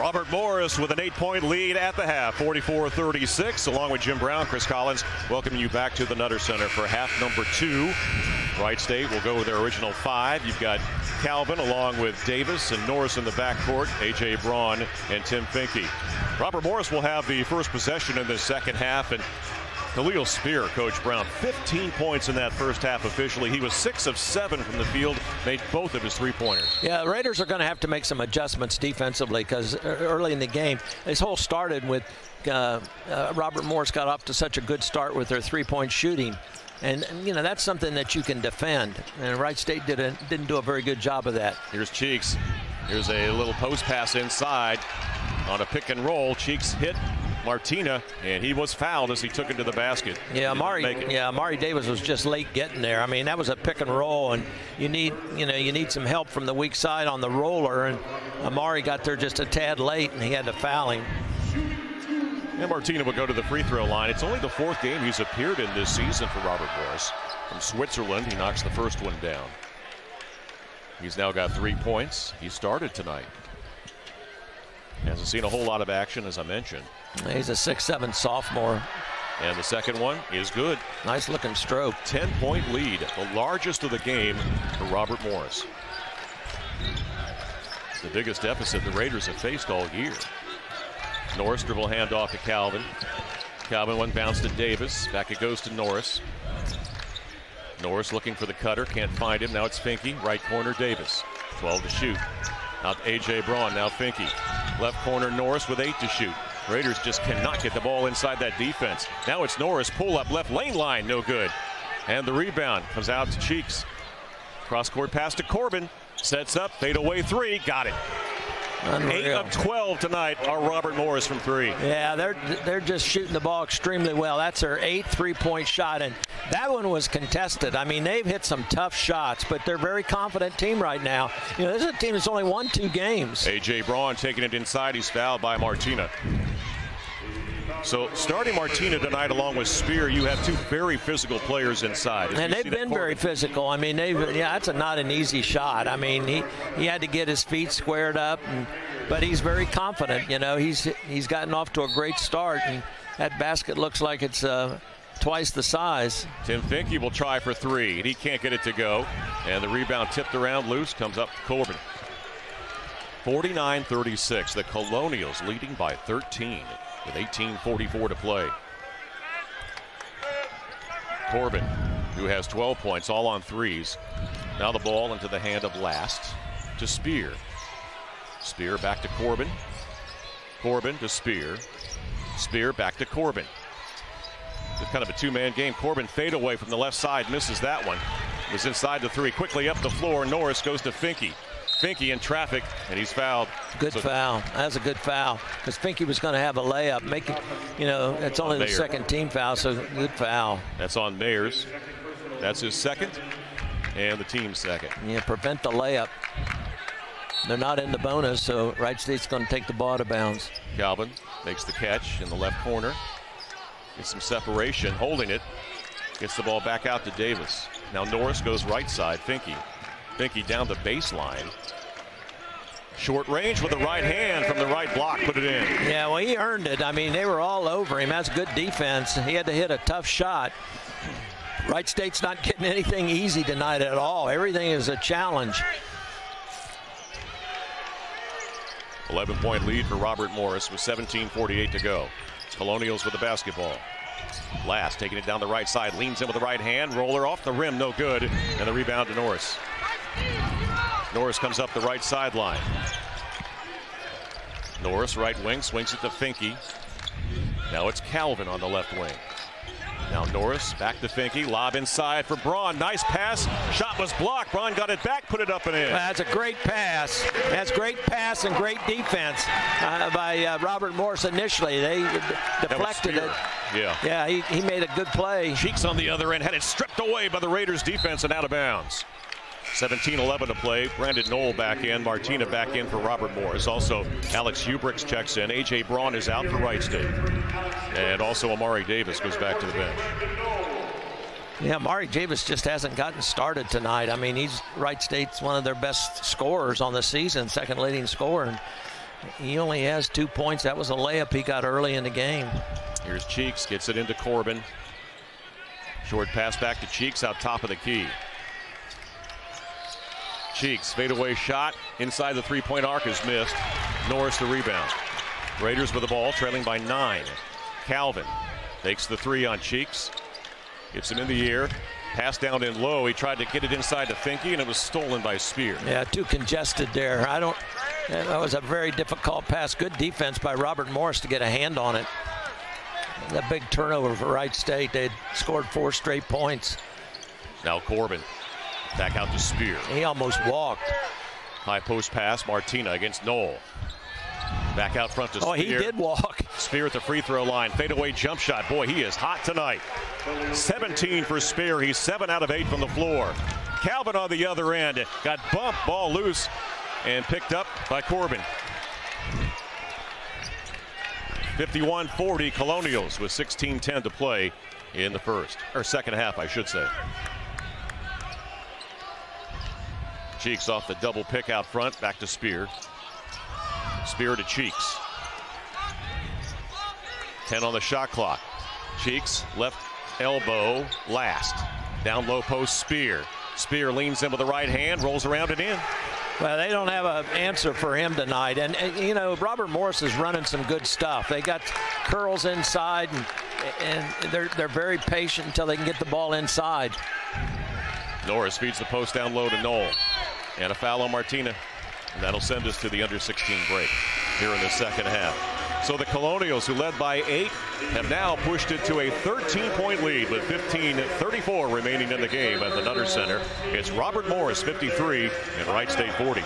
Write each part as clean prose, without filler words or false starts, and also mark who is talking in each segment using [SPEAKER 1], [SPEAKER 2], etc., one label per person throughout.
[SPEAKER 1] Robert Morris with an 8-point lead at the half, 44-36. Along with Jim Brown, Chris Collins, welcoming you back to the Nutter Center for half number 2. Wright State will go with their original 5. You've got Calvin along with Davis and Norris in the backcourt, A.J. Braun and Tim Finke. Robert Morris will have the first possession in the second half, and Khalil Spear, Coach Brown, 15 points in that first half officially. He was 6 of 7 from the field, made both of his three-pointers.
[SPEAKER 2] Yeah, the Raiders are going to have to make some adjustments defensively because early in the game, this whole started with Robert Morris got off to such a good start with their three-point shooting. And you know, that's something that you can defend. And Wright State didn't do a very good job of that.
[SPEAKER 1] Here's Cheeks. Here's a little post pass inside on a pick and roll. Cheeks hit Martina, and he was fouled as he took it to the basket.
[SPEAKER 2] Yeah, Amari Davis was just late getting there. I mean, that was a pick and roll, and you need some help from the weak side on the roller, and Amari got there just a tad late, and he had to foul him.
[SPEAKER 1] And Martina will go to the free throw line. It's only the 4th game he's appeared in this season for Robert Morris. From Switzerland, he knocks the first one down. He's now got 3 points. He started tonight. Hasn't seen a whole lot of action, as I mentioned.
[SPEAKER 2] He's a 6'7" sophomore.
[SPEAKER 1] And the second one is good.
[SPEAKER 2] Nice looking stroke.
[SPEAKER 1] 10-point lead, the largest of the game for Robert Morris. It's the biggest deficit the Raiders have faced all year. Norris dribble handoff to Calvin. Calvin one bounce to Davis. Back it goes to Norris. Norris looking for the cutter, can't find him. Now it's Finke, right corner Davis. 12 to shoot. Out to A.J. Braun, now Finke. Left corner Norris with 8 to shoot. Raiders just cannot get the ball inside that defense. Now it's Norris, pull up left lane line, no good. And the rebound comes out to Cheeks. Cross court pass to Corbin. Sets up, fade away 3, got it.
[SPEAKER 2] Unreal.
[SPEAKER 1] 8 of 12 tonight are Robert Morris from 3.
[SPEAKER 2] Yeah, they're just shooting the ball extremely well. That's their 8th three-point shot, and that one was contested. I mean, they've hit some tough shots, but they're a very confident team right now. You know, this is a team that's only won 2 games.
[SPEAKER 1] A.J. Braun taking it inside. He's fouled by Martina. So starting Martina tonight along with Spear, you have 2 very physical players inside.
[SPEAKER 2] And they've been very physical. I mean, that's not an easy shot. I mean, he had to get his feet squared up, but he's very confident. You know, he's gotten off to a great start, and that basket looks like it's twice the size.
[SPEAKER 1] Tim Finke will try for 3, and he can't get it to go. And the rebound tipped around loose, comes up to Corbin. 49-36, the Colonials leading by 13. With 18:44 to play. Corbin, who has 12 points, all on threes. Now the ball into the hand of Last to Spear. Spear back to Corbin. Corbin to Spear. Spear back to Corbin. It's kind of a 2-man game. Corbin fade away from the left side, misses that one. Was inside the 3, quickly up the floor. Norris goes to Finke. Finke in traffic, and he's fouled.
[SPEAKER 2] Good foul. That's a good foul because Finke was going to have a layup. It's only the second team foul, so good foul.
[SPEAKER 1] That's on Mayers. That's his second, and the team's second.
[SPEAKER 2] Yeah, prevent the layup. They're not in the bonus, so Wright State's going to take the ball out of bounds.
[SPEAKER 1] Calvin makes the catch in the left corner. Gets some separation, holding it. Gets the ball back out to Davis. Now Norris goes right side, Finke. Finke down the baseline. Short range with the right hand from the right block, put it in.
[SPEAKER 2] Yeah, well, he earned it. I mean, they were all over him. That's good defense. He had to hit a tough shot. Wright State's not getting anything easy tonight at all. Everything is a challenge.
[SPEAKER 1] 11-point lead for Robert Morris with 17:48 to go. Colonials with the basketball. Last taking it down the right side, leans in with the right hand, roller off the rim, no good, and the rebound to Norris. Norris comes up the right sideline. Norris, right wing, swings it to Finke. Now it's Calvin on the left wing. Now Norris back to Finke, lob inside for Braun. Nice pass. Shot was blocked. Braun got it back, put it up and in.
[SPEAKER 2] That's a great pass. That's great pass and great defense by Robert Morris initially. They deflected it. Yeah, he made a good play.
[SPEAKER 1] Cheeks on the other end had it stripped away by the Raiders defense and out of bounds. 17-11 to play. Brandon Knoll back in. Martina back in for Robert Morris. Also, Alex Hubricks checks in. A.J. Braun is out for Wright State. And also Amari Davis goes back to the bench.
[SPEAKER 2] Yeah, Amari Davis just hasn't gotten started tonight. I mean, Wright State's one of their best scorers on the season, second leading scorer. And He only has 2 points. That was a layup he got early in the game.
[SPEAKER 1] Here's Cheeks, gets it into Corbin. Short pass back to Cheeks out top of the key. Cheeks, fadeaway shot inside the three-point arc is missed. Norris the rebound. Raiders with the ball, trailing by 9. Calvin takes the three on Cheeks. Gets him in the air. Pass down in low. He tried to get it inside to Finke, and it was stolen by Spear.
[SPEAKER 2] Yeah, too congested there. That was a very difficult pass. Good defense by Robert Morris to get a hand on it. That big turnover for Wright State. They'd scored 4 straight points.
[SPEAKER 1] Now Corbin. Back out to Spear.
[SPEAKER 2] He almost walked.
[SPEAKER 1] High post pass. Martina against Knoll. Back out front to Spear.
[SPEAKER 2] Oh, he did walk.
[SPEAKER 1] Spear at the free throw line. Fadeaway jump shot. Boy, he is hot tonight. 17 for Spear. He's 7 out of 8 from the floor. Calvin on the other end. Got bumped. Ball loose and picked up by Corbin. 51-40 Colonials with 16:10 to play in the second half, I should say. Cheeks off the double pick out front. Back to Spear. Spear to Cheeks. 10 on the shot clock. Cheeks, left elbow, last. Down low post, Spear. Spear leans in with the right hand, rolls around and in.
[SPEAKER 2] Well, they don't have an answer for him tonight. And you know, Robert Morris is running some good stuff. They got curls inside, and they're very patient until they can get the ball inside.
[SPEAKER 1] Norris feeds the post down low to Knoll. And a foul on Martina. And that'll send us to the under-16 break here in the second half. So the Colonials, who led by 8, have now pushed it to a 13-point lead with 15:34 remaining in the game at the Nutter Center. It's Robert Morris 53 and Wright State 40.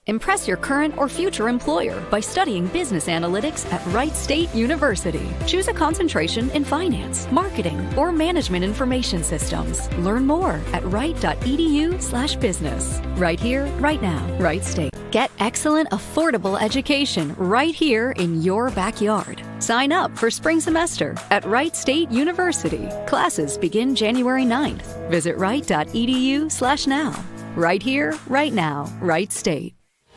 [SPEAKER 3] Impress your current or future employer by studying business analytics at Wright State University. Choose a concentration in finance, marketing, or management information systems. Learn more at wright.edu/business. Right here, right now, Wright State. Get excellent, affordable education right here in your backyard. Sign up for spring semester at Wright State University. Classes begin January 9th. Visit wright.edu/now. Right here, right now, Wright State.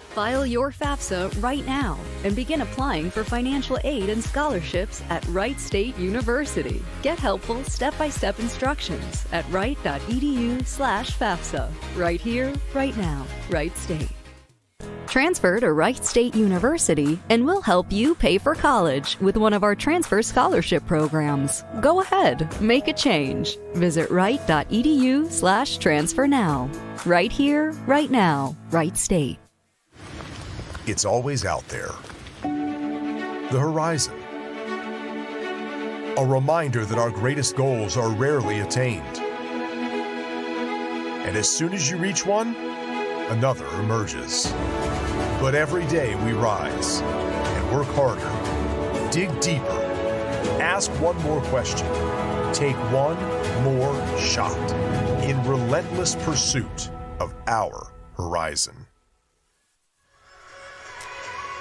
[SPEAKER 3] File your FAFSA right now and begin applying for financial aid and scholarships at Wright State University. Get helpful step-by-step instructions at wright.edu/FAFSA. Right here, right now, Wright State. Transfer to Wright State University and we'll help you pay for college with one of our transfer scholarship programs. Go ahead, make a change. Visit wright.edu/transfer now. Right here, right now, Wright State.
[SPEAKER 4] It's always out there. The horizon. A reminder that our greatest goals are rarely attained. And as soon as you reach one, another emerges. But every day we rise and work harder, dig deeper, ask one more question, take one more shot in relentless pursuit of our horizon.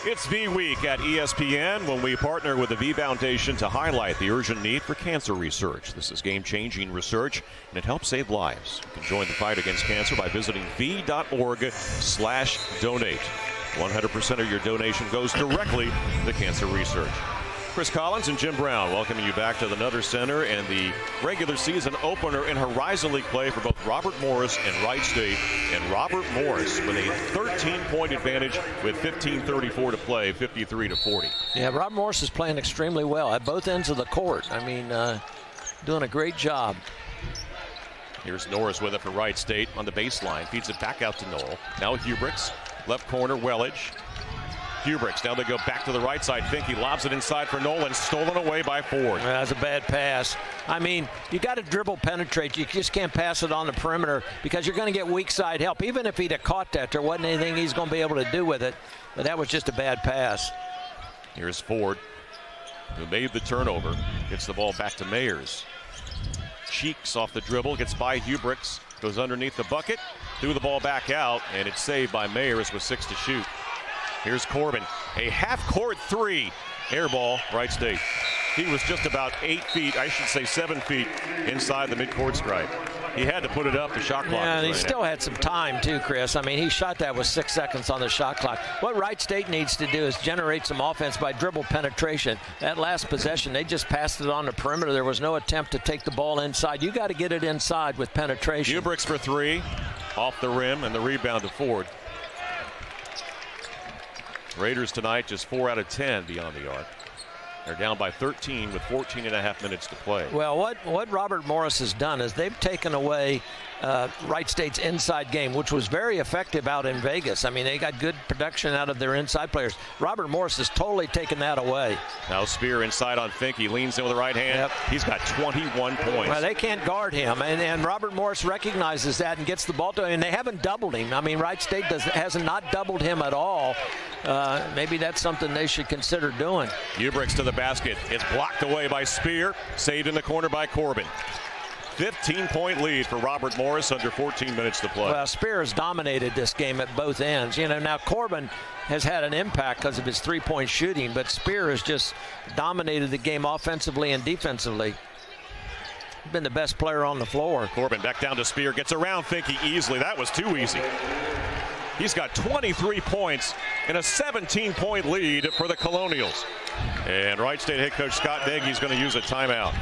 [SPEAKER 1] It's V Week at ESPN when we partner with the V Foundation to highlight the urgent need for cancer research. This is game-changing research, and it helps save lives. You can join the fight against cancer by visiting v.org/donate. 100% of your donation goes directly to cancer research. Chris Collins and Jim Brown welcoming you back to the Nutter Center and the regular season opener in Horizon League play for both Robert Morris and Wright State. And Robert Morris with a 13-point advantage with 15:34 to play, 53-40.
[SPEAKER 2] Yeah, Robert Morris is playing extremely well at both ends of the court. I mean, doing a great job.
[SPEAKER 1] Here's Norris with it for Wright State on the baseline. Feeds it back out to Knoll. Now Hubricks. Left corner, Welledge. Hubricks, now they go back to the right side. Finke lobs it inside for Nolan, stolen away by Ford.
[SPEAKER 2] That's a bad pass. I mean, you got to dribble penetrate. You just can't pass it on the perimeter because you're going to get weak side help. Even if he'd have caught that, there wasn't anything he's going to be able to do with it. But that was just a bad pass.
[SPEAKER 1] Here's Ford, who made the turnover. Gets the ball back to Mayers. Cheeks off the dribble, gets by Hubricks, goes underneath the bucket, threw the ball back out, and it's saved by Mayers with 6 to shoot. Here's Corbin, a half-court three. Air ball, Wright State. He was just about 8 feet, I should say 7 feet, inside the midcourt stripe. He had to put it up. The shot clock.
[SPEAKER 2] Yeah, and he still had some time too, Chris. I mean, he shot that with 6 seconds on the shot clock. What Wright State needs to do is generate some offense by dribble penetration. That last possession, they just passed it on the perimeter. There was no attempt to take the ball inside. You got to get it inside with penetration.
[SPEAKER 1] Hubricks for 3, off the rim, and the rebound to Ford. Raiders tonight just 4 out of 10 beyond the arc. They're down by 13 with 14.5 minutes to play.
[SPEAKER 2] Well, what Robert Morris has done is they've taken away Wright State's inside game, which was very effective out in Vegas. I mean, they got good production out of their inside players. Robert Morris has totally taken that away.
[SPEAKER 1] Now Spear inside on Finke, leans in with the right hand.
[SPEAKER 2] Yep.
[SPEAKER 1] He's got 21 points.
[SPEAKER 2] Well, they can't guard him, and Robert Morris recognizes that and gets the ball to him. And they haven't doubled him. I mean, Wright State has not doubled him at all. Maybe that's something they should consider doing.
[SPEAKER 1] Hubricks to the basket. It's blocked away by Spear. Saved in the corner by Corbin. 15-point lead for Robert Morris under 14 minutes to play.
[SPEAKER 2] Well, Spear has dominated this game at both ends. You know, now Corbin has had an impact because of his three-point shooting, but Spear has just dominated the game offensively and defensively. Been the best player on the floor.
[SPEAKER 1] Corbin back down to Spear. Gets around Finke easily. That was too easy. He's got 23 points and a 17-point lead for the Colonials. And Wright State head coach Scott Nagy's going to use a timeout.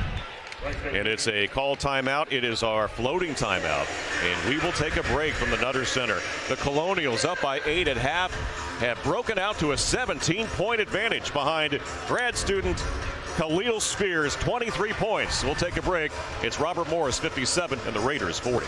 [SPEAKER 1] And it's a call timeout. It is our floating timeout. And we will take a break from the Nutter Center. The Colonials up by 8 at half have broken out to a 17-point advantage behind grad student Khalil Spears, 23 points. We'll take a break. It's Robert Morris, 57, and the Raiders, 40.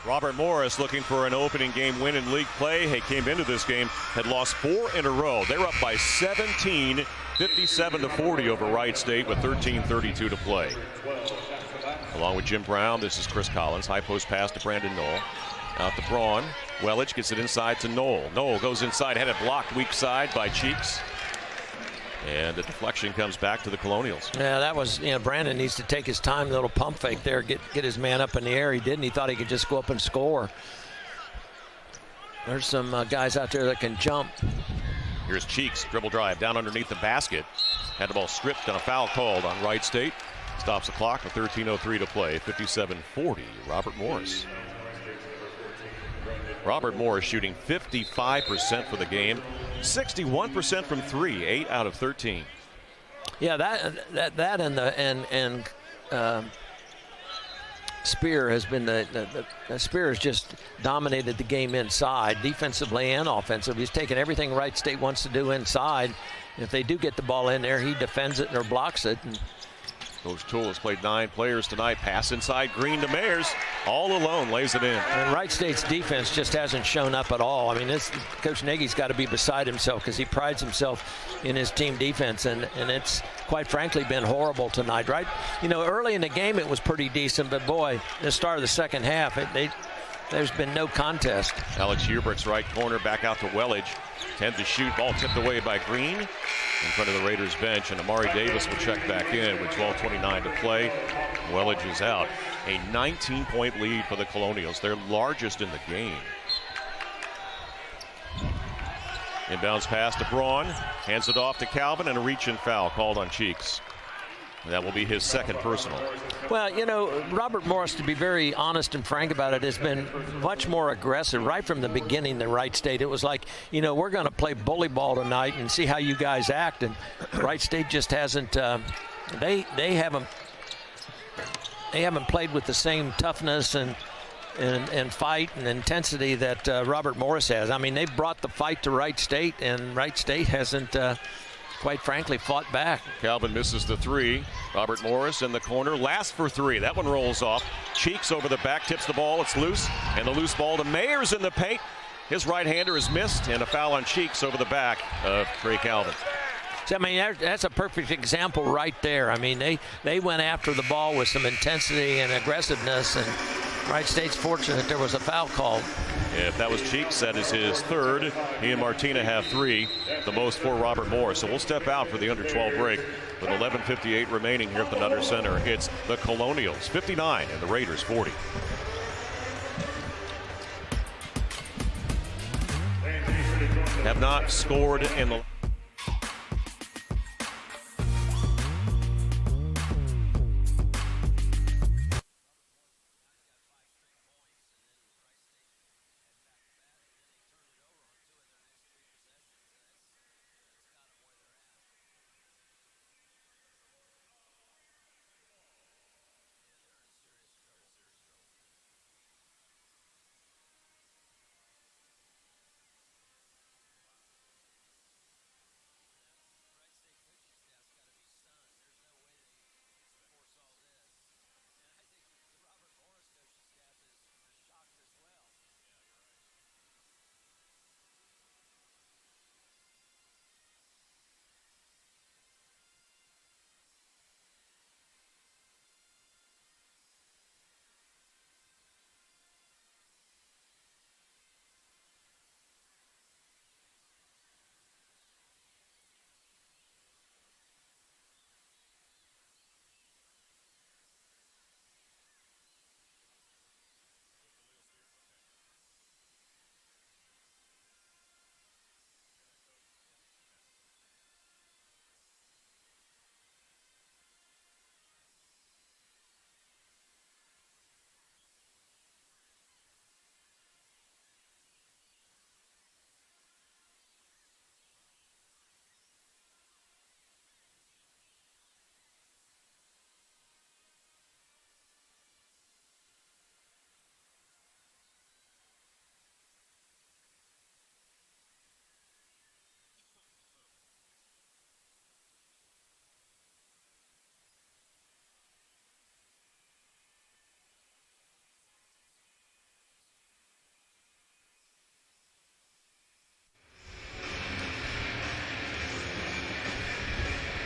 [SPEAKER 1] Robert Morris looking for an opening game win in league play. He came into this game, had lost 4 in a row. They're up by 17, 57-40 over Wright State with 13:32 to play. Along with Jim Brown, this is Chris Collins. High post pass to Brandon Knoll. Out to Braun. Wellich gets it inside to Knoll. Knoll goes inside, had it blocked weak side by Cheeks. And the deflection comes back to the Colonials.
[SPEAKER 2] Yeah, that was, Brandon needs to take his time, little pump fake there, get his man up in the air. He didn't. He thought he could just go up and score. There's some guys out there that can jump.
[SPEAKER 1] Here's Cheeks, dribble drive down underneath the basket. Had the ball stripped and a foul called on Wright State. Stops the clock with 13:03 to play. 57-40, Robert Morris. Robert Morris shooting 55% for the game. 61% from three, 8 out of 13.
[SPEAKER 2] Yeah, that and Spear has been Spear has just dominated the game inside, defensively and offensively. He's taken everything Wright State wants to do inside. And if they do get the ball in there, he defends it or blocks it. And
[SPEAKER 1] Coach Toole has played 9 players tonight. Pass inside, Green to Mayers. All alone, lays it in.
[SPEAKER 2] And Wright State's defense just hasn't shown up at all. I mean, Coach Nagy's got to be beside himself because he prides himself in his team defense, and it's quite frankly been horrible tonight, right? Early in the game it was pretty decent, but boy, the start of the second half, there's been no contest.
[SPEAKER 1] Alex Hubrick's right corner, back out to Wellage. 10 to shoot, ball tipped away by Green in front of the Raiders bench, and Amari Davis will check back in with 12:29 to play. Wellage is out. A 19-point lead for the Colonials, their largest in the game. Inbounds pass to Braun, hands it off to Calvin, and a reach-in foul called on Cheeks. That will be his second personal.
[SPEAKER 2] Well, Robert Morris, to be very honest and frank about it, has been much more aggressive right from the beginning than Wright State. It was like, we're going to play bully ball tonight and see how you guys act. And Wright State just hasn't. They haven't played with the same toughness and fight and intensity that Robert Morris has. I mean, they've brought the fight to Wright State, and Wright State hasn't. Quite frankly, fought back.
[SPEAKER 1] Calvin misses the three. Robert Morris in the corner, last for three. That one rolls off. Cheeks over the back, tips the ball. It's loose, and the loose ball to Mayers in the paint. His right-hander is missed, and a foul on Cheeks over the back of Trey Calvin.
[SPEAKER 2] So, I mean, that's a perfect example right there. I mean, they went after the ball with some intensity and aggressiveness, and Wright State's fortunate there was a foul called.
[SPEAKER 1] If that was Cheeks, that is his third. He and Martina have 3, the most for Robert Morris. So we'll step out for the under-12 break with 11:58 remaining here at the Nutter Center. It's the Colonials 59 and the Raiders 40. Have not scored in the...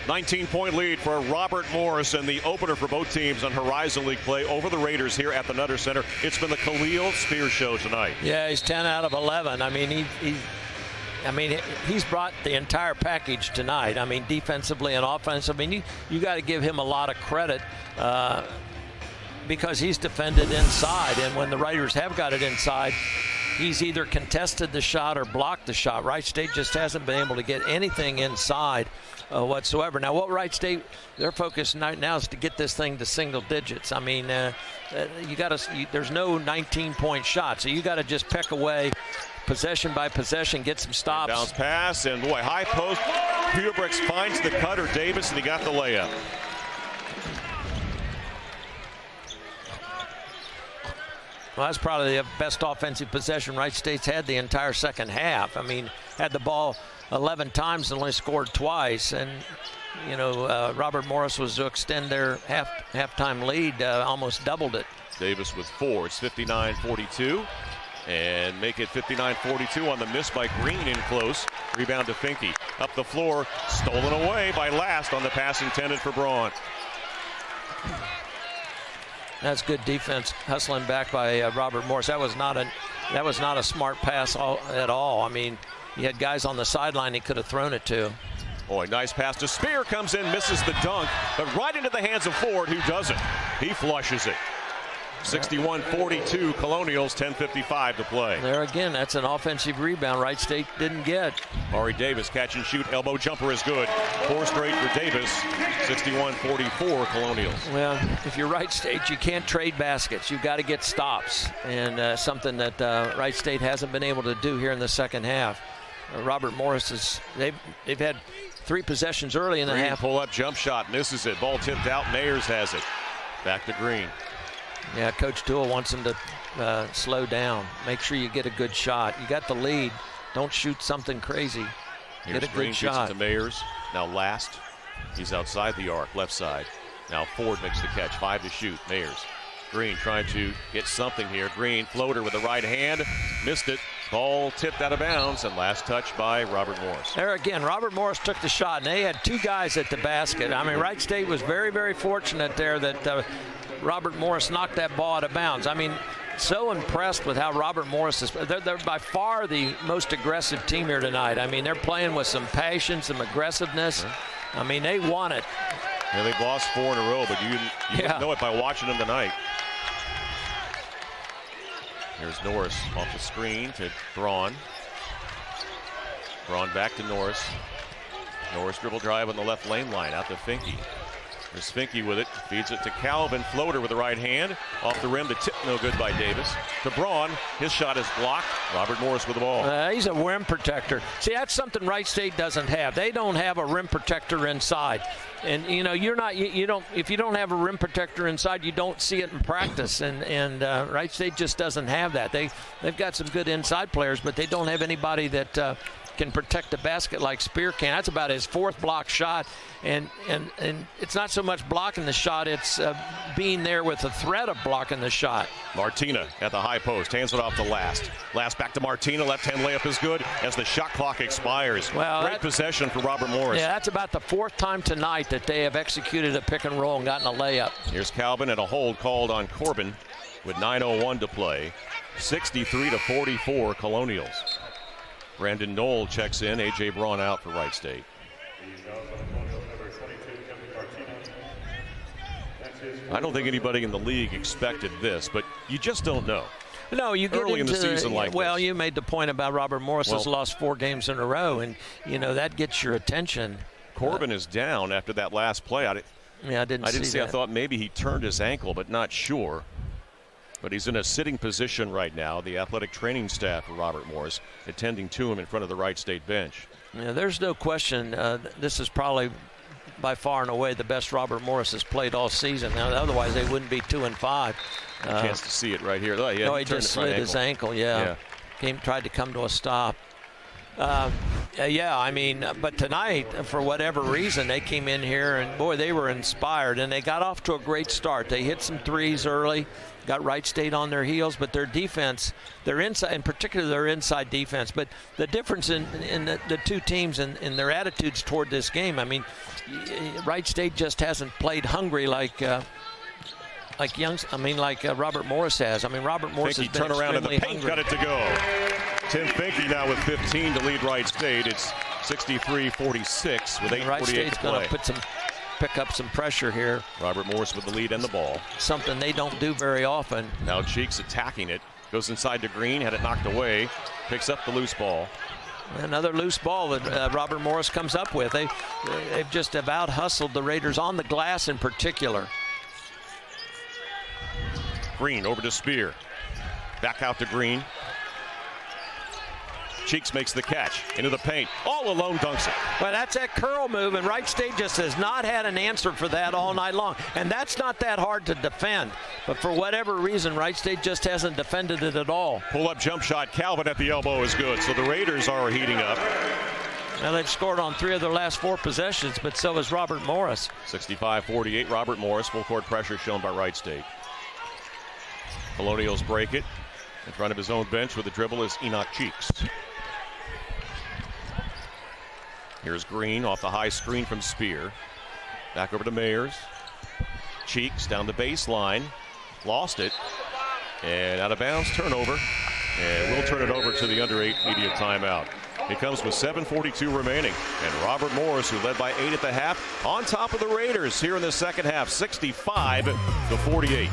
[SPEAKER 1] $19-point lead for Robert Morris and the opener for both teams on Horizon League play over the Raiders here at the Nutter Center. It's been the Khalil Spear Show tonight.
[SPEAKER 2] Yeah, he's 10 out of 11. I mean, I mean, he's brought the entire package tonight. I mean, defensively and offensively. I mean, you got to give him a lot of credit because he's defended inside, and when the Raiders have got it inside, he's either contested the shot or blocked the shot. Wright State just hasn't been able to get anything inside whatsoever. Now, what Wright State, their focus right now is to get this thing to single digits. I mean, there's no 19-point shot, so you got to just peck away possession by possession, get some stops.
[SPEAKER 1] Bounce pass, and boy, high post. Huberbricks finds the cutter, Davis, and he got the layup.
[SPEAKER 2] Well, that's probably the best offensive possession Wright State's had the entire second half. I mean, had the ball 11 times and only scored twice. And, you know, Robert Morris was to extend their halftime lead, almost doubled it.
[SPEAKER 1] Davis with 4. It's 59-42. And make it 59-42 on the miss by Green in close. Rebound to Finke. Up the floor, stolen away by Last on the pass intended for Braun.
[SPEAKER 2] That's good defense, hustling back by Robert Morris. That was not a smart pass at all. I mean, he had guys on the sideline he could have thrown it to.
[SPEAKER 1] Boy, nice pass to Spear, comes in, misses the dunk, but right into the hands of Ford, who doesn't. He flushes it. 61-42, Colonials, 10:55 to play.
[SPEAKER 2] There again, that's an offensive rebound Wright State didn't get.
[SPEAKER 1] Ari Davis, catch and shoot, elbow jumper is good. 4 straight for Davis, 61-44, Colonials.
[SPEAKER 2] Well, if you're Wright State, you can't trade baskets. You've got to get stops, and something that Wright State hasn't been able to do here in the second half. Robert Morris, they've had 3 possessions early in the half.
[SPEAKER 1] Pull-up jump shot, misses it. Ball tipped out, Mayers has it. Back to Green.
[SPEAKER 2] Yeah, Coach Toole wants him to slow down. Make sure you get a good shot. You got the lead. Don't shoot something crazy.
[SPEAKER 1] Here's
[SPEAKER 2] get a
[SPEAKER 1] Green,
[SPEAKER 2] good shot.
[SPEAKER 1] To Mayers. Now Last. He's outside the arc, left side. Now Ford makes the catch. 5 to shoot. Mayers. Green trying to get something here. Green floater with the right hand. Missed it. Ball tipped out of bounds, and last touch by Robert Morris.
[SPEAKER 2] There again, Robert Morris took the shot, and they had 2 guys at the basket. I mean, Wright State was very, very fortunate there that Robert Morris knocked that ball out of bounds. I mean, so impressed with how Robert Morris is. They're by far the most aggressive team here tonight. I mean, they're playing with some passion, some aggressiveness. I mean, they want it.
[SPEAKER 1] Yeah, they've lost 4 in a row, but you didn't know it by watching them tonight. Here's Norris off the screen to Braun. Braun back to Norris. Norris dribble drive on the left lane line out to Finke. There's Finke with it, feeds it to Calvin. Floater with the right hand. Off the rim, the tip no good by Davis. To Braun, his shot is blocked. Robert Morris with the ball.
[SPEAKER 2] He's a rim protector. See, that's something Wright State doesn't have. They don't have a rim protector inside. And, you know, if you don't have a rim protector inside, you don't see it in practice. And Wright State just doesn't have that. They've got some good inside players, but they don't have anybody that can protect the basket like Spear can. That's about his 4th block shot, and it's not so much blocking the shot, it's being there with the threat of blocking the shot.
[SPEAKER 1] Martina at the high post, hands it off to Last. Last back to Martina, left hand layup is good as the shot clock expires.
[SPEAKER 2] Well,
[SPEAKER 1] great possession for Robert Morris.
[SPEAKER 2] Yeah, that's about the 4th time tonight that they have executed a pick and roll and gotten a layup.
[SPEAKER 1] Here's Calvin and a hold called on Corbin with 9:01 to play. 63-44 Colonials. Brandon Knoll checks in. A.J. Braun out for Wright State. I don't think anybody in the league expected this, but you just don't know.
[SPEAKER 2] No, you get
[SPEAKER 1] early
[SPEAKER 2] into
[SPEAKER 1] in the season like
[SPEAKER 2] well,
[SPEAKER 1] this.
[SPEAKER 2] You made the point about Robert Morris has lost 4 games in a row, and you know that gets your attention.
[SPEAKER 1] Corbin is down after that last play. I didn't see. I thought maybe he turned his ankle, but not sure. But he's in a sitting position right now. The athletic training staff of Robert Morris attending to him in front of the Wright State bench.
[SPEAKER 2] Yeah, there's no question. This is probably by far and away the best Robert Morris has played all season. Now, otherwise they wouldn't be 2-5.
[SPEAKER 1] A chance to see it right here. Oh, yeah,
[SPEAKER 2] he just slid his ankle. Yeah. Tried to come to a stop. Yeah, I mean, but tonight, for whatever reason, they came in here and, boy, they were inspired, and they got off to a great start. They hit some threes early, got Wright State on their heels, but their defense, their inside, in particular their inside defense, but the difference in the 2 teams and their attitudes toward this game, I mean, Wright State just hasn't played hungry like Robert Morris has. I mean, Robert Morris has been
[SPEAKER 1] turn around in the paint,
[SPEAKER 2] hungry.
[SPEAKER 1] got it to go. Tim Finke now with 15 to lead Wright State. It's 63-46 with 8:48
[SPEAKER 2] Wright State's
[SPEAKER 1] to play.
[SPEAKER 2] going to pick up some pressure here.
[SPEAKER 1] Robert Morris with the lead and the ball.
[SPEAKER 2] Something they don't do very often.
[SPEAKER 1] Now Cheeks attacking it. Goes inside to Green, had it knocked away. Picks up the loose ball.
[SPEAKER 2] Another loose ball that Robert Morris comes up with. They've just about hustled the Raiders on the glass in particular.
[SPEAKER 1] Green over to Spear. Back out to Green. Cheeks makes the catch into the paint. All alone dunks it.
[SPEAKER 2] Well, that's that curl move, and Wright State just has not had an answer for that all night long. And that's not that hard to defend. But for whatever reason, Wright State just hasn't defended it at all.
[SPEAKER 1] Pull-up jump shot. Calvin at the elbow is good. So the Raiders are heating up.
[SPEAKER 2] Now they've scored on 3 of their last 4 possessions, but so has Robert Morris.
[SPEAKER 1] 65-48, Robert Morris. Full court pressure shown by Wright State. Colonials break it. In front of his own bench with the dribble is Enoch Cheeks. Here's Green off the high screen from Spear. Back over to Mayers. Cheeks down the baseline. Lost it. And out of bounds, turnover. And we'll turn it over to the under 8 media timeout. He comes with 7:42 remaining. And Robert Morris, who led by 8 at the half, on top of the Raiders here in the second half, 65-48.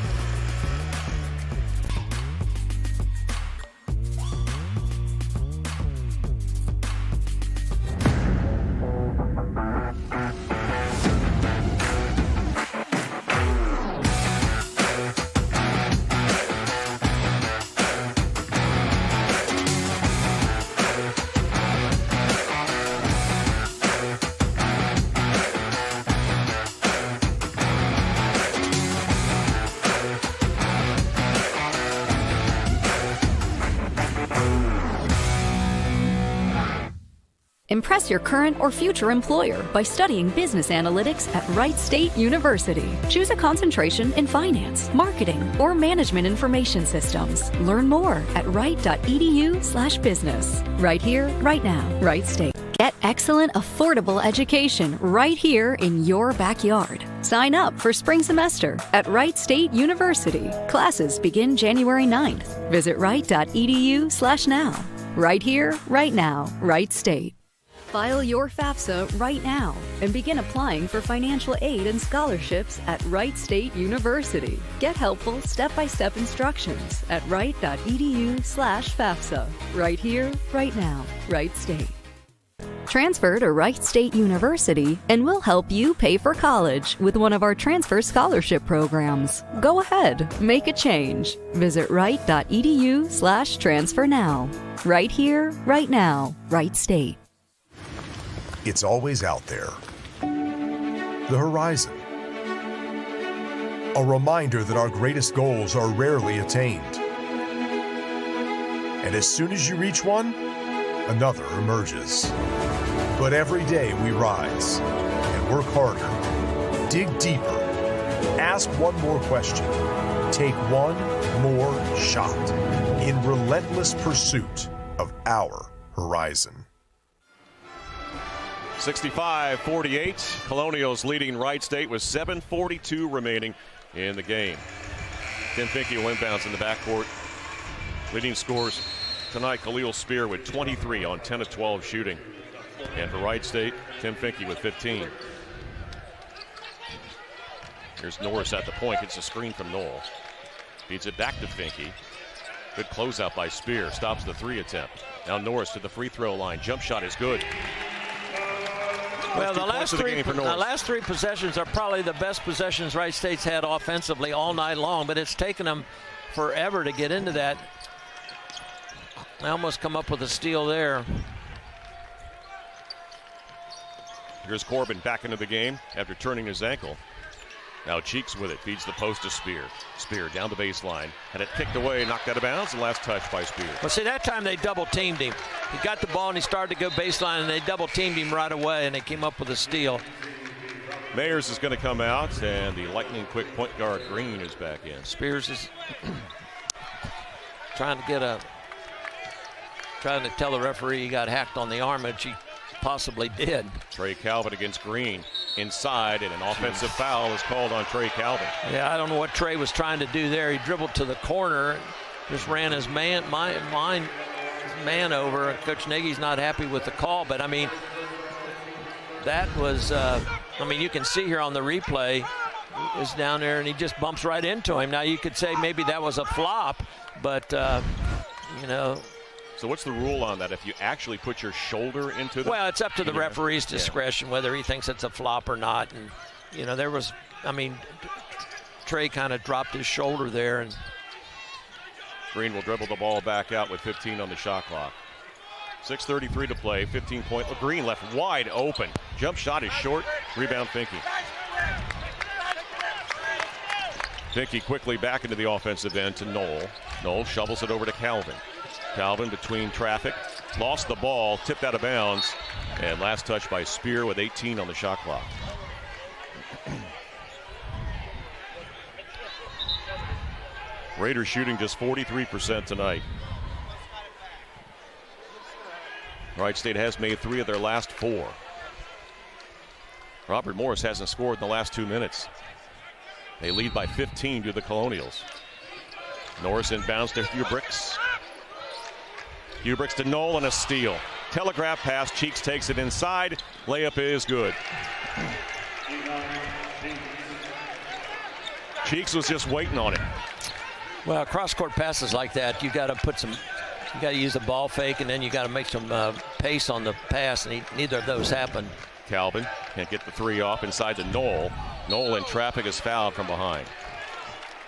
[SPEAKER 3] Impress your current or future employer by studying business analytics at Wright State University. Choose a concentration in finance, marketing, or management information systems. Learn more at wright.edu/business. Right here, right now, Wright State. Get excellent, affordable education right here in your backyard. Sign up for spring semester at Wright State University. Classes begin January 9th. Visit wright.edu/now. Right here, right now, Wright State. File your FAFSA right now and begin applying for financial aid and scholarships at Wright State University. Get helpful step-by-step instructions at wright.edu/FAFSA. Right here, right now, Wright State. Transfer to Wright State University and we'll help you pay for college with one of our transfer scholarship programs. Go ahead, make a change. Visit wright.edu/transfer now. Right here, right now, Wright State.
[SPEAKER 4] It's always out there. The horizon. A reminder that our greatest goals are rarely attained. And as soon as you reach one, another emerges. But every day we rise and work harder, dig deeper, ask one more question, take one more shot in relentless pursuit of our horizon.
[SPEAKER 1] 65-48. Colonials leading Wright State with 7:42 remaining in the game. Tim Finke will inbounds in the backcourt. Leading scores tonight, Khalil Spear with 23 on 10 of 12 shooting. And for Wright State, Tim Finke with 15. Here's Norris at the point. Gets a screen from Knoll. Feeds it back to Finke. Good closeout by Spear. Stops the 3 attempt. Now Norris to the free throw line. Jump shot is good.
[SPEAKER 2] Well, the last three possessions are probably the best possessions Wright State's had offensively all night long, but it's taken them forever to get into that. They almost come up with a steal there.
[SPEAKER 1] Here's Corbin back into the game after turning his ankle. Now Cheeks with it, feeds the post to Spear. Spear down the baseline, had it kicked away, knocked out of bounds, the last touch by Spear.
[SPEAKER 2] Well, see, that time they double teamed him. He got the ball and he started to go baseline, and they double teamed him right away, and they came up with a steal.
[SPEAKER 1] Mayers is going to come out, and the lightning quick point guard Green is back in.
[SPEAKER 2] Spears is trying to tell the referee he got hacked on the arm, which he possibly did.
[SPEAKER 1] Trey Calvin against Green inside, and an offensive foul is called on Trey Calvin.
[SPEAKER 2] Yeah, I don't know what Trey was trying to do there. He dribbled to the corner, just ran his mind man over. Coach Nagy's not happy with the call, but I mean, that was, I mean, you can see here on the replay, is down there and he just bumps right into him. Now you could say maybe that was a flop, but you know.
[SPEAKER 1] So what's the rule on that? If you actually put your shoulder into the...
[SPEAKER 2] Well, it's up to the referee's discretion whether he thinks it's a flop or not. And, you know, there was, I mean, Trey kind of dropped his shoulder there. And
[SPEAKER 1] Green will dribble the ball back out with 15 on the shot clock. 6:33 to play, 15-point. Green left wide open. Jump shot is short. Rebound Finke. Finke quickly back into the offensive end to Knoll. Knoll shovels it over to Calvin. Calvin between traffic, lost the ball, tipped out of bounds, and last touch by Spear with 18 on the shot clock. Raiders shooting just 43% tonight. Wright State has made 3 of their last 4. Robert Morris hasn't scored in the last 2 minutes. They lead by 15 to the Colonials. Norris inbounds to Hubricks. Hubricks to Knoll and a steal. Telegraph pass, Cheeks takes it inside. Layup is good. Cheeks was just waiting on it.
[SPEAKER 2] Well, cross-court passes like that, you got to put some, you got to use a ball fake, and then you got to make some pace on the pass, and neither of those happened.
[SPEAKER 1] Calvin can't get the 3 off inside to Knoll. Knoll in traffic is fouled from behind.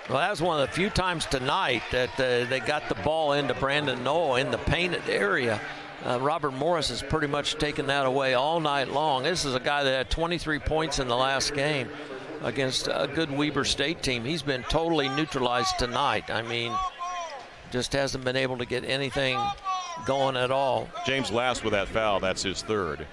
[SPEAKER 2] Well, that was one of the few times tonight that they got the ball into Brandon Knoll in the painted area. Robert Morris has pretty much taken that away all night long. This is a guy that had 23 points in the last game against a good Weber State team. He's been totally neutralized tonight. I mean, just hasn't been able to get anything going at all.
[SPEAKER 1] James Last with that foul, that's his 3rd.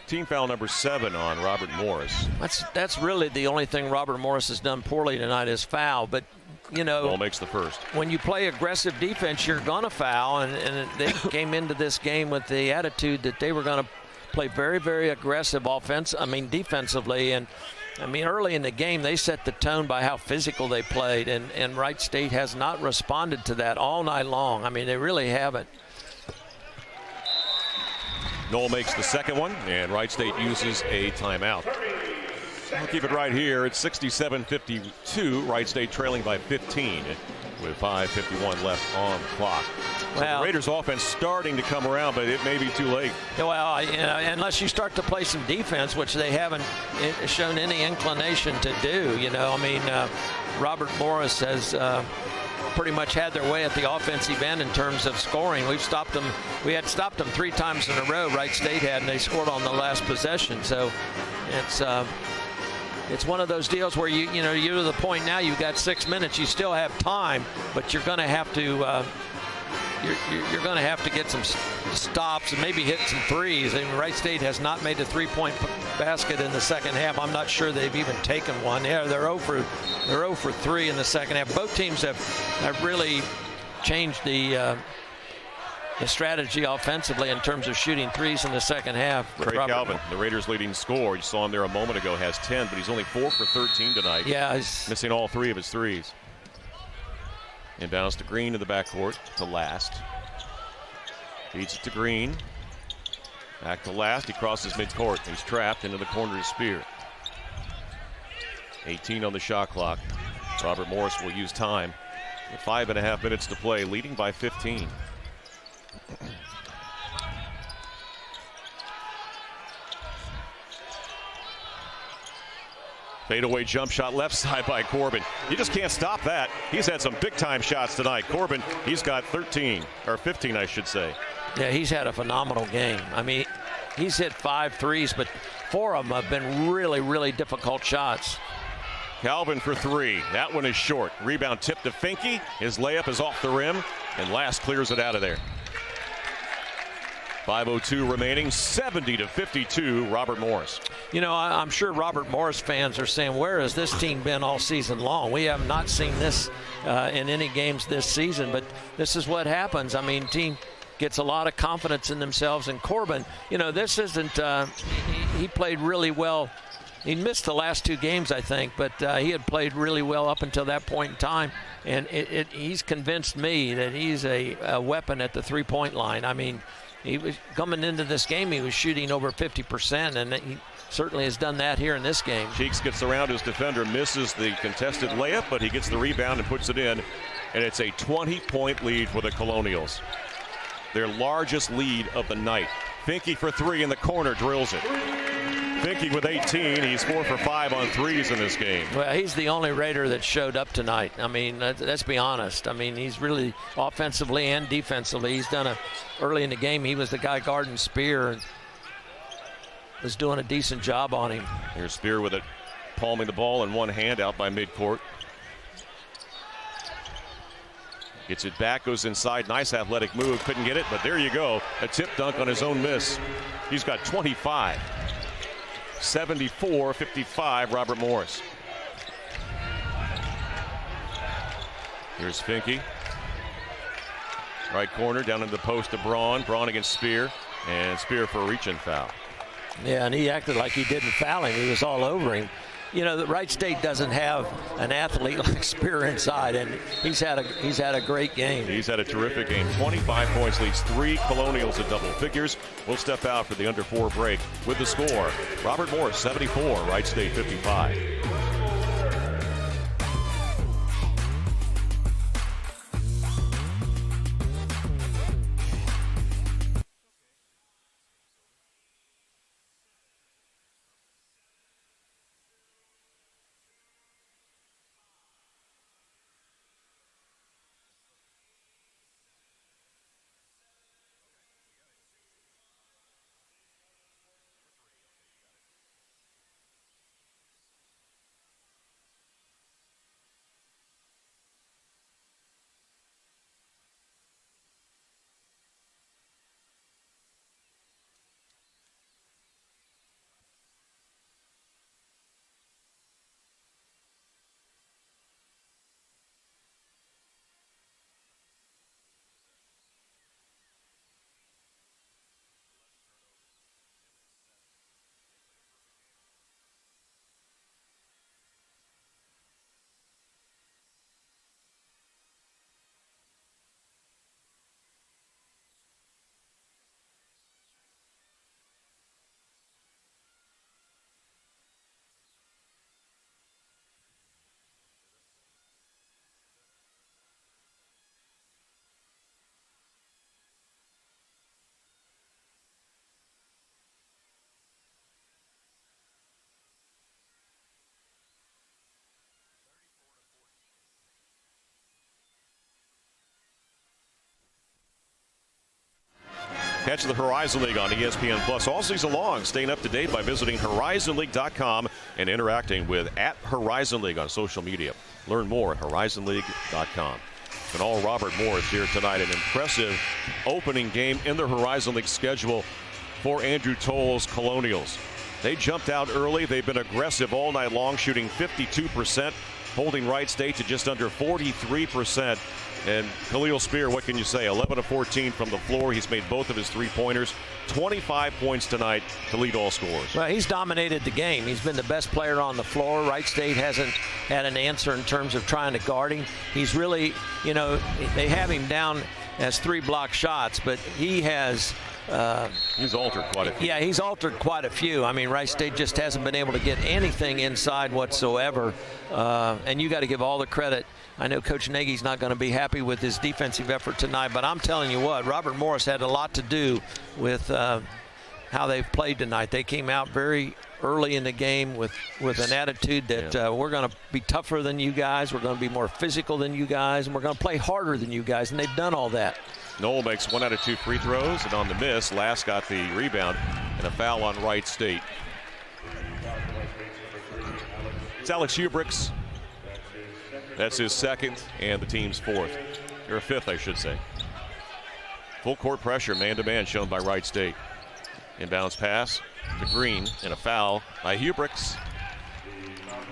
[SPEAKER 1] Team foul number 7 on Robert Morris.
[SPEAKER 2] That's really the only thing Robert Morris has done poorly tonight is foul. But, you know,
[SPEAKER 1] ball makes the first.
[SPEAKER 2] When you play aggressive defense, you're going to foul. And they came into this game with the attitude that they were going to play very, very aggressive defensively. And, I mean, early in the game, they set the tone by how physical they played. And Wright State has not responded to that all night long. I mean, they really haven't.
[SPEAKER 1] Knoll makes the second one, and Wright State uses a timeout. We'll keep it right here. It's 67-52. Wright State trailing by 15 with 5:51 left on the clock. Well, the Raiders offense starting to come around, but it may be too late.
[SPEAKER 2] Well, you know, unless you start to play some defense, which they haven't shown any inclination to do. You know, I mean, Robert Morris has pretty much had their way at the offensive end in terms of scoring. We had stopped them 3 times in a row, Wright State had, and they scored on the last possession. So it's one of those deals where you're to the point now you've got 6 minutes, you still have time, but you're going to have to you're going to have to get some stops and maybe hit some threes. And Wright State has not made a 3-point basket in the second half. I'm not sure they've even taken one. Yeah, they're 0 for 3 in the second half. Both teams have really changed the strategy offensively in terms of shooting threes in the second half.
[SPEAKER 1] Trey Calvin, the Raiders' leading scorer, you saw him there a moment ago, has 10, but he's only 4 for 13 tonight.
[SPEAKER 2] Yeah, he's
[SPEAKER 1] missing all 3 of his threes. Inbounds to Green in the backcourt to Last. Feeds it to Green. Back to Last. He crosses midcourt. He's trapped into the corner to Spear. 18 on the shot clock. Robert Morris will use time. With 5.5 minutes to play, leading by 15. Fadeaway jump shot left side by Corbin. You just can't stop that. He's had some big time shots tonight. Corbin, he's got 13, or 15, I should say.
[SPEAKER 2] Yeah, he's had a phenomenal game. I mean, he's hit 5 threes, but 4 of them have been really, really difficult shots.
[SPEAKER 1] Calvin for 3. That one is short. Rebound tip to Finke. His layup is off the rim, and Last clears it out of there. 5:02 remaining, 70-52, Robert Morris.
[SPEAKER 2] You know, I'm sure Robert Morris fans are saying, where has this team been all season long? We have not seen this in any games this season, but this is what happens. I mean, team gets a lot of confidence in themselves, and Corbin, you know, this isn't, he played really well He missed the last 2 games, I think, but he had played really well up until that point in time. And he's convinced me that he's a weapon at the three-point line. I mean, he was coming into this game, he was shooting over 50%, and he certainly has done that here in this game.
[SPEAKER 1] Cheeks gets around his defender, misses the contested layup, but he gets the rebound and puts it in. And it's a 20-point lead for the Colonials. Their largest lead of the night. Finke for 3 in the corner, drills it. Finke with 18. He's 4 for 5 on threes in this game.
[SPEAKER 2] Well, he's the only Raider that showed up tonight. I mean, let's be honest. I mean, he's really offensively and defensively. He's done early in the game, he was the guy guarding Spear and was doing a decent job on him.
[SPEAKER 1] Here's Spear with it, palming the ball in one hand out by midcourt. Gets it back, goes inside. Nice athletic move. Couldn't get it, but there you go. A tip dunk on his own miss. He's got 25. 74-55, Robert Morris. Here's Finke. Right corner, down in the post to Braun. Braun against Spear. And Spear for a reach-in foul.
[SPEAKER 2] Yeah, and he acted like he didn't foul him. He was all over him. You know, the Wright State doesn't have an athlete like Spear inside, and he's had a great game.
[SPEAKER 1] He's had a terrific game. 25 points, leads 3 Colonials at double figures. We'll step out for the under 4 break with the score. Robert Morris 74, Wright State 55. Catch the Horizon League on ESPN Plus all season long. Staying up to date by visiting horizonleague.com and interacting with @HorizonLeague on social media. Learn more at horizonleague.com. And all Robert Morris here tonight. An impressive opening game in the Horizon League schedule for Andrew Toll's Colonials. They jumped out early. They've been aggressive all night long, shooting 52%, holding Wright State to just under 43%. And Khalil Spear, what can you say? 11 of 14 from the floor. He's made both of his three-pointers. 25 points tonight to lead all scorers.
[SPEAKER 2] Well, he's dominated the game. He's been the best player on the floor. Wright State hasn't had an answer in terms of trying to guard him. He's really, you know, they have him down as 3 block shots, but he has
[SPEAKER 1] he's altered quite a few.
[SPEAKER 2] Yeah, he's altered quite a few. I mean, Wright State just hasn't been able to get anything inside whatsoever. And you got to give all the credit. I know Coach Nagy's not going to be happy with his defensive effort tonight, but I'm telling you what, Robert Morris had a lot to do with how they've played tonight. They came out very early in the game with an attitude that we're going to be tougher than you guys, we're going to be more physical than you guys, and we're going to play harder than you guys, and they've done all that.
[SPEAKER 1] Noel makes 1 out of 2 free throws, and on the miss, Last got the rebound and a foul on Wright State. It's Alex Hubricks. That's his second and the team's fourth. Or fifth, I should say. Full court pressure, man-to-man shown by Wright State. Inbounds pass to Green and a foul by Hubricks.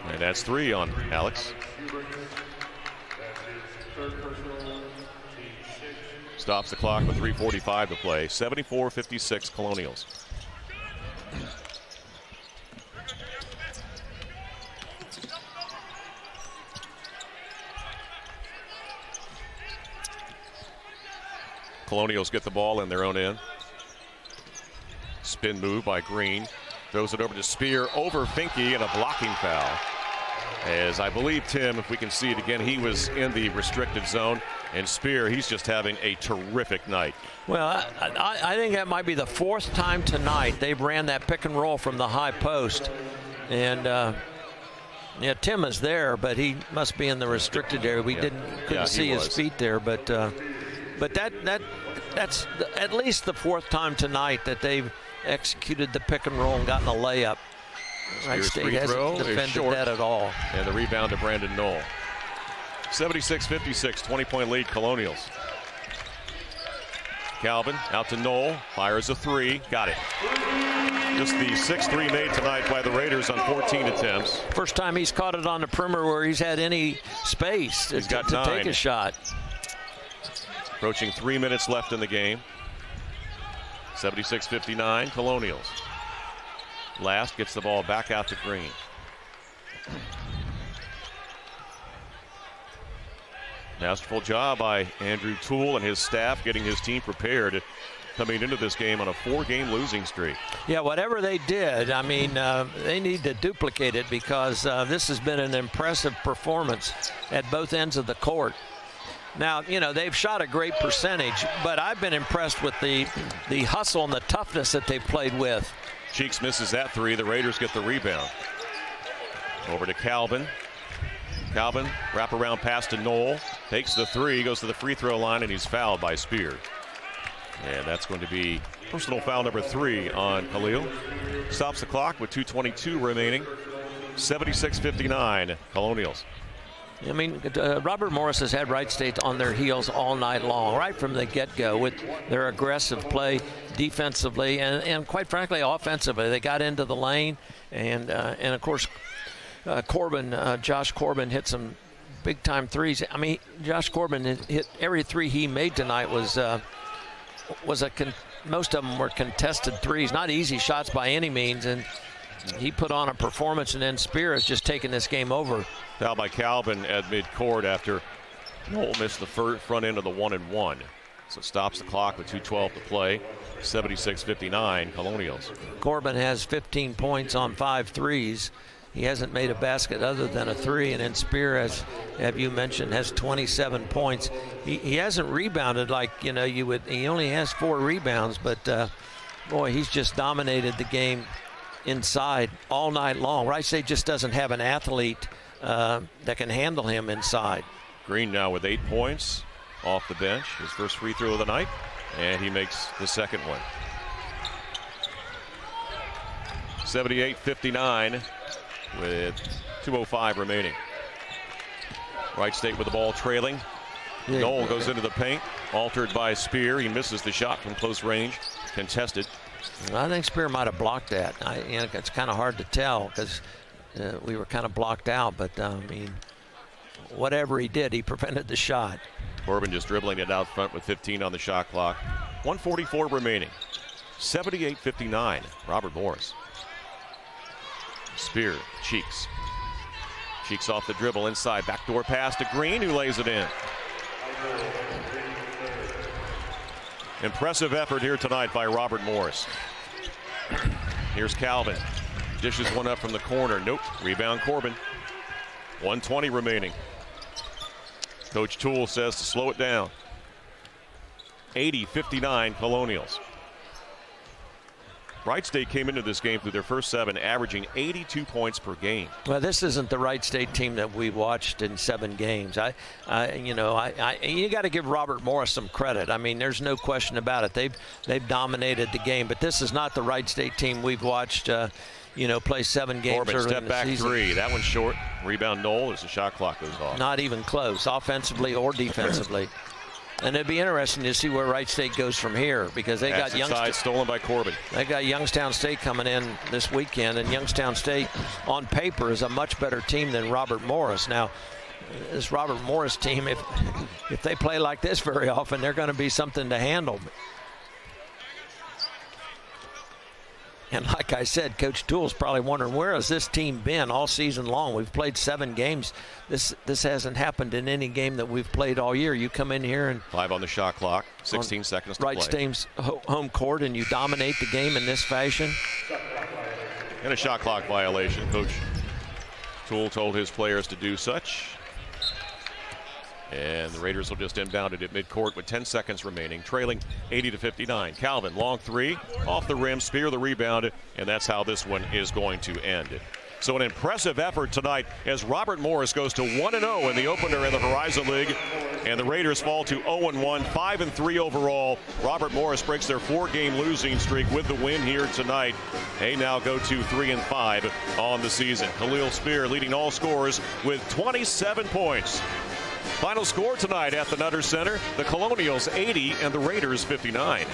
[SPEAKER 1] And that's 3 on Alex. Stops the clock with 3:45 to play. 74-56 Colonials. Colonials get the ball in their own end. Spin move by Green. Throws it over to Spear over Finke, and a blocking foul. As I believe, Tim, if we can see it again, he was in the restricted zone. And Spear, he's just having a terrific night.
[SPEAKER 2] Well, I think that might be the 4th time tonight they've ran that pick and roll from the high post. And yeah, Tim is there, but he must be in the restricted area. We couldn't see his feet there, but that's at least the 4th time tonight that they've executed the pick and roll and gotten a layup. Wright State hasn't defended that at all.
[SPEAKER 1] And the rebound to Brandon Knoll. 76-56, 20-point lead, Colonials. Calvin out to Knoll, fires a 3, got it. Just the 6th 3 made tonight by the Raiders on 14 attempts.
[SPEAKER 2] First time he's caught it on the perimeter where he's had any space to take a shot.
[SPEAKER 1] Approaching 3 minutes left in the game. 76-59, Colonials. Last gets the ball back out to Green. Masterful job by Andrew Toole and his staff getting his team prepared coming into this game on a 4-game losing streak.
[SPEAKER 2] Yeah, whatever they did, I mean, they need to duplicate it because this has been an impressive performance at both ends of the court. Now, you know, they've shot a great percentage, but I've been impressed with the hustle and the toughness that they've played with.
[SPEAKER 1] Cheeks misses that 3. The Raiders get the rebound. Over to Calvin. Calvin, wraparound pass to Knoll. Takes the 3, goes to the free throw line, and he's fouled by Spear. And that's going to be personal foul number 3 on Khalil. Stops the clock with 2:22 remaining. 76-59, Colonials.
[SPEAKER 2] I mean, Robert Morris has had Wright State on their heels all night long, right from the get-go with their aggressive play defensively and quite frankly, offensively. They got into the lane, and of course, Josh Corbin hit some big-time threes. I mean, Josh Corbin hit every 3 he made tonight most of them were contested threes, not easy shots by any means, and he put on a performance, and then Spear has just taken this game over.
[SPEAKER 1] Foul by Calvin at midcourt after Knoll missed the front end of the 1-and-1. So stops the clock with 2:12 to play. 76-59, Colonials.
[SPEAKER 2] Corbin has 15 points on 5 threes. He hasn't made a basket other than a 3, and then Spear, as you mentioned, has 27 points. He hasn't rebounded like you would. He only has 4 rebounds, but boy, he's just dominated the game inside all night long. Wright State just doesn't have an athlete that can handle him inside.
[SPEAKER 1] Green now with 8 points off the bench. His first free throw of the night, and he makes the second one. 78-59 with 2:05 remaining. Wright State with the ball trailing.
[SPEAKER 2] Yeah.
[SPEAKER 1] Knoll goes into the paint, altered by Spear. He misses the shot from close range, contested.
[SPEAKER 2] I think Spear might have blocked that. It's kind of hard to tell because we were kind of blocked out, but I mean, whatever he did, he prevented the shot.
[SPEAKER 1] Corbin just dribbling it out front with 15 on the shot clock. 1:44 remaining. 78-59, Robert Morris. Spear, Cheeks. Cheeks off the dribble inside, backdoor pass to Green, who lays it in. Impressive effort here tonight by Robert Morris. Here's Calvin. Dishes one up from the corner. Nope. Rebound Corbin. 1:20 remaining. Coach Toole says to slow it down. 80-59 Colonials. Wright State came into this game through their first 7, averaging 82 points per game.
[SPEAKER 2] Well, this isn't the Wright State team that we watched in 7 games. You got to give Robert Morris some credit. I mean, there's no question about it. They've dominated the game, but this is not the Wright State team we've watched. Play 7 games
[SPEAKER 1] Corbin,
[SPEAKER 2] early
[SPEAKER 1] step
[SPEAKER 2] in the
[SPEAKER 1] back
[SPEAKER 2] season.
[SPEAKER 1] 3. That one's short. Rebound Knoll as the shot clock goes off.
[SPEAKER 2] Not even close, offensively or defensively. And it'd be interesting to see where Wright State goes from here because they got
[SPEAKER 1] Youngstown stolen by Corbin.
[SPEAKER 2] They got Youngstown State coming in this weekend, and Youngstown State on paper is a much better team than Robert Morris. Now, this Robert Morris team, if they play like this very often, they're going to be something to handle. And like I said, Coach Toole's probably wondering, where has this team been all season long? We've played 7 games. This hasn't happened in any game that we've played all year. You come in here and
[SPEAKER 1] 5 on the shot clock, 16 seconds to play.
[SPEAKER 2] Wright State's home court, and you dominate the game in this fashion.
[SPEAKER 1] And a shot clock violation. Coach Toole told his players to do such. And the Raiders will just inbound it at midcourt with 10 seconds remaining, trailing 80-59. Calvin, long 3, off the rim, Spear the rebound, and that's how this one is going to end. So an impressive effort tonight as Robert Morris goes to 1-0 in the opener in the Horizon League, and the Raiders fall to 0-1, 5-3 overall. Robert Morris breaks their 4-game losing streak with the win here tonight. They now go to 3-5 on the season. Khalil Spear leading all scorers with 27 points. Final score tonight at the Nutter Center, the Colonials 80 and the Raiders 59.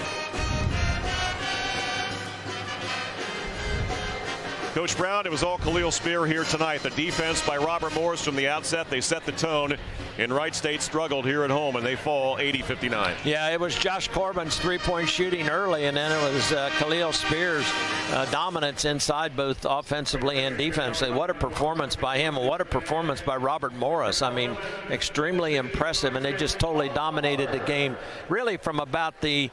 [SPEAKER 1] Coach Brown, it was all Khalil Spear here tonight. The defense by Robert Morris from the outset, they set the tone. And Wright State struggled here at home, and they fall 80-59.
[SPEAKER 2] Yeah, it was Josh Corbin's three-point shooting early, and then it was Khalil Spear's dominance inside, both offensively and defensively. What a performance by him, and what a performance by Robert Morris. I mean, extremely impressive, and they just totally dominated the game, really from about the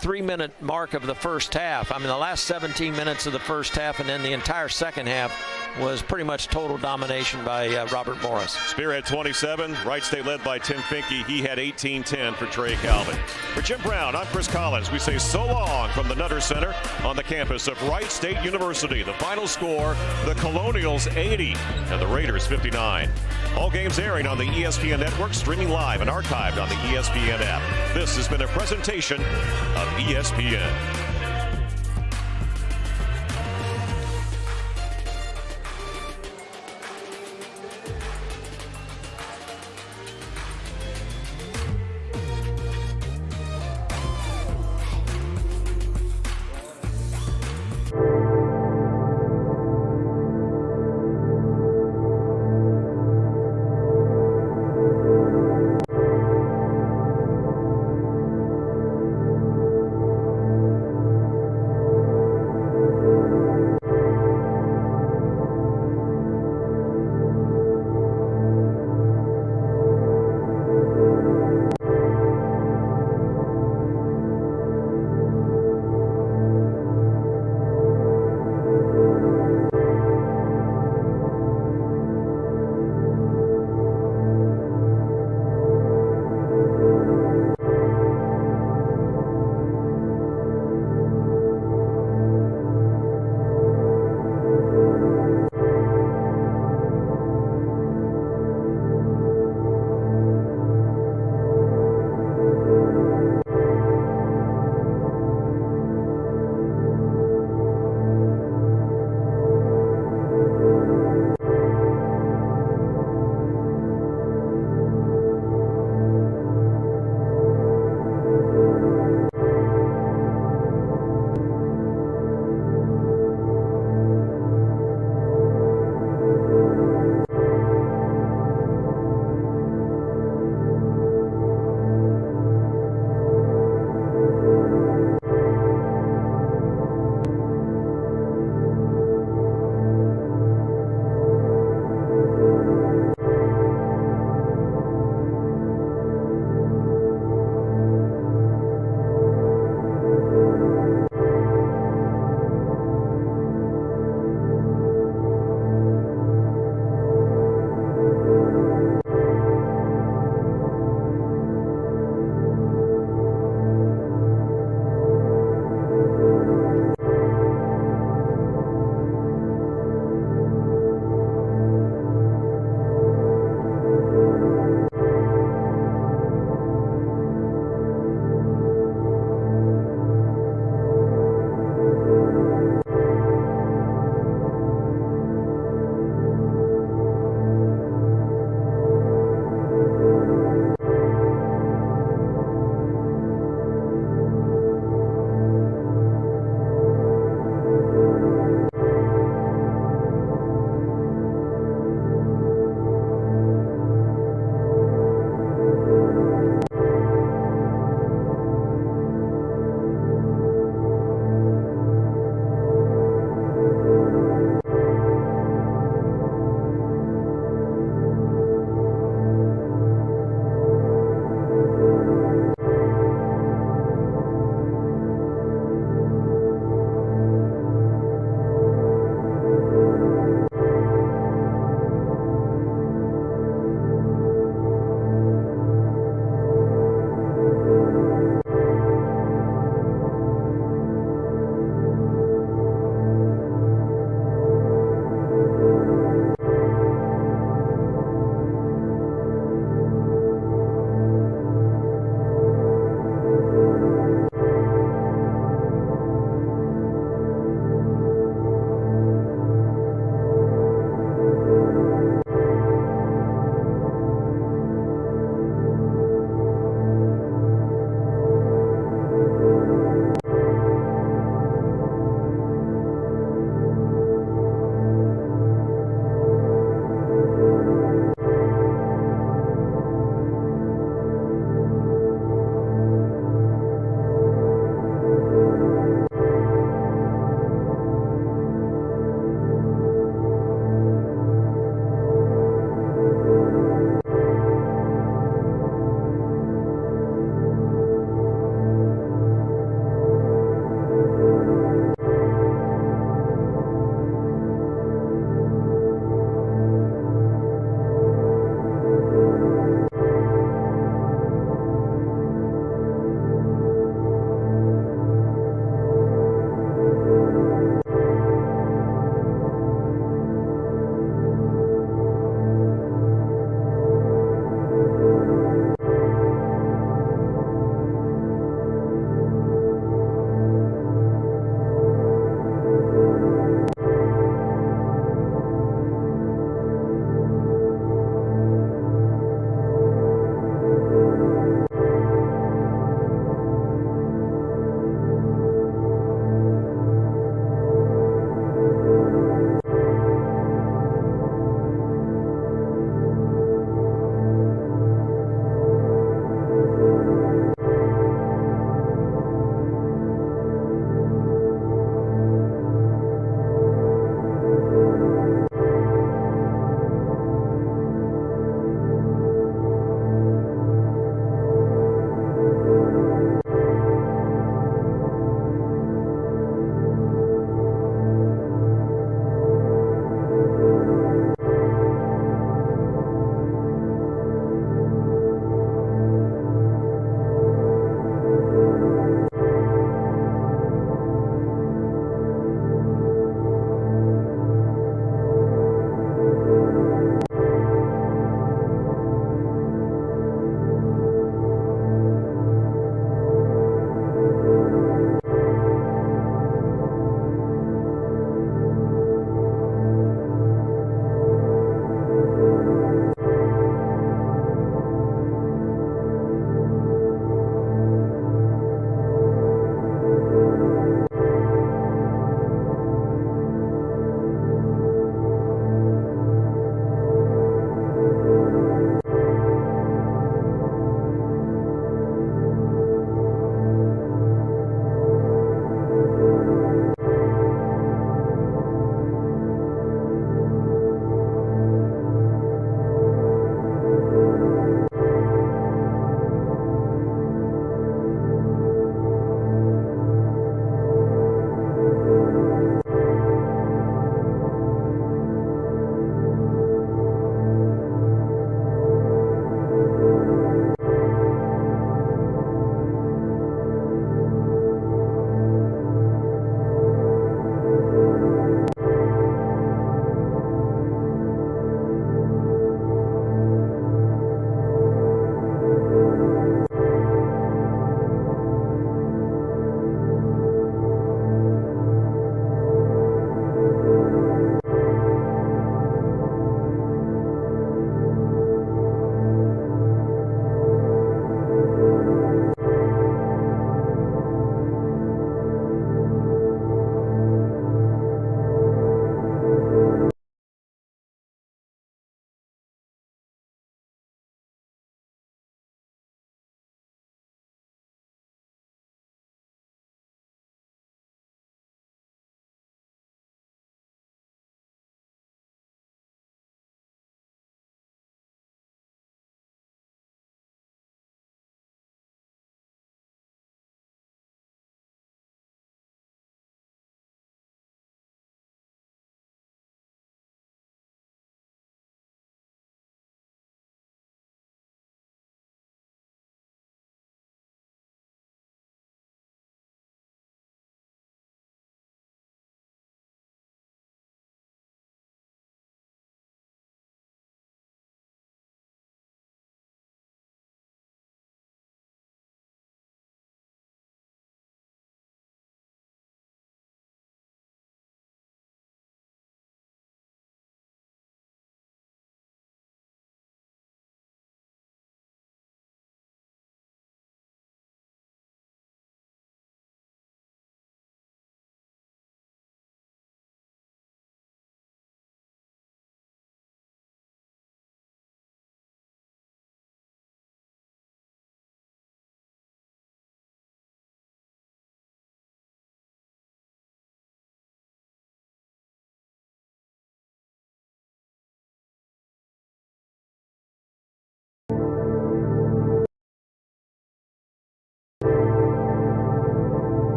[SPEAKER 2] 3-minute mark of the first half. I mean, the last 17 minutes of the first half and then the entire second half was pretty much total domination by Robert Morris.
[SPEAKER 1] Spear had 27. Wright State led by Tim Finke. He had 18-10 for Trey Calvin. For Jim Brown, I'm Chris Collins. We say so long from the Nutter Center on the campus of Wright State University. The final score, the Colonials 80 and the Raiders 59. All games airing on the ESPN Network, streaming live and archived on the ESPN app. This has been a presentation of ESPN.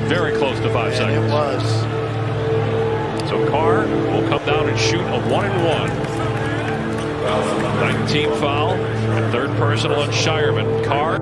[SPEAKER 1] Very close to 5 seconds.
[SPEAKER 5] It was.
[SPEAKER 1] So Carr will come down and shoot a 1-and-1. 19 foul, and third personal on Shireman. Carr.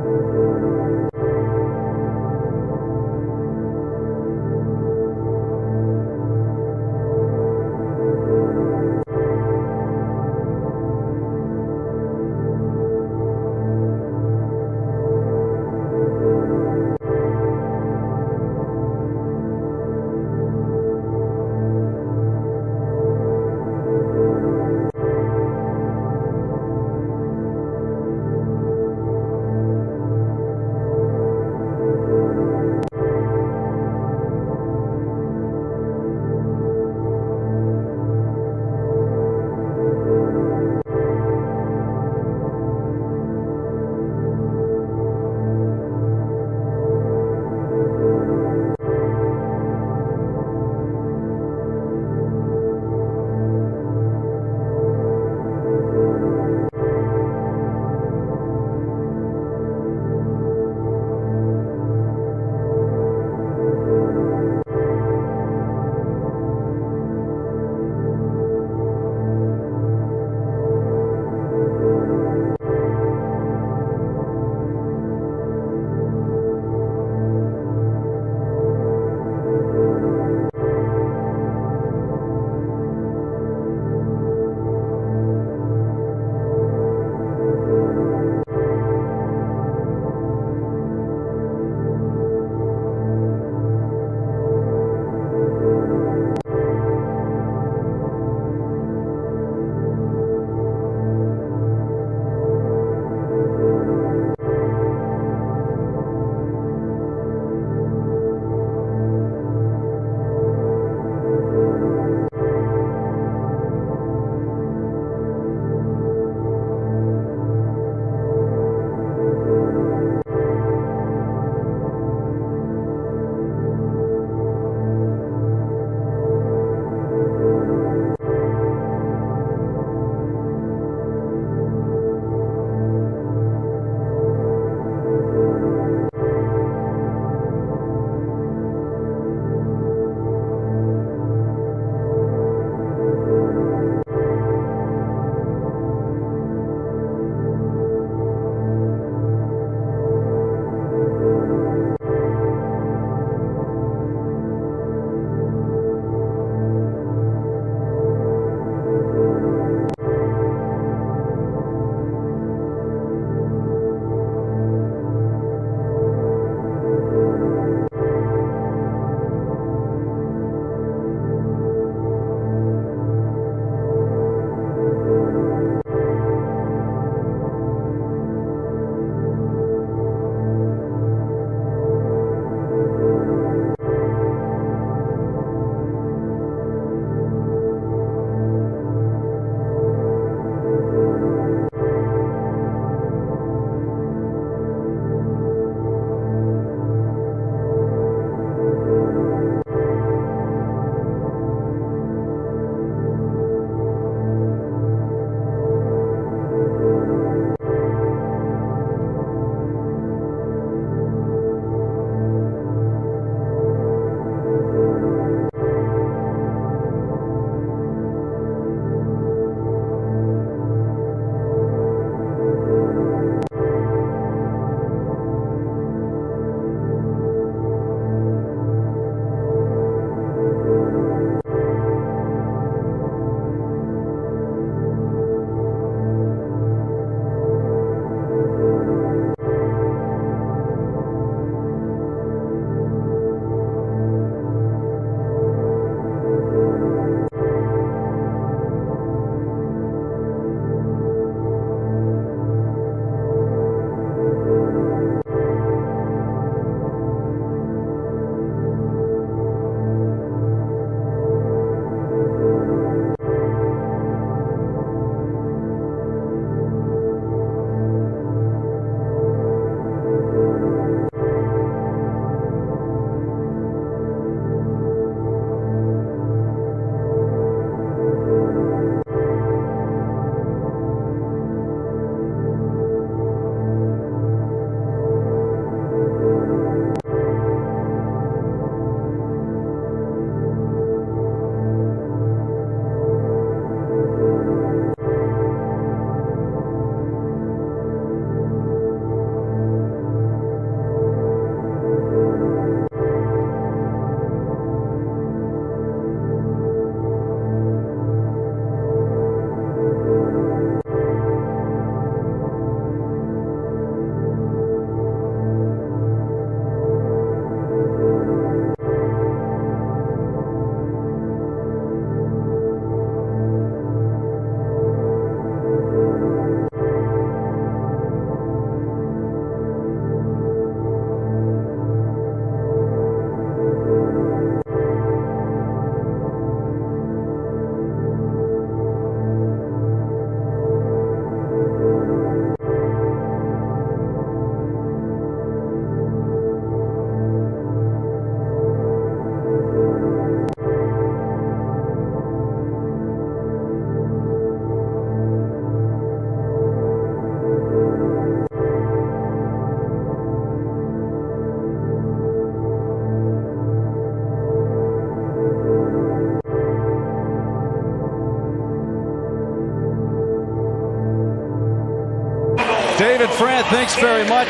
[SPEAKER 5] David Frank, thanks very much.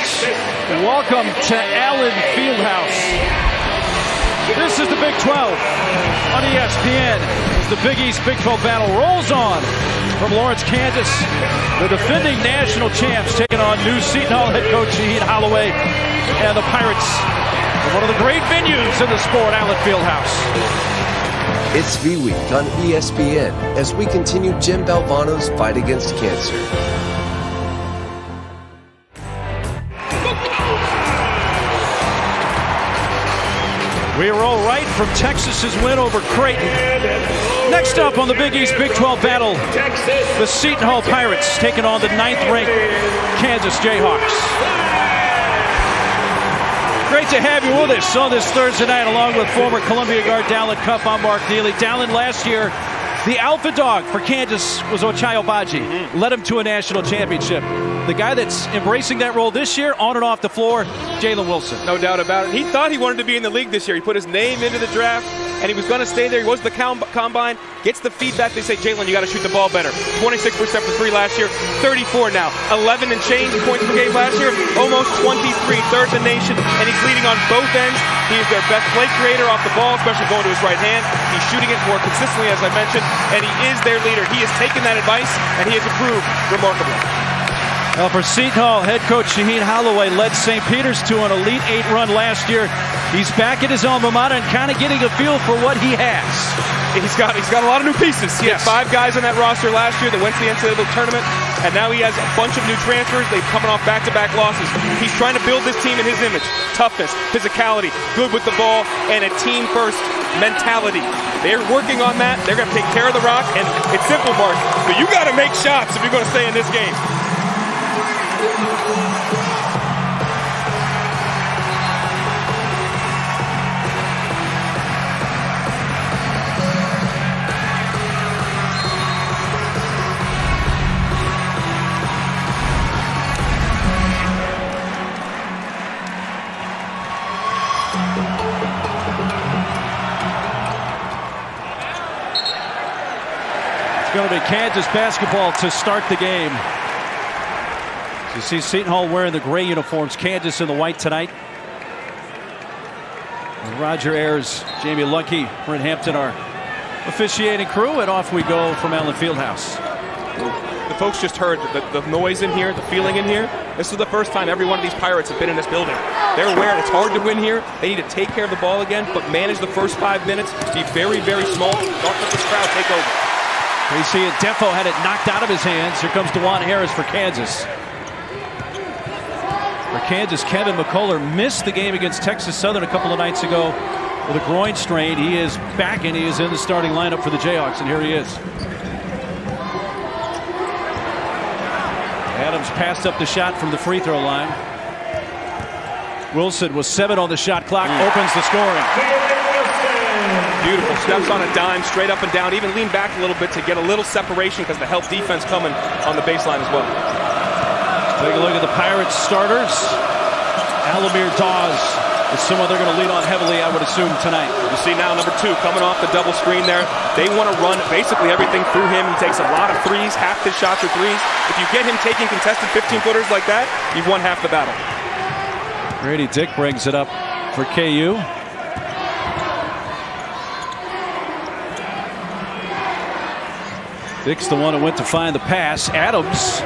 [SPEAKER 5] Welcome to Allen Fieldhouse. This is the Big 12 on ESPN. As the Big East Big 12 battle rolls on from Lawrence, Kansas. The defending national champs taking on new Seton Hall head coach Shaheen Holloway and the Pirates. One of the great venues in the sport, Allen Fieldhouse.
[SPEAKER 6] It's V-Week on ESPN as we continue Jim Valvano's fight against cancer.
[SPEAKER 5] We roll right from Texas's win over Creighton. Next up on the Big East Big 12 battle, the Seton Hall Pirates taking on the 9th-ranked Kansas Jayhawks. Great to have you with us on this Thursday night, along with former Columbia guard Dallin Cuff. I'm Mark Neely. Dallin, last year, the alpha dog for Kansas was Ochai Agbaji. Led him to a national championship. The guy that's embracing that role this year, on and off the floor, Jalen Wilson.
[SPEAKER 7] No doubt about it. He thought he wanted to be in the league this year. He put his name into the draft, and he was going to stay there. He goes to the combine, gets the feedback. They say, Jalen, you got to shoot the ball better. 26% for three last year, 34 now. 11 and change points per game last year, almost 23, third in the nation, and he's leading on both ends. He is their best play creator off the ball, especially going to his right hand. He's shooting it more consistently, as I mentioned, and he is their leader. He has taken that advice, and he has improved remarkably.
[SPEAKER 5] Well, for Seton Hall, head coach Shaheen Holloway led St. Peter's to an Elite 8 run last year. He's back at his alma mater and kind of getting a feel for what he has.
[SPEAKER 7] He's got a lot of new pieces. He had 5 guys on that roster last year that went to the NCAA tournament, and now he has a bunch of new transfers. They've coming off back-to-back losses. He's trying to build this team in his image. Toughness, physicality, good with the ball, and a team-first mentality. They're working on that. They're going to take care of the rock, and it's simple, Mark. But you got to make shots if you're going to stay in this game.
[SPEAKER 5] It's going to be Kansas basketball to start the game. You see Seton Hall wearing the gray uniforms, Kansas in the white tonight. And Roger Ayers, Jamie Lunkey, Brent Hampton, our officiating crew, and off we go from Allen Fieldhouse.
[SPEAKER 7] The folks just heard the noise in here, the feeling in here. This is the first time every one of these Pirates have been in this building. They're aware it's hard to win here. They need to take care of the ball again, but manage the first 5 minutes. Be very, very small. Don't let this crowd take over.
[SPEAKER 5] You see it, Defo had it knocked out of his hands. Here comes DeJuan Harris for Kansas. For Kansas, Kevin McCullough missed the game against Texas Southern a couple of nights ago with a groin strain. He is back and he is in the starting lineup for the Jayhawks, and here he is. Adams passed up the shot from the free throw line. Wilson was 7 on the shot clock, opens the scoring.
[SPEAKER 7] Beautiful, steps on a dime, straight up and down, even lean back a little bit to get a little separation because the help defense coming on the baseline as well.
[SPEAKER 5] Take a look at the Pirates starters. Alamir Dawes is someone they're going to lean on heavily, I would assume, tonight.
[SPEAKER 7] You see now number 2 coming off the double screen there. They want to run basically everything through him. He takes a lot of threes, half his shots are threes. If you get him taking contested 15-footers like that, you've won half the battle.
[SPEAKER 5] Grady Dick brings it up for KU. Dick's the one who went to find the pass. Adams.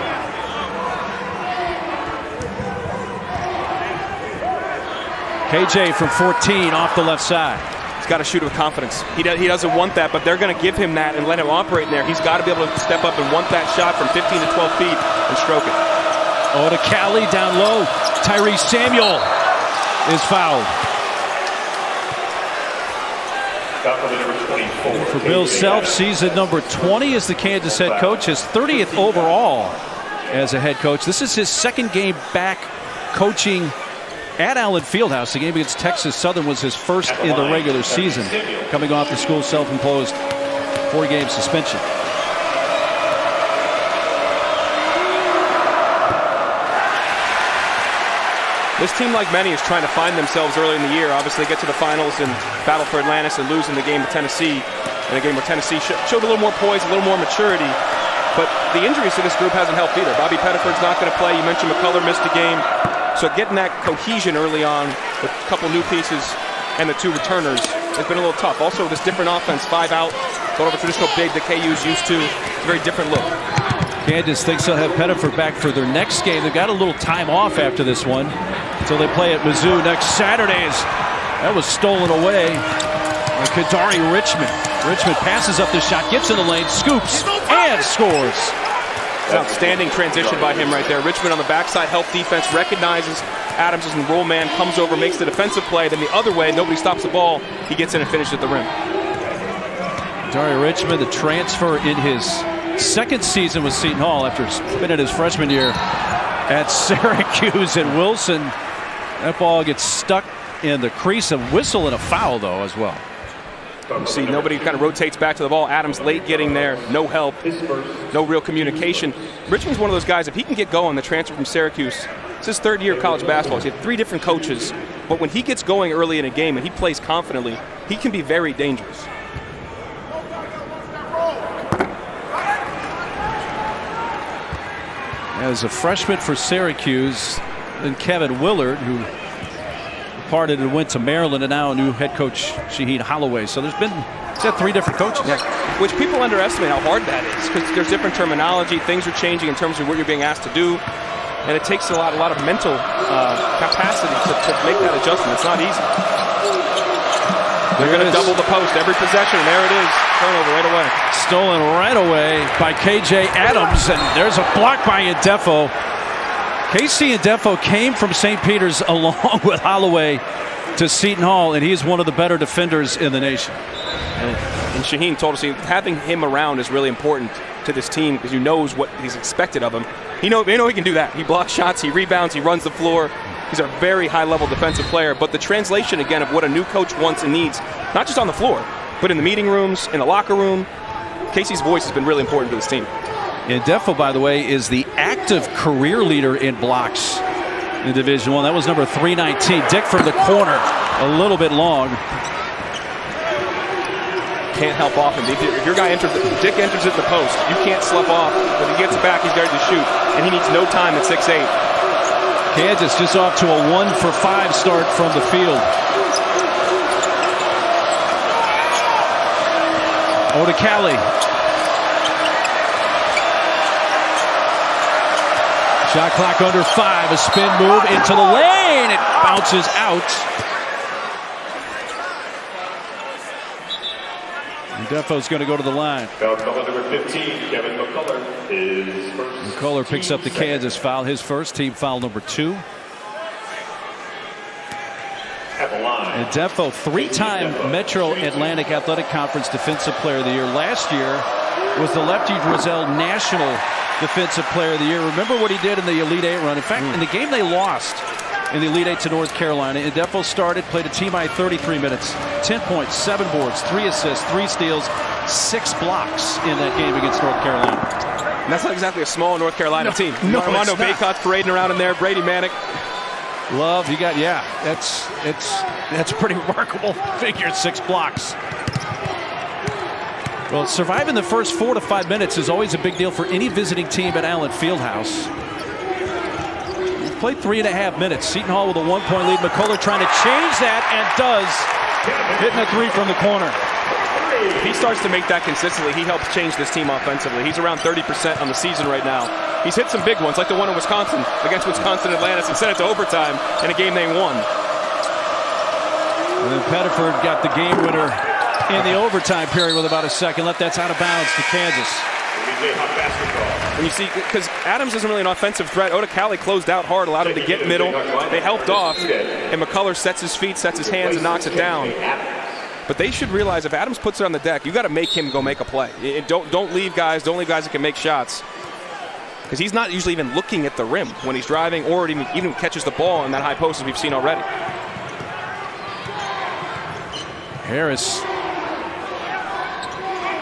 [SPEAKER 5] KJ from 14 off the left side.
[SPEAKER 7] He's got to shoot with confidence. He doesn't want that, but they're going to give him that and let him operate in there. He's got to be able to step up and want that shot from 15 to 12 feet and stroke it.
[SPEAKER 5] Oh, to Cali down low. Tyrese Samuel is fouled. And for Bill Self, season number 20 as the Kansas head coach, his 30th overall as a head coach. This is his second game back coaching at Allen Fieldhouse. The game against Texas Southern was his first in the regular season, coming off the school's self-imposed 4-game suspension.
[SPEAKER 7] This team, like many, is trying to find themselves early in the year. Obviously, get to the finals and battle for Atlantis and lose in the game with Tennessee. In a game where Tennessee showed a little more poise, a little more maturity. But the injuries to this group hasn't helped either. Bobby Pettiford's not going to play. You mentioned McCullough missed a game. So getting that cohesion early on with a couple new pieces and the two returners has been a little tough. Also, this different offense, 5 out, sort of a traditional big that KU's used to. It's a very different look.
[SPEAKER 5] Kansas thinks they'll have Pettiford back for their next game. They've got a little time off after this one until they play at Mizzou next Saturday. That was stolen away by Kadari Richmond. Richmond passes up the shot, gets in the lane, scoops, and scores.
[SPEAKER 7] An outstanding transition by him right there. Richmond on the backside, help defense, recognizes Adams as a roll man, comes over, makes the defensive play. Then the other way, nobody stops the ball. He gets in and finishes at the rim.
[SPEAKER 5] Kadari Richmond, the transfer in his second season with Seton Hall after spending his freshman year at Syracuse. And Wilson, that ball gets stuck in the crease. A whistle and a foul, though, as well.
[SPEAKER 7] You see nobody kind of rotates back to the ball. Adams late getting there, no help, no real communication. Richmond's one of those guys, if he can get going, the transfer from Syracuse, it's his third year of college basketball. He's had 3 different coaches, but when he gets going early in a game and he plays confidently, he can be very dangerous.
[SPEAKER 5] As a freshman for Syracuse, and Kevin Willard, who departed and went to Maryland, and now a new head coach, Shaheen Holloway. So he's had 3 different coaches.
[SPEAKER 7] Yeah. Which people underestimate how hard that is, because there's different terminology, things are changing in terms of what you're being asked to do, and it takes a lot of mental capacity to make that adjustment. It's not easy. They're going to double the post every possession, and there it is. Turnover right away.
[SPEAKER 5] Stolen right away by KJ Adams, and there's a block by Ndefo. KC Ndefo came from St. Peter's along with Holloway to Seton Hall, and he is one of the better defenders in the nation.
[SPEAKER 7] And Shaheen told us having him around is really important to this team because he knows what he's expected of him. They know he can do that. He blocks shots, he rebounds, he runs the floor. He's a very high-level defensive player. But the translation, again, of what a new coach wants and needs, not just on the floor, but in the meeting rooms, in the locker room, Casey's voice has been really important to this team.
[SPEAKER 5] Ndefo, by the way, is the active career leader in blocks in Division I. That was number 319. Dick from the corner, a little bit long.
[SPEAKER 7] Can't help off him. If your guy Dick enters it in the post, you can't slough off. When he gets it back, he's ready to shoot, and he needs no time at 6'8".
[SPEAKER 5] Kansas just off to a 1-for-5 start from the field. Odekale. Shot clock under 5. A spin move into the lane. It bounces out. Ndefo's going to go to the line.
[SPEAKER 8] Foul call number 15, Kevin McCullough is first.
[SPEAKER 5] McCullough picks up the Kansas foul, his first, team foul number 2.
[SPEAKER 8] At the line.
[SPEAKER 5] Ndefo, 3-time Metro Atlantic Athletic Conference Defensive Player of the Year. Last year was the Lefty Drizel National Defensive Player of the Year. Remember what he did in the Elite 8 run. In fact, in the game they lost in the Elite 8 to North Carolina, Ndefo started, played a team-high 33 minutes, 10 points, 7 boards, 3 assists, 3 steals, 6 blocks in that game against North Carolina.
[SPEAKER 7] And that's not exactly a small North Carolina team.
[SPEAKER 5] No,
[SPEAKER 7] Armando Bacot's parading around in there, Brady Manick.
[SPEAKER 5] Love, you got, yeah, that's a pretty remarkable figure, 6 blocks. Well, surviving the first 4 to 5 minutes is always a big deal for any visiting team at Allen Fieldhouse. We've played 3.5 minutes. Seton Hall with a 1-point lead. McCullough trying to change that and does. Hitting a 3 from the corner.
[SPEAKER 7] If he starts to make that consistently, he helps change this team offensively. He's around 30% on the season right now. He's hit some big ones, like the one in Wisconsin against Wisconsin Atlantis, and sent it to overtime in a game they won.
[SPEAKER 5] And then Pettiford got the game winner in the overtime period with about a second left. That's out of bounds to Kansas.
[SPEAKER 7] When you see, because Adams isn't really an offensive threat. Odekale closed out hard, allowed him to get middle. They helped off, and McCullough sets his feet, sets his hands, and knocks it down. But they should realize if Adams puts it on the deck, you got to make him go make a play. Don't leave guys that can make shots. Because he's not usually even looking at the rim when he's driving, or even catches the ball in that high post as we've seen already.
[SPEAKER 5] Harris,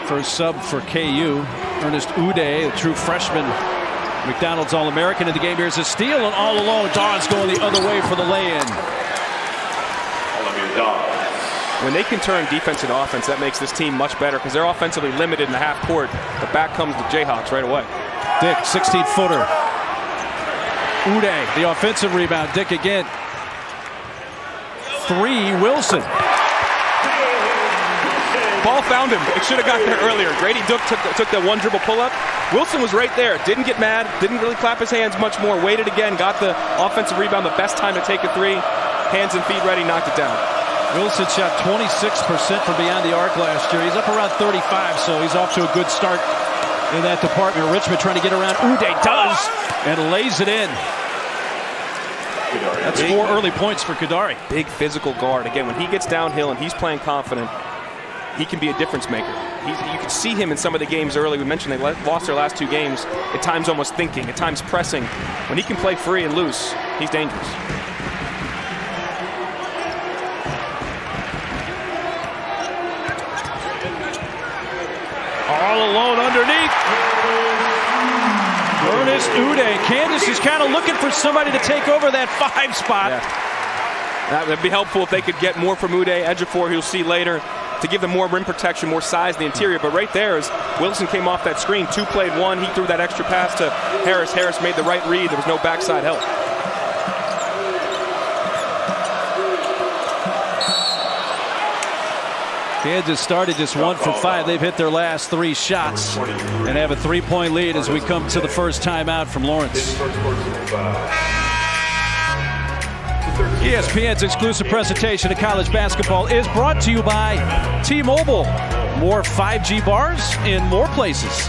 [SPEAKER 5] first sub for KU. Ernest Uday, a true freshman, McDonald's All-American in the game. Here's a steal, and all alone, Dawes going the other way for the lay-in.
[SPEAKER 7] When they can turn defense into offense, that makes this team much better because they're offensively limited in the half court. But back comes the Jayhawks right away.
[SPEAKER 5] Dick, 16-footer. Uday, the offensive rebound. Dick again. 3, Wilson.
[SPEAKER 7] Ball found him. It should have got there earlier. Grady Duke took that one dribble pull-up. Wilson was right there. Didn't get mad. Didn't really clap his hands much more. Waited again. Got the offensive rebound. The best time to take a 3. Hands and feet ready. Knocked it down.
[SPEAKER 5] Wilson shot 26% from beyond the arc last year. He's up around 35, so he's off to a good start in that department. Richmond trying to get around. Uday does and lays it in. That's 4 early points for Kadari.
[SPEAKER 7] Big physical guard. Again, when he gets downhill and he's playing confident, he can be a difference maker. You can see him in some of the games early. We mentioned they lost their last 2 games. At times almost thinking, at times pressing. When he can play free and loose, he's dangerous.
[SPEAKER 5] All alone underneath. Ernest Uday. Kansas is kind of looking for somebody to take over that 5 spot.
[SPEAKER 7] Yeah. That would be helpful if they could get more from Uday. Ejiofor, you'll see later, to give them more rim protection, more size in the interior. But right there, as Wilson came off that screen, 2 played 1. He threw that extra pass to Harris. Harris made the right read. There was no backside help.
[SPEAKER 5] Kansas started just 1 for 5. They've hit their last 3 shots and have a 3-point lead as we come to the first timeout from Lawrence. ESPN's exclusive presentation of college basketball is brought to you by T-Mobile. More 5G bars in more places.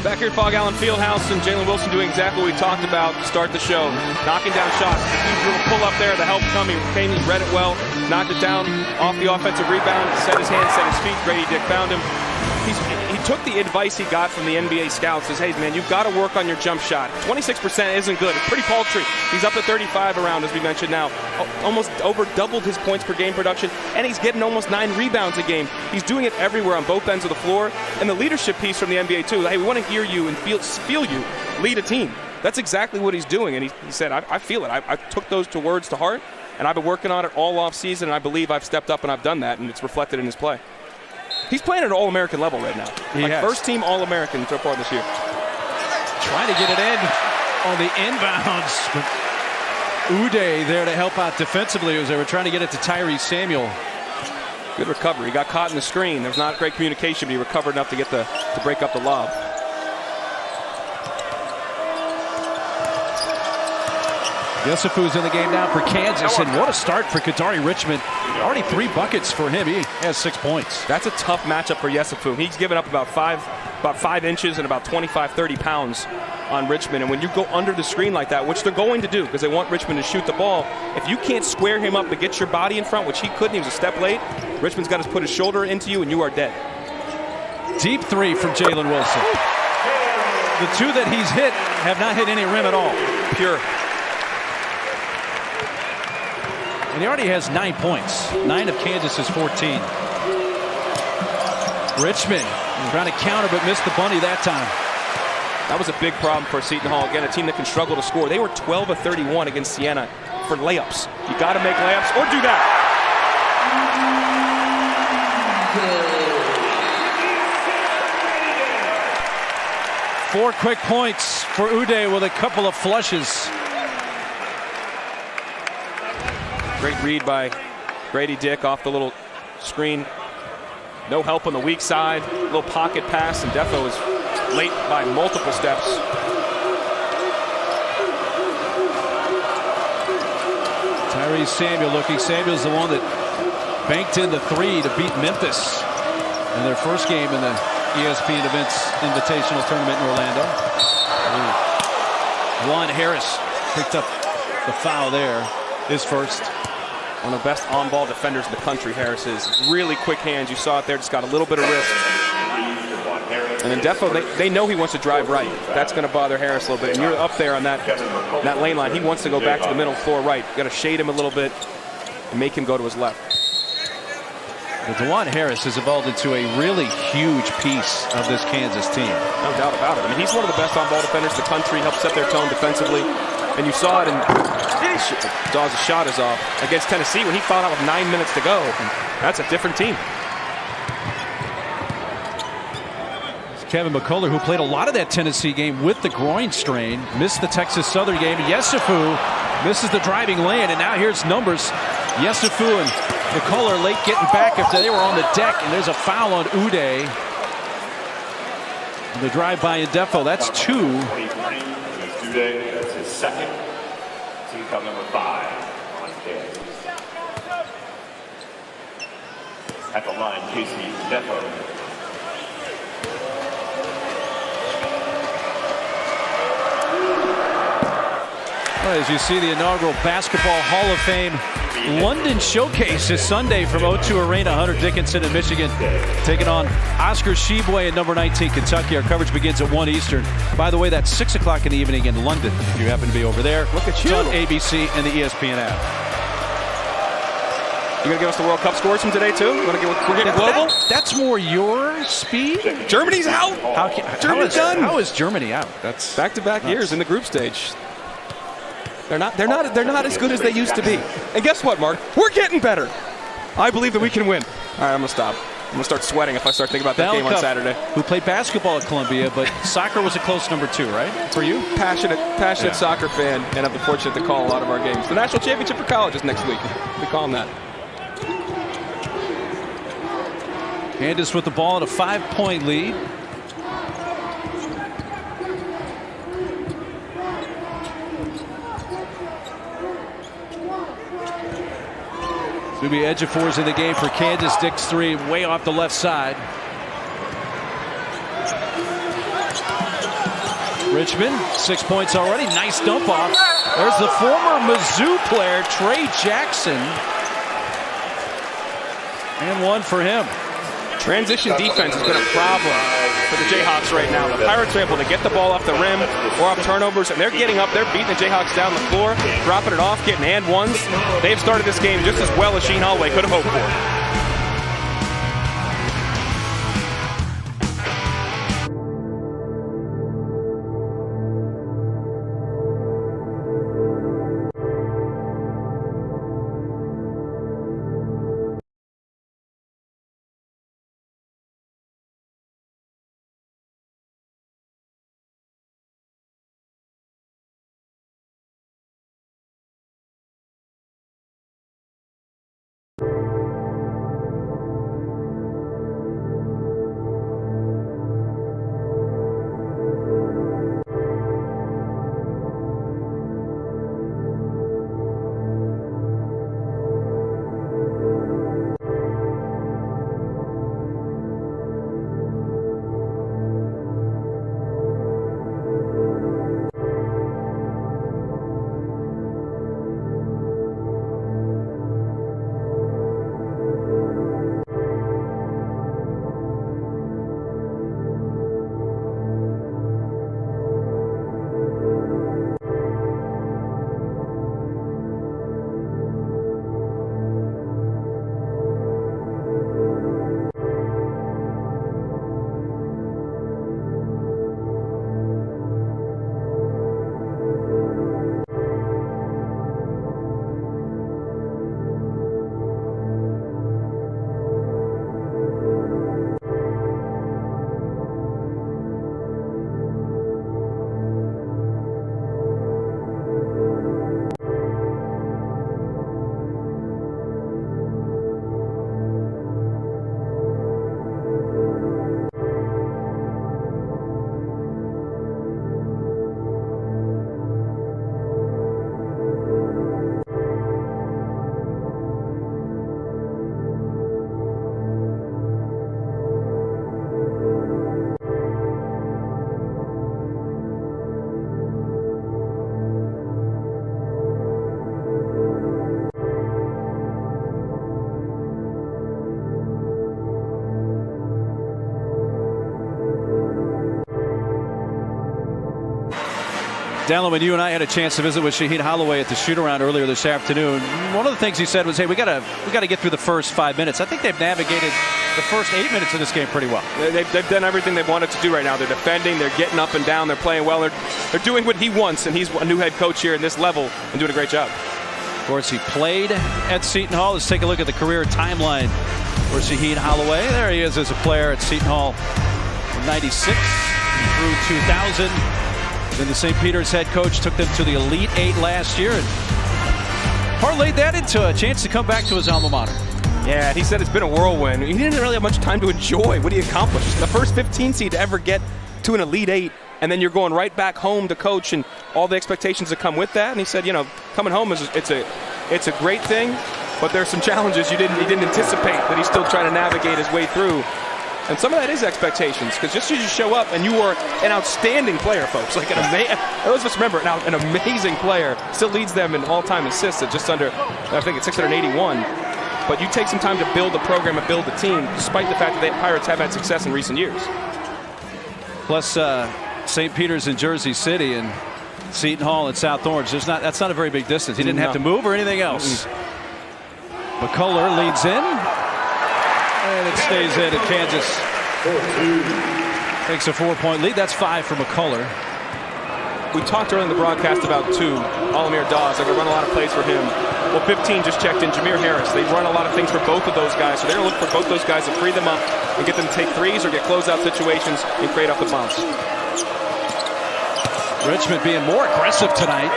[SPEAKER 7] Back here at Fog Allen Fieldhouse, and Jalen Wilson doing exactly what we talked about to start the show. Knocking down shots. A huge little pull up there, the help coming. He read it well, knocked it down off the offensive rebound, set his hands, set his feet. Grady Dick found him. He took the advice he got from the NBA scouts. Says, hey, man, you've got to work on your jump shot. 26% isn't good. It's pretty paltry. He's up to 35 around, as we mentioned now. Almost over doubled his points per game production, and he's getting almost 9 rebounds a game. He's doing it everywhere on both ends of the floor. And the leadership piece from the NBA, too. Hey, we want to hear you and feel you lead a team. That's exactly what he's doing. And he said, I feel it. I took those words to heart, and I've been working on it all off season, and I believe I've stepped up and I've done that, and it's reflected in his play. He's playing at an All-American level right now. First-team All-American so far this year.
[SPEAKER 5] Trying to get it in on the inbounds. Uday there to help out defensively as they were trying to get it to Tyrese Samuel.
[SPEAKER 7] Good recovery. He got caught in the screen. There's not great communication, but he recovered enough to get to break up the lob.
[SPEAKER 5] Yesufu's in the game now for Kansas, and what a start for Kadari Richmond. Already 3 buckets for him. He has 6 points.
[SPEAKER 7] That's a tough matchup for Yesufu. He's given up about 5 inches and about 25, 30 pounds on Richmond. And when you go under the screen like that, which they're going to do because they want Richmond to shoot the ball, if you can't square him up and get your body in front, which he couldn't, he was a step late, Richmond's got to put his shoulder into you and you are dead.
[SPEAKER 5] Deep 3 from Jalen Wilson. The 2 that he's hit have not hit any rim at all.
[SPEAKER 7] Pure.
[SPEAKER 5] And he already has 9 points. 9 of Kansas's 14. Richmond trying to counter but missed the bunny that time.
[SPEAKER 7] That was a big problem for Seton Hall. Again, a team that can struggle to score. They were 12 of 31 against Siena for layups. You got to make layups or do that.
[SPEAKER 5] 4 quick points for Uday with a couple of flushes.
[SPEAKER 7] Great read by Grady Dick off the little screen. No help on the weak side. Little pocket pass, and Defo is late by multiple steps.
[SPEAKER 5] Tyrese Samuel looking. Samuel's the one that banked in the 3 to beat Memphis in their first game in the ESPN Events Invitational Tournament in Orlando. Juan Harris picked up the foul there, his first.
[SPEAKER 7] One of the best on-ball defenders in the country, Harris is. Really quick hands. You saw it there. Just got a little bit of wrist. And then Defo, they know he wants to drive right. That's going to bother Harris a little bit. And you're up there on that lane line. He wants to go back to the middle floor right. You got to shade him a little bit and make him go to his left.
[SPEAKER 5] But DeJuan Harris has evolved into a really huge piece of this Kansas team.
[SPEAKER 7] No doubt about it. I mean, he's one of the best on-ball defenders in the country. Helps set their tone defensively. And you saw it in Dawes' shot is off against Tennessee when he fouled out with 9 minutes to go. That's a different team.
[SPEAKER 5] Kevin McCullough, who played a lot of that Tennessee game with the groin strain, missed the Texas Southern game. Yesufu misses the driving lane, and now here's numbers. Yesufu and McCullough late getting back after they were on the deck, and there's a foul on Uday. And the drive by Indefo, that's 2.
[SPEAKER 8] Uday, that's his second. Team foul number 5 on Kansas. At the line, Casey Defo.
[SPEAKER 5] Well, as you see, the inaugural Basketball Hall of Fame London Showcase is Sunday from O2 Arena. Hunter Dickinson in Michigan taking on Oscar Tshiebwe in number 19 Kentucky. Our coverage begins at 1 Eastern. By the way, that's 6 o'clock in the evening in London if you happen to be over there.
[SPEAKER 7] Look at you.
[SPEAKER 5] It's on ABC and the ESPN app.
[SPEAKER 7] You gonna give us the World Cup scores from today too? We're getting global.
[SPEAKER 5] That's more your speed.
[SPEAKER 7] Germany's out. Germany's done.
[SPEAKER 5] How is Germany out? That's
[SPEAKER 7] back-to-back years in the group stage. They're not as good as they used to be. And guess what, Mark? We're getting better. I believe that we can win. All right, I'm gonna stop. I'm gonna start sweating if I start thinking about that game on Saturday.
[SPEAKER 5] Who played basketball at Columbia, but soccer was a close number 2, right? For you?
[SPEAKER 7] Passionate soccer fan, and I've been fortunate to call a lot of our games. The national championship for colleges next week. We call them that.
[SPEAKER 5] Candace with the ball at a 5-point lead. Subi Ejiofor's in the game for Kansas. Dick's 3 way off the left side. Richmond, 6 points already. Nice dump off. There's the former Mizzou player, Trey Jackson. And 1 for him.
[SPEAKER 7] Transition defense has been a problem for the Jayhawks right now. The Pirates are able to get the ball off the rim or off turnovers, and they're getting up. They're beating the Jayhawks down the floor, dropping it off, getting and ones. They've started this game just as well as Shaheen Holloway could have hoped for.
[SPEAKER 5] Dallin, when you and I had a chance to visit with Shaheen Holloway at the shoot-around earlier this afternoon, one of the things he said was, hey, we got to get through the first 5 minutes. I think they've navigated the first 8 minutes of this game pretty well.
[SPEAKER 7] They've done everything they wanted to do right now. They're defending, they're getting up and down, they're playing well. They're doing what he wants, and he's a new head coach here in this level and doing a great job.
[SPEAKER 5] Of course, he played at Seton Hall. Let's take a look at the career timeline for Shaheen Holloway. There he is as a player at Seton Hall from 96 through 2000. Then the St. Peter's head coach took them to the Elite Eight last year and parlayed that into a chance to come back to his alma mater.
[SPEAKER 7] Yeah, he said it's been a whirlwind. He didn't really have much time to enjoy what he accomplished. The first 15 seed to ever get to an Elite Eight, and then you're going right back home to coach and all the expectations that come with that. And he said, you know, coming home it's a great thing, but there's some challenges he didn't anticipate that he's still trying to navigate his way through. And some of that is expectations, because just as you show up and you are an outstanding player, folks, like those of us remember now, an amazing player, still leads them in all-time assists at just under, I think it's 681. But you take some time to build a program and build a team, despite the fact that the Pirates have had success in recent years.
[SPEAKER 5] Plus St. Peter's in Jersey City and Seton Hall and South Orange. That's not a very big distance. He didn't have to move or anything else. McCullough leads in. And it stays in at Kansas. Takes a 4-point lead. That's 5 for McCullough.
[SPEAKER 7] We talked earlier in the broadcast about Alamir Dawes. They're going to run a lot of plays for him. Well, 15 just checked in. Jameer Harris. They run a lot of things for both of those guys. So they're going to look for both those guys to free them up and get them to take threes or get closeout situations and create off the bounce.
[SPEAKER 5] Richmond being more aggressive tonight.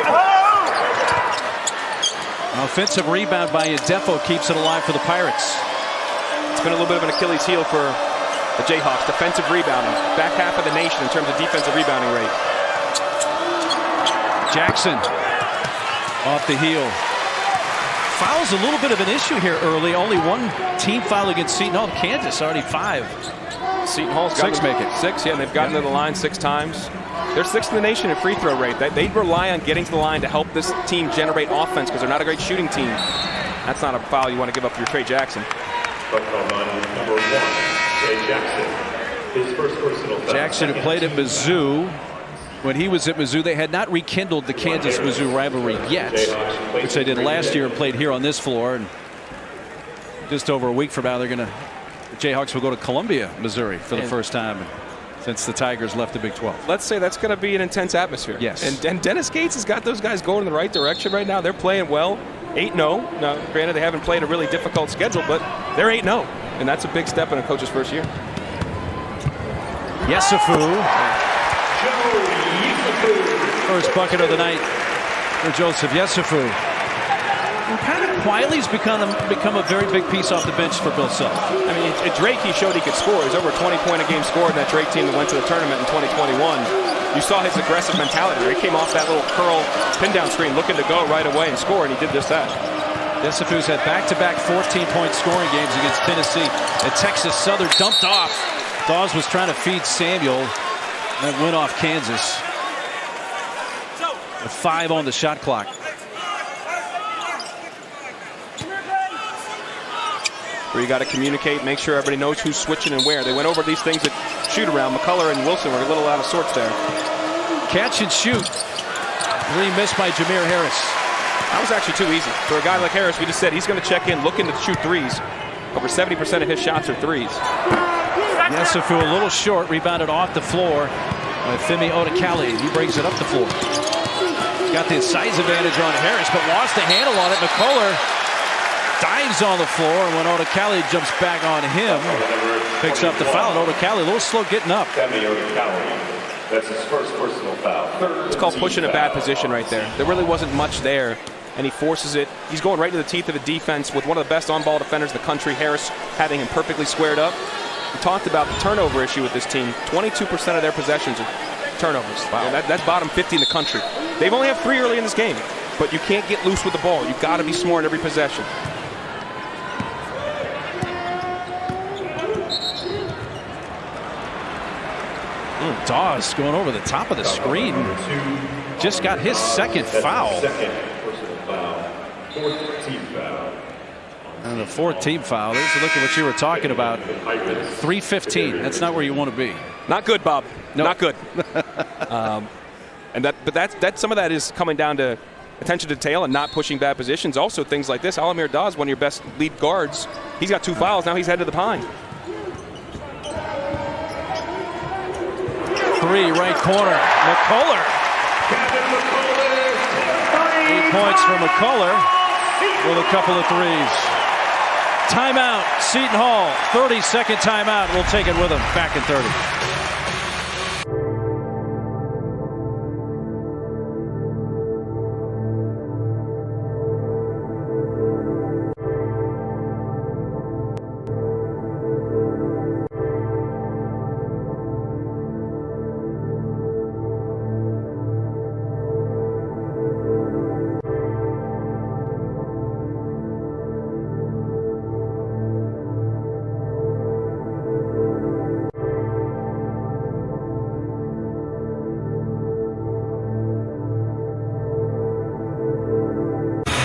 [SPEAKER 5] An offensive rebound by Adefo keeps it alive for the Pirates.
[SPEAKER 7] It's been a little bit of an Achilles heel for the Jayhawks. Defensive rebounding. Back half of the nation in terms of defensive rebounding rate. Jackson
[SPEAKER 5] off the heel. Foul's a little bit of an issue here early. Only one team foul against Seton Hall. Kansas already 5.
[SPEAKER 7] Seton Hall's got 6, make it 6. Yeah, and they've gotten to the line 6 times. They're 6th in the nation in free throw rate. They rely on getting to the line to help this team generate offense because they're not a great shooting team. That's not a foul you want to give up for your Trey Jackson.
[SPEAKER 8] Number 1, Trey Jackson. His first personal foul.
[SPEAKER 5] Jackson, who played at Mizzou. When he was at Mizzou, they had not rekindled the Kansas-Mizzou rivalry yet, which they did last year and played here on this floor. And just over a week from now, the Jayhawks will go to Columbia, Missouri for the first time since the Tigers left the Big 12.
[SPEAKER 7] Let's say that's going to be an intense atmosphere.
[SPEAKER 5] Yes.
[SPEAKER 7] And Dennis Gates has got those guys going in the right direction right now. They're playing well. 8-0. Now, granted, they haven't played a really difficult schedule, but they're 8-0. And that's a big step in a coach's first year.
[SPEAKER 5] Yesufu. First bucket of the night for Joseph Yesufu. And kind of quietly he's become a very big piece off the bench for Bill Self.
[SPEAKER 7] I mean, at Drake, he showed he could score. He's over a 20-point-a-game scorer in that Drake team that went to the tournament in 2021. You saw his aggressive mentality there. He came off that little curl pin-down screen looking to go right away and score, and he did just that.
[SPEAKER 5] Yesufu's had back-to-back 14-point scoring games against Tennessee. At Texas Southern dumped off. Dawes was trying to feed Samuel. That went off Kansas. With 5 on the shot clock.
[SPEAKER 7] Where you got to communicate, make sure everybody knows who's switching and where. They went over these things at shoot around. McCullough and Wilson were a little out of sorts there.
[SPEAKER 5] Catch and shoot. 3 missed by Jameer Harris.
[SPEAKER 7] That was actually too easy. For a guy like Harris, we just said he's going to check in, looking to shoot threes. Over 70% of his shots are threes.
[SPEAKER 5] Yesufu a little short, rebounded off the floor by Femi Odekale. He brings it up the floor. Got the size advantage on Harris, but lost the handle on it. McCullough dives on the floor, and when Odekale jumps back on him, picks up the foul. And Odekale a little slow getting up.
[SPEAKER 8] That's his first personal foul.
[SPEAKER 7] It's called pushing a bad position right there. There really wasn't much there, and he forces it. He's going right to the teeth of the defense with one of the best on-ball defenders in the country, Harris, having him perfectly squared up. We talked about the turnover issue with this team. 22% of their possessions are turnovers. Wow. That's bottom 50 in the country. They've only have 3 early in this game, but you can't get loose with the ball. You've got to be smart every possession.
[SPEAKER 5] Dawes going over the top of the screen. Just got his second foul.
[SPEAKER 8] Second personal foul. 4th team foul.
[SPEAKER 5] And the 4th team foul. There's a look at what you were talking about. 3:15. That's not where you want to be.
[SPEAKER 7] Not good, Bob.
[SPEAKER 5] Nope.
[SPEAKER 7] Not good. But some of that is coming down to attention to detail and not pushing bad positions. Also, things like this. Alamir Dawes, one of your best lead guards. He's got 2 fouls. Now he's headed to the pine.
[SPEAKER 5] 3 right corner. McCullough. 8 points for McCullough with a couple of threes. Timeout. Seton Hall. 30-second timeout. We'll take it with him. Back in 30.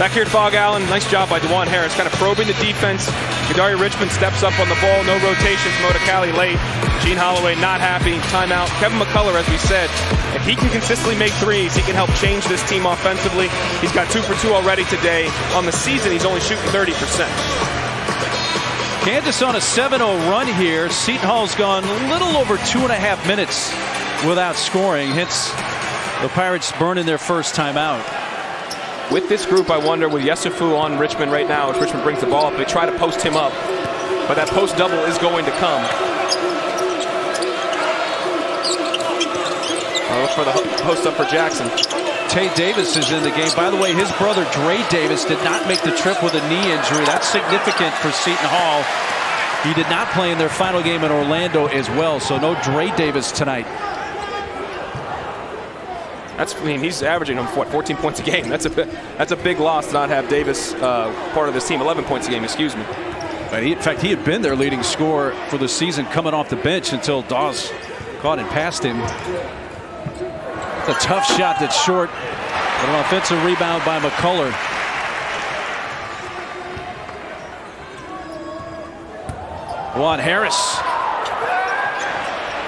[SPEAKER 7] Back here at Fog Allen, nice job by DeJuan Harris, kind of probing the defense. Kadari Richmond steps up on the ball, no rotation from Odekale late. Gene Holloway not happy, timeout. Kevin McCullough, as we said, if he can consistently make threes, he can help change this team offensively. He's got 2 for 2 already today. On the season, he's only shooting 30%.
[SPEAKER 5] Kansas on a 7-0 run here. Seton Hall's gone a little over 2.5 minutes without scoring. Hence, the Pirates burning their first timeout.
[SPEAKER 7] With this group, I wonder, with Yesufu on Richmond right now, if Richmond brings the ball up, they try to post him up. But that post double is going to come. I'll look for the post up for Jackson.
[SPEAKER 5] Tay Davis is in the game. By the way, his brother Dre Davis did not make the trip with a knee injury. That's significant for Seton Hall. He did not play in their final game in Orlando as well, so no Dre Davis tonight.
[SPEAKER 7] He's averaging 14 points a game. That's a big loss to not have Davis part of this team. 11 points a game, excuse me.
[SPEAKER 5] But in fact, he had been their leading scorer for the season coming off the bench until Dawes caught and passed him. It's a tough shot that's short, but an offensive rebound by McCullough. Juan Harris.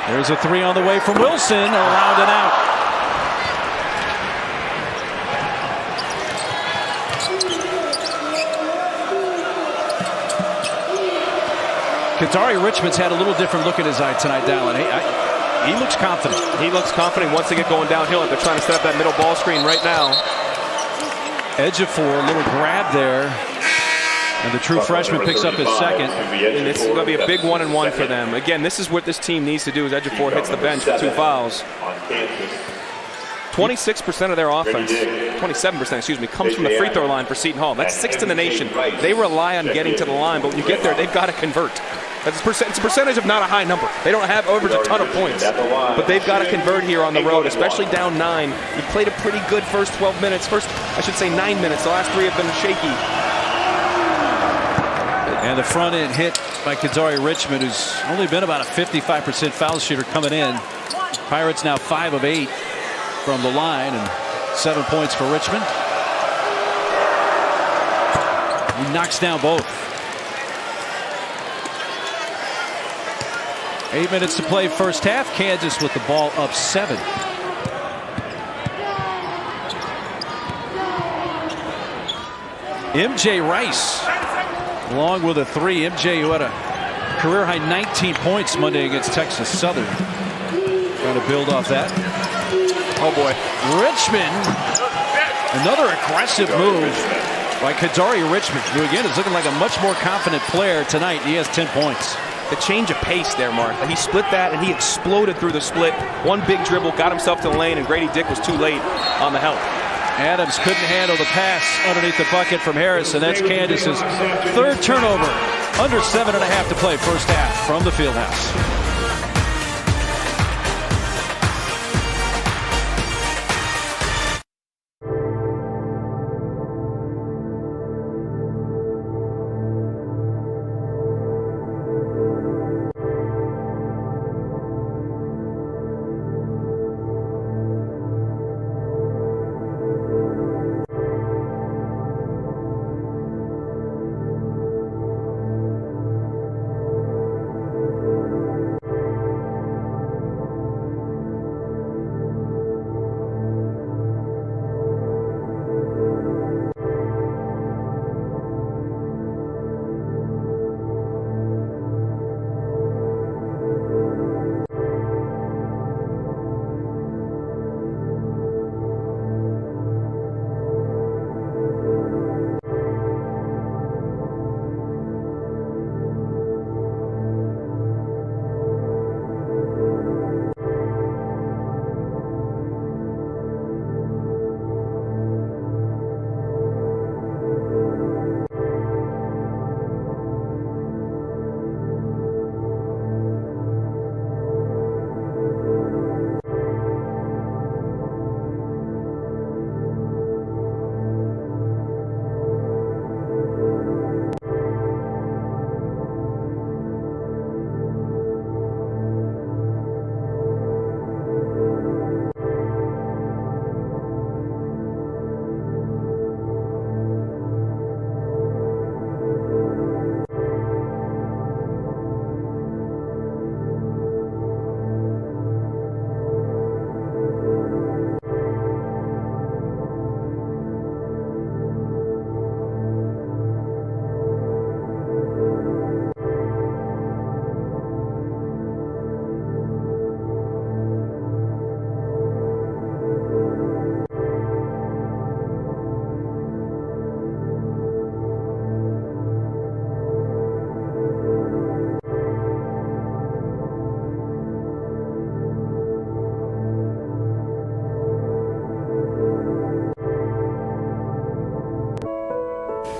[SPEAKER 5] There's a three on the way from Wilson, around and out. Kadari Richmond's had a little different look in his eye tonight, Dallin. He looks confident.
[SPEAKER 7] He looks confident once they get going downhill. They're trying to set up that middle ball screen right now.
[SPEAKER 5] Edge of four, a little grab there. And the true freshman picks up his second.
[SPEAKER 7] And it's going to be a big 1-and-1 for them. Again, this is what this team needs to do, is edge of four hits the bench with 2 fouls. 26% of their offense, 27%, excuse me, comes from the free throw line for Seton Hall. That's 6th in the nation. They rely on getting to the line, but when you get there, they've got to convert. It's a percentage of not a high number. They don't have average a ton of points, but they've got to convert here on the road, especially down 9. You played a pretty good first 12 minutes. I should say 9 minutes. The last 3 have been shaky.
[SPEAKER 5] And the front end hit by Kadari Richmond, who's only been about a 55% foul shooter coming in. Pirates now 5 of 8 from the line, and 7 points for Richmond. He knocks down both. 8 minutes to play first half. Kansas with the ball up 7. MJ Rice along with a 3. MJ, who had a career high 19 points Monday against Texas Southern. Trying to build off that.
[SPEAKER 7] Oh boy.
[SPEAKER 5] Richmond, another aggressive move by Kadari Richmond, who again is looking like a much more confident player tonight. He has 10 points.
[SPEAKER 7] The change of pace there, Mark. He split that and he exploded through the split. One big dribble, got himself to the lane, and Grady Dick was too late on the help.
[SPEAKER 5] Adams couldn't handle the pass underneath the bucket from Harris, and that's Kansas's 3rd turnover. Under 7.5 to play first half from the Fieldhouse.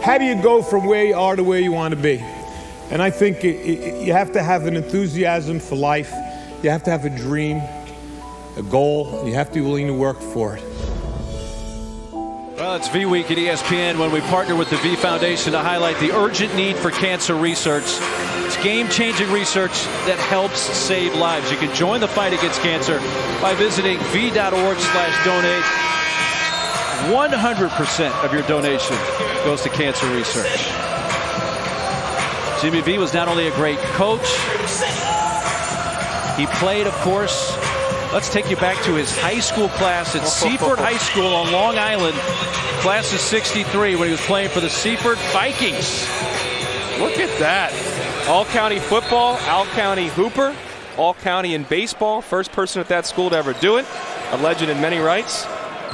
[SPEAKER 9] How do you go from where you are to where you want to be? And I think you have to have an enthusiasm for life. You have to have a dream, a goal, and you have to be willing to work for it.
[SPEAKER 5] Well, it's V Week at ESPN when we partner with the V Foundation to highlight the urgent need for cancer research. It's game-changing research that helps save lives. You can join the fight against cancer by visiting v.org/donate. 100% of your donation goes to cancer research. Jimmy V was not only a great coach, He played, of course. Let's take you back to his high school class at Seaford High School on Long Island. Class of '63 when he was playing for the Seaford Vikings. Look at that.
[SPEAKER 7] All-county football, all-county hooper, all-county in baseball. First person at that school to ever do it. A legend in many rights.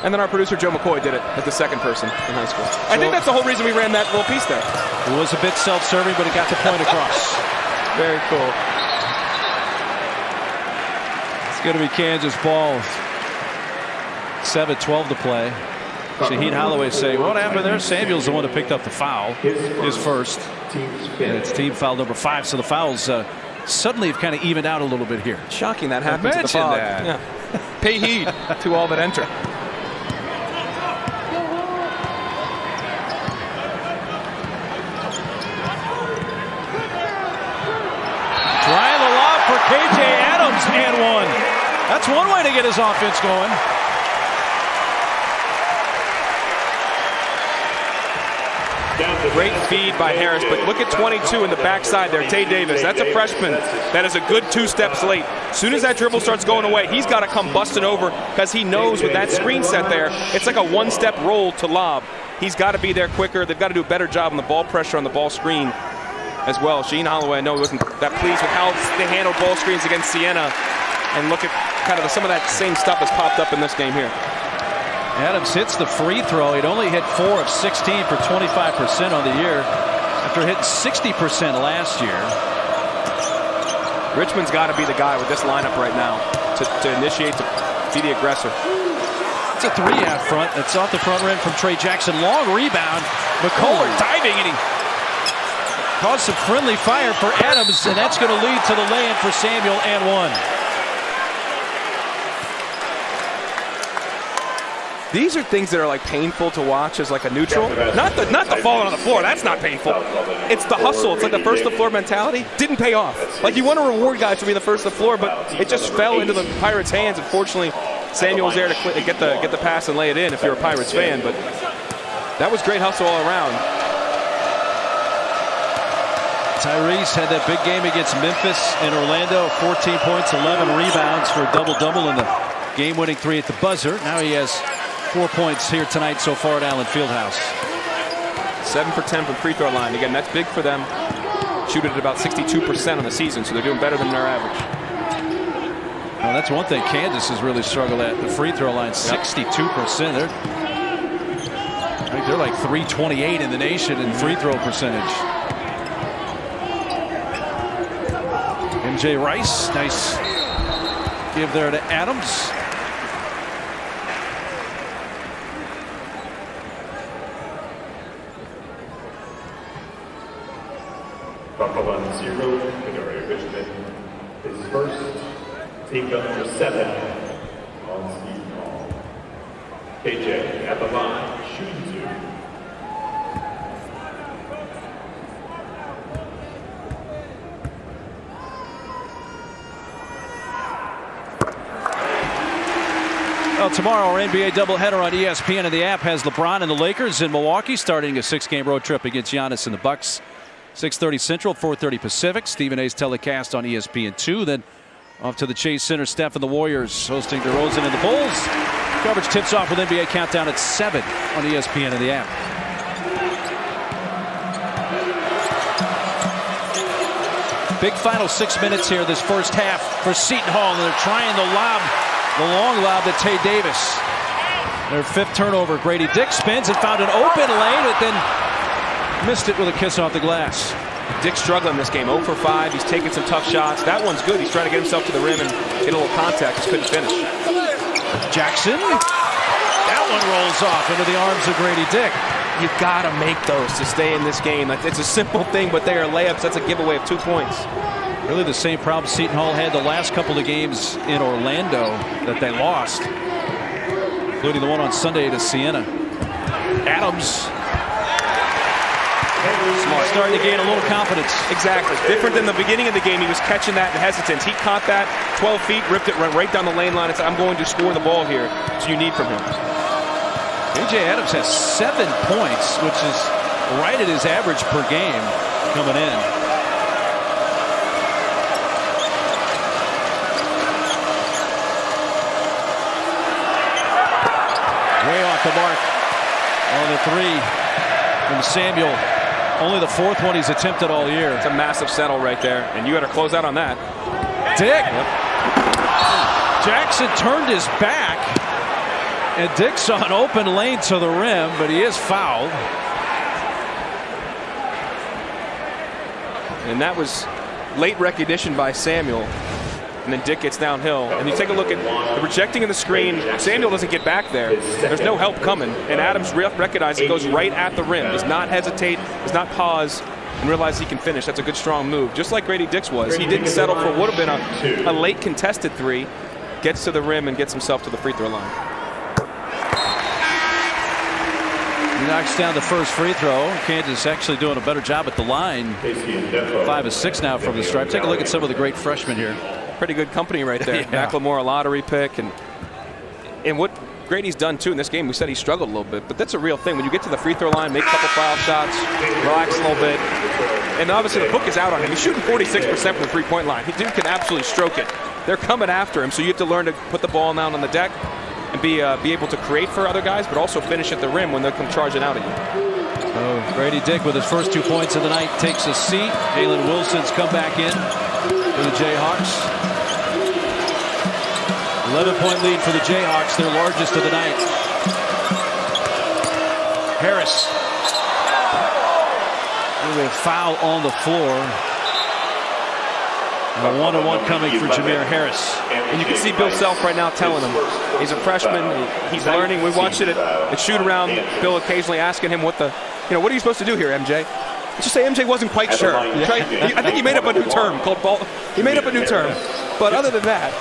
[SPEAKER 7] And then our producer Joe McCoy did it as the second person in high school. I think that's the whole reason we ran that little piece there.
[SPEAKER 5] It was a bit self-serving, but it got the point across.
[SPEAKER 7] Very cool.
[SPEAKER 5] It's going to be Kansas ball. 7:12 to play. Shaheen Holloway saying, what happened there? Samuel's the one that picked up the foul, his first. And it's team foul number 5. So the fouls suddenly have kind of evened out a little bit here.
[SPEAKER 7] Shocking that happened to the Fog. Yeah. Pay heed to all that enter.
[SPEAKER 5] Trying the lob for KJ Adams and one. That's one way to get his offense going.
[SPEAKER 7] Great feed by Harris, but look at 22 in the backside there. Tay Davis, that's a freshman that is a good 2 steps late. As soon as that dribble starts going away, he's got to come busting over because he knows with that screen set there, it's like a 1-step roll to lob. He's got to be there quicker. They've got to do a better job on the ball pressure on the ball screen as well. Shaheen Holloway, I know he wasn't that pleased with how they handled ball screens against Siena. And look at kind of some of that same stuff has popped up in this game here.
[SPEAKER 5] Adams hits the free throw. He'd only hit 4 of 16 for 25% on the year after hitting 60% last year.
[SPEAKER 7] Richmond's got to be the guy with this lineup right now to initiate, to be the aggressor.
[SPEAKER 5] It's a 3 out front. It's off the front rim from Trey Jackson. Long rebound. McCullough diving, and he caused some friendly fire for Adams, and that's going to lead to the lay-in for Samuel and one.
[SPEAKER 7] These are things that are like painful to watch as like a neutral. Not the falling on the floor. That's not painful. It's the hustle. It's like the first to the floor mentality. Didn't pay off. Like you want to reward guys for being the first to the floor, but it just fell into the Pirates' hands. Unfortunately, Samuel was there to get the pass and lay it in if you're a Pirates fan. But that was great hustle all around.
[SPEAKER 5] Tyrese had that big game against Memphis and Orlando. 14 points, 11 rebounds for a double-double in the game-winning 3 at the buzzer. Now he has 4 points here tonight so far at Allen Fieldhouse.
[SPEAKER 7] 7 for 10 from free throw line. Again, that's big for them. Shoot it at about 62% on the season, so they're doing better than their average.
[SPEAKER 5] Well, that's one thing Kansas has really struggled at, the free throw line. 62%. They're like 328 in the nation in free throw percentage. MJ Rice, nice give there to Adams.
[SPEAKER 8] Buffalo 0, Midori Richmond. His first, team number 7 on Seton Hall. KJ at the line, shooting 2.
[SPEAKER 5] Well, tomorrow our NBA doubleheader on ESPN and the app has LeBron and the Lakers in Milwaukee starting a 6-game road trip against Giannis and the Bucks. 6:30 Central, 4:30 Pacific. Stephen A's telecast on ESPN2. Then off to the Chase Center. Steph and the Warriors hosting DeRozan and the Bulls. Coverage tips off with NBA Countdown at 7 on ESPN and the app. Big final 6 minutes here this first half for Seton Hall. And they're trying the long lob to Tay Davis. Their 5th turnover. Grady Dick spins and found an open lane, but then missed it with a kiss off the glass.
[SPEAKER 7] Dick's struggling this game. 0 for 5. He's taking some tough shots. That one's good. He's trying to get himself to the rim and get a little contact. Just couldn't finish.
[SPEAKER 5] Jackson. That one rolls off into the arms of Grady Dick.
[SPEAKER 7] You've got to make those to stay in this game. It's a simple thing, but they are layups. That's a giveaway of 2 points.
[SPEAKER 5] Really the same problem Seton Hall had the last couple of games in Orlando that they lost, including the one on Sunday to Siena. Adams starting to gain a little confidence.
[SPEAKER 7] Exactly. Different than the beginning of the game. He was catching that in hesitance. He caught that 12 feet, ripped it right down the lane line and said, I'm going to score the ball here. That's what you need from him.
[SPEAKER 5] KJ Adams has 7 points, which is right at his average per game coming in. at the mark on the three from Samuel. Only the fourth one he's attempted all year.
[SPEAKER 7] It's a massive settle right there, and you got to close out on that.
[SPEAKER 5] Dick. Jackson turned his back, and Dick saw an open lane to the rim, but he is fouled.
[SPEAKER 7] And that was late recognition by Samuel. And then Dick gets downhill. And you take a look at the rejecting of the screen. Samuel doesn't get back there. There's no help coming. And Adams recognizes it goes right at the rim. Does not hesitate, does not pause, and realize he can finish. That's a good, strong move. Just like Grady Dick's was. He didn't settle for what would have been a late contested three. Gets to the rim and gets himself to the free throw line.
[SPEAKER 5] He knocks down the first free throw. Kansas actually doing a better job at the line. 5 of 6 now from the stripe. Take a look at some of the great freshmen here.
[SPEAKER 7] Pretty good company right there.
[SPEAKER 5] Yeah.
[SPEAKER 7] McLemore, a lottery pick. And what Grady's done, too, in this game, we said he struggled a little bit, but that's a real thing. When you get to the free throw line, make a couple foul shots, relax a little bit. And obviously the book is out on him. He's shooting 46% from the three-point line. He can absolutely stroke it. They're coming after him, so you have to learn to put the ball down on the deck and be able to create for other guys, but also finish at the rim when they come charging out at you.
[SPEAKER 5] So Grady Dick with his first 2 points of the night takes a seat. Jalen Wilson's come back in for the Jayhawks. 11-point lead for the Jayhawks, their largest of the night. Harris. A foul on the floor. And a one-on-one coming for Jameer Harris.
[SPEAKER 7] And you can see Bill Self right now telling him he's a freshman. He's learning. We watched it at shoot around. Bill occasionally asking him what are you supposed to do here, MJ? Just say MJ wasn't quite sure. I think he made up a new term called ball. He made up a new term. But other than that,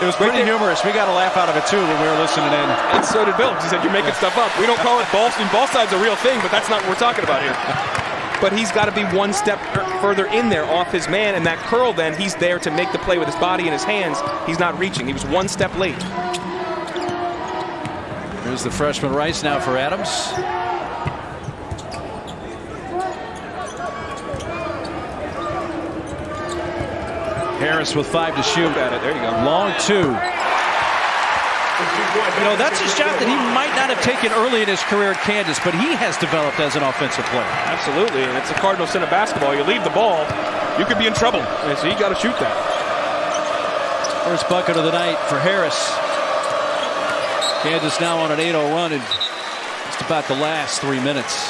[SPEAKER 5] it was pretty humorous. We got a laugh out of it too when we were listening in.
[SPEAKER 7] And so did Bill. He said you're making stuff up. We don't call it ball. Ball side's a real thing, but that's not what we're talking about here. But he's got to be one step further in there off his man, and that curl then, he's there to make the play with his body and his hands. He's not reaching. He was one step late.
[SPEAKER 5] Here's the freshman Rice now for Adams. Harris with 5 to shoot.
[SPEAKER 7] At it. There you go.
[SPEAKER 5] Long 2. That's a shot that he might not have taken early in his career at Kansas, but he has developed as an offensive player.
[SPEAKER 7] Absolutely, and it's the Cardinal sin of basketball. You leave the ball, you could be in trouble. And so you got to shoot that.
[SPEAKER 5] First bucket of the night for Harris. Kansas now on an 8-0 run in just about the last 3 minutes.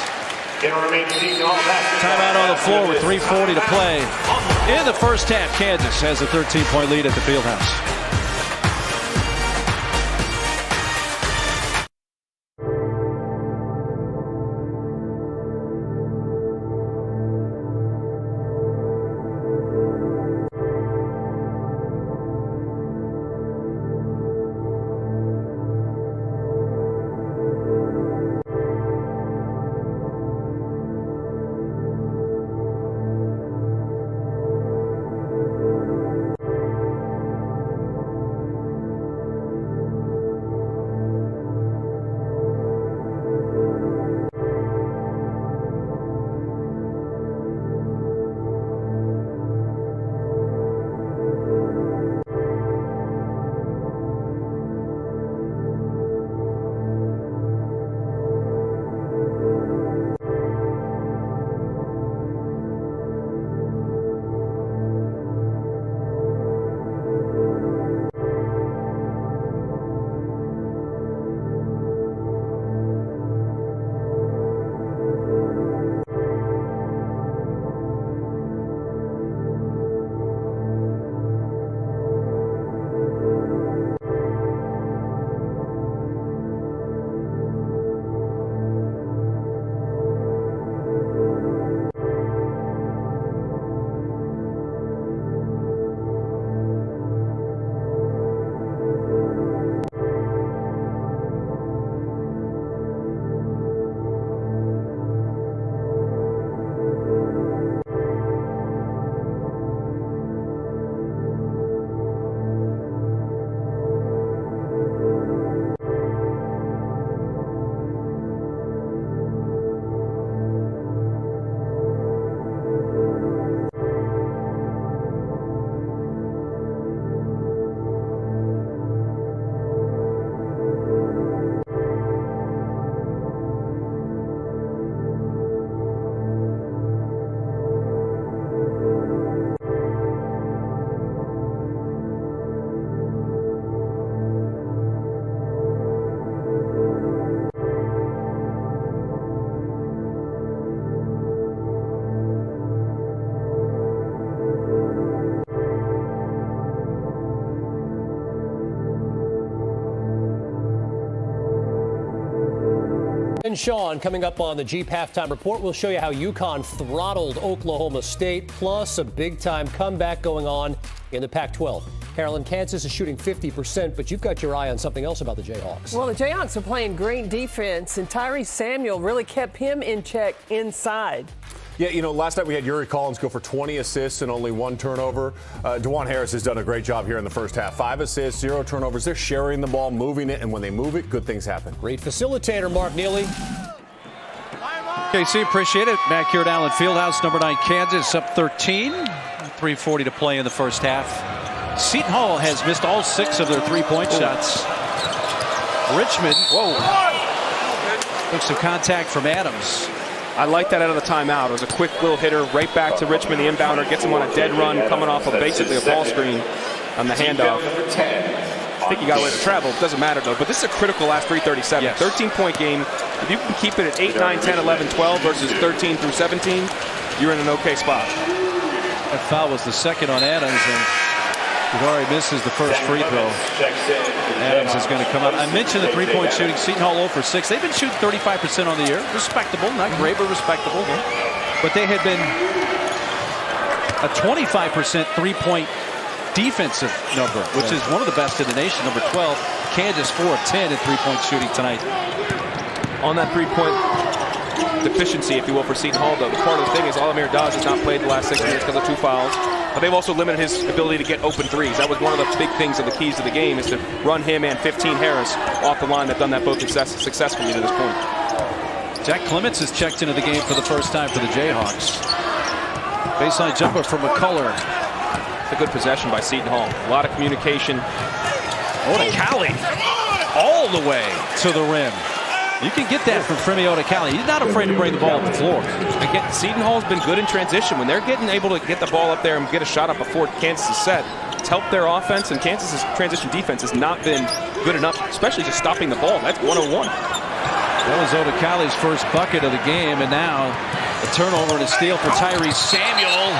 [SPEAKER 5] Timeout on the floor with 3:40 to play. In the first half, Kansas has a 13-point lead at the Fieldhouse.
[SPEAKER 10] And Sean, coming up on the Jeep Halftime Report, we'll show you how UConn throttled Oklahoma State, plus a big-time comeback going on in the Pac-12. Carolyn, Kansas is shooting 50%, but you've got your eye on something else about the Jayhawks.
[SPEAKER 11] Well, the Jayhawks are playing great defense, and Tyrese Samuel really kept him in check inside.
[SPEAKER 12] Yeah, you know, last night we had Yuri Collins go for 20 assists and only 1 turnover. DeJuan Harris has done a great job here in the first half. 5 assists, 0 turnovers. They're sharing the ball, moving it, and when they move it, good things happen.
[SPEAKER 10] Great facilitator, Mark Neely.
[SPEAKER 5] KC, appreciate it. Back here at Allen Fieldhouse, number 9 Kansas up 13. 3:40 to play in the first half. Seton Hall has missed all 6 of their 3-point shots. Richmond, took some contact from Adams.
[SPEAKER 7] I like that out of the timeout. It was a quick little hitter right back to Richmond, the inbounder, gets him on a dead run, coming off of basically a ball screen on the handoff. I think you got to let it travel. It doesn't matter, though. But this is a critical last 3:37. Yes. 13-point game. If you can keep it at 8, 9, 10, 11, 12 versus 13 through 17, you're in an okay spot.
[SPEAKER 5] That foul was the second on Adams, and Jabari misses the first free throw. Adams is going to come out. I mentioned the 3-point shooting. Seton Hall 0 for 6. They've been shooting 35% on the year. Respectable. Not great, but respectable. But they had been a 25% 3-point defensive number, which is one of the best in the nation. Number 12, Kansas 4 of 10 in 3-point shooting tonight.
[SPEAKER 7] On that 3-point deficiency, if you will, for Seton Hall, though, part of the thing is Alamir Dawes has not played the last 6 minutes because of 2 fouls. But they've also limited his ability to get open threes. That was one of the big things of the keys to the game, is to run him and 15 Harris off the line. They've done that both successfully to this point.
[SPEAKER 5] Jack Clements has checked into the game for the first time for the Jayhawks. Baseline jumper from McCullough.
[SPEAKER 7] It's a good possession by Seton Hall. A lot of communication.
[SPEAKER 5] Odekale all the way to the rim. You can get that from Femi Odekale. He's not afraid to bring the ball up the floor.
[SPEAKER 7] Again, Seton Hall's been good in transition. When they're able to get the ball up there and get a shot up before Kansas is set, it's helped their offense, and Kansas's transition defense has not been good enough, especially just stopping the ball. That's 101.
[SPEAKER 5] That was Odekale's first bucket of the game, and now a turnover and a steal for Tyrese Samuel.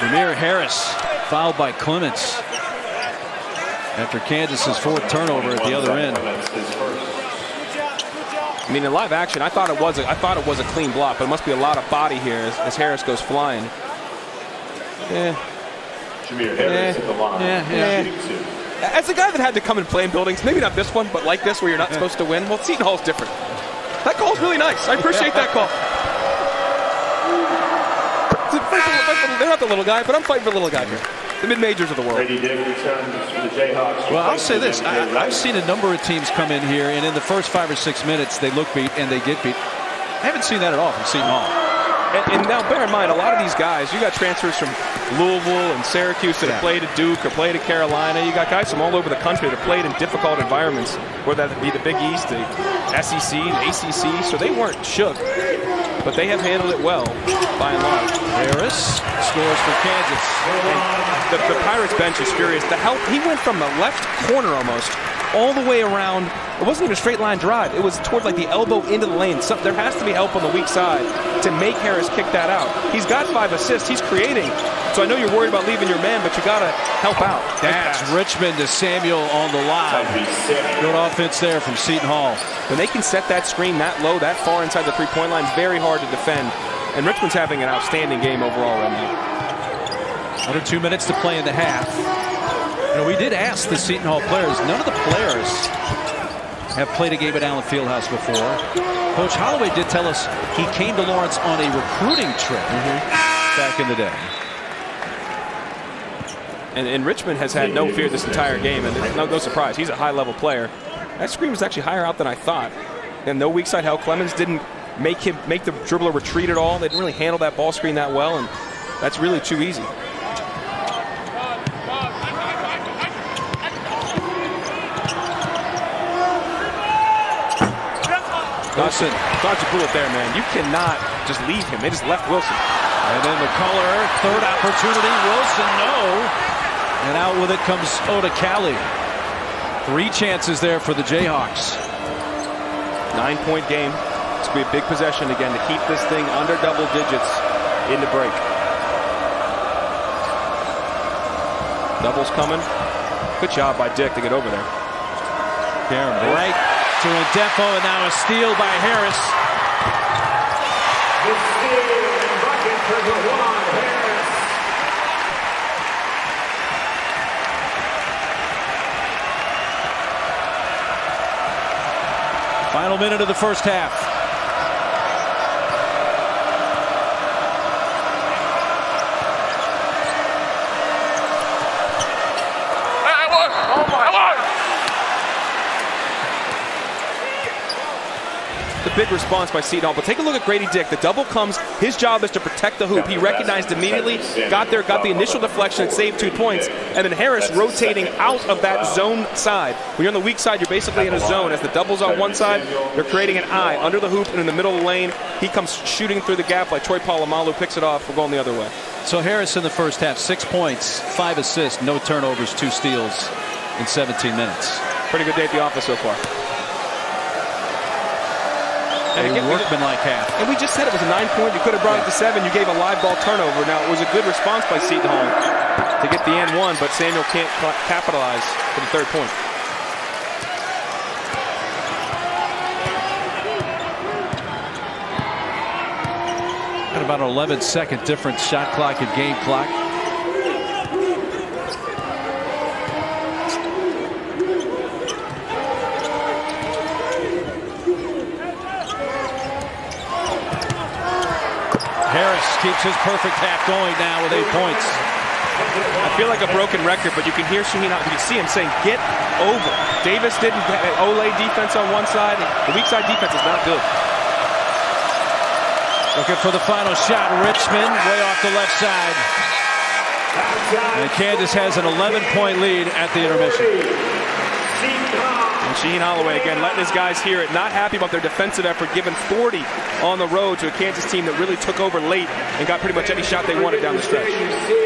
[SPEAKER 5] Ramir Harris fouled by Clements after Kansas's 4th turnover at the other end.
[SPEAKER 7] I mean, in live action, I thought it was a clean block, but it must be a lot of body here as Harris goes flying.
[SPEAKER 8] Jameer Harris at the line.
[SPEAKER 7] As a guy that had to come and play in buildings, maybe not this one, but like this where you're not supposed to win, well, Seton Hall's different. That call's really nice. I appreciate that call. They're not the little guy, but I'm fighting for the little guy here. The mid-majors of the world.
[SPEAKER 5] Well, I'll say this. I've seen a number of teams come in here, and in the first 5 or 6 minutes, they look beat and they get beat. I haven't seen that at all from Seton Hall.
[SPEAKER 7] And now, bear in mind, a lot of these guys, you got transfers from Louisville and Syracuse that have played at Duke or played at Carolina. You got guys from all over the country that have played in difficult environments, whether that be the Big East, the SEC, the ACC. So they weren't shook, but they have handled it well, by and large.
[SPEAKER 5] Harris scores for Kansas.
[SPEAKER 7] And the Pirates bench is furious. The help, he went from the left corner almost all the way around. It wasn't even a straight line drive. It was toward like the elbow into the lane. So there has to be help on the weak side to make Harris kick that out. He's got 5 assists. He's creating. So I know you're worried about leaving your man, but you got to help out.
[SPEAKER 5] That's Richmond to Samuel on the lob. Good offense there from Seton Hall.
[SPEAKER 7] When they can set that screen that low, that far inside the 3-point line, very hard to defend. And Richmond's having an outstanding game overall right now.
[SPEAKER 5] Under 2 minutes to play in the half. You know, we did ask the Seton Hall players. None of the players have played a game at Allen Fieldhouse before. Coach Holloway did tell us he came to Lawrence on a recruiting trip back in the day.
[SPEAKER 7] And Richmond has had no fear this entire game, and no surprise. He's a high-level player. That screen was actually higher out than I thought. And no weak side help. Clemens didn't make the dribbler retreat at all. They didn't really handle that ball screen that well, and that's really too easy. Dodson, dodge a bullet there, man. You cannot just leave him. They just left Wilson.
[SPEAKER 5] And then McCullough, 3rd opportunity. Wilson, no. And out with it comes Odekale. 3 chances there for the Jayhawks.
[SPEAKER 7] 9-point game. It's going to be a big possession again to keep this thing under double digits in the break. Doubles coming. Good job by Dick to get over there.
[SPEAKER 5] Right to Rendefo, and now a steal by Harris.
[SPEAKER 8] The steal and bucket for DeJuan Harris.
[SPEAKER 5] Final minute of the first half.
[SPEAKER 7] The big response by Seton Hall. But take a look at Grady Dick. The double comes. His job is to protect the hoop. He recognized immediately, got there, got the initial deflection, and saved 2 points. And then Harris rotating out of that zone side. When you're on the weak side, you're basically in a zone. As the double's on one side, they're creating an eye under the hoop and in the middle of the lane. He comes shooting through the gap like Troy Polamalu picks it off. We're going the other way.
[SPEAKER 5] So Harris in the first half, 6 points, 5 assists, no turnovers, 2 steals in 17 minutes.
[SPEAKER 7] Pretty good day at the office so far.
[SPEAKER 5] And a workmanlike half.
[SPEAKER 7] And we just said it was a 9-point. You could have brought it to 7. You gave a live ball turnover. Now, it was a good response by Seton Hall to get the and one, but Samuel can't capitalize for the third point.
[SPEAKER 5] Got about an 11-second difference, shot clock and game clock. Harris keeps his perfect half going now with 8 points.
[SPEAKER 7] I feel like a broken record, but you can hear Shaheen, you can see him saying, get over. Davis didn't Olay defense on one side. The weak side defense is not good.
[SPEAKER 5] Looking for the final shot. Richmond way off the left side. And Kansas has an 11-point lead at the intermission.
[SPEAKER 7] And Shaheen Holloway again letting his guys hear it. Not happy about their defensive effort, giving 40 on the road to a Kansas team that really took over late and got pretty much any shot they wanted down the stretch.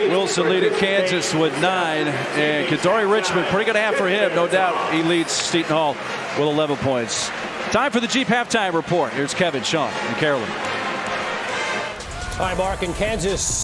[SPEAKER 5] Wilson leading Kansas with 9. And Kadori Richmond, pretty good half for him, no doubt. He leads Seton Hall with 11 points. Time for the Jeep halftime report. Here's Kevin, Sean, and Carolyn.
[SPEAKER 10] All right, Mark, in Kansas.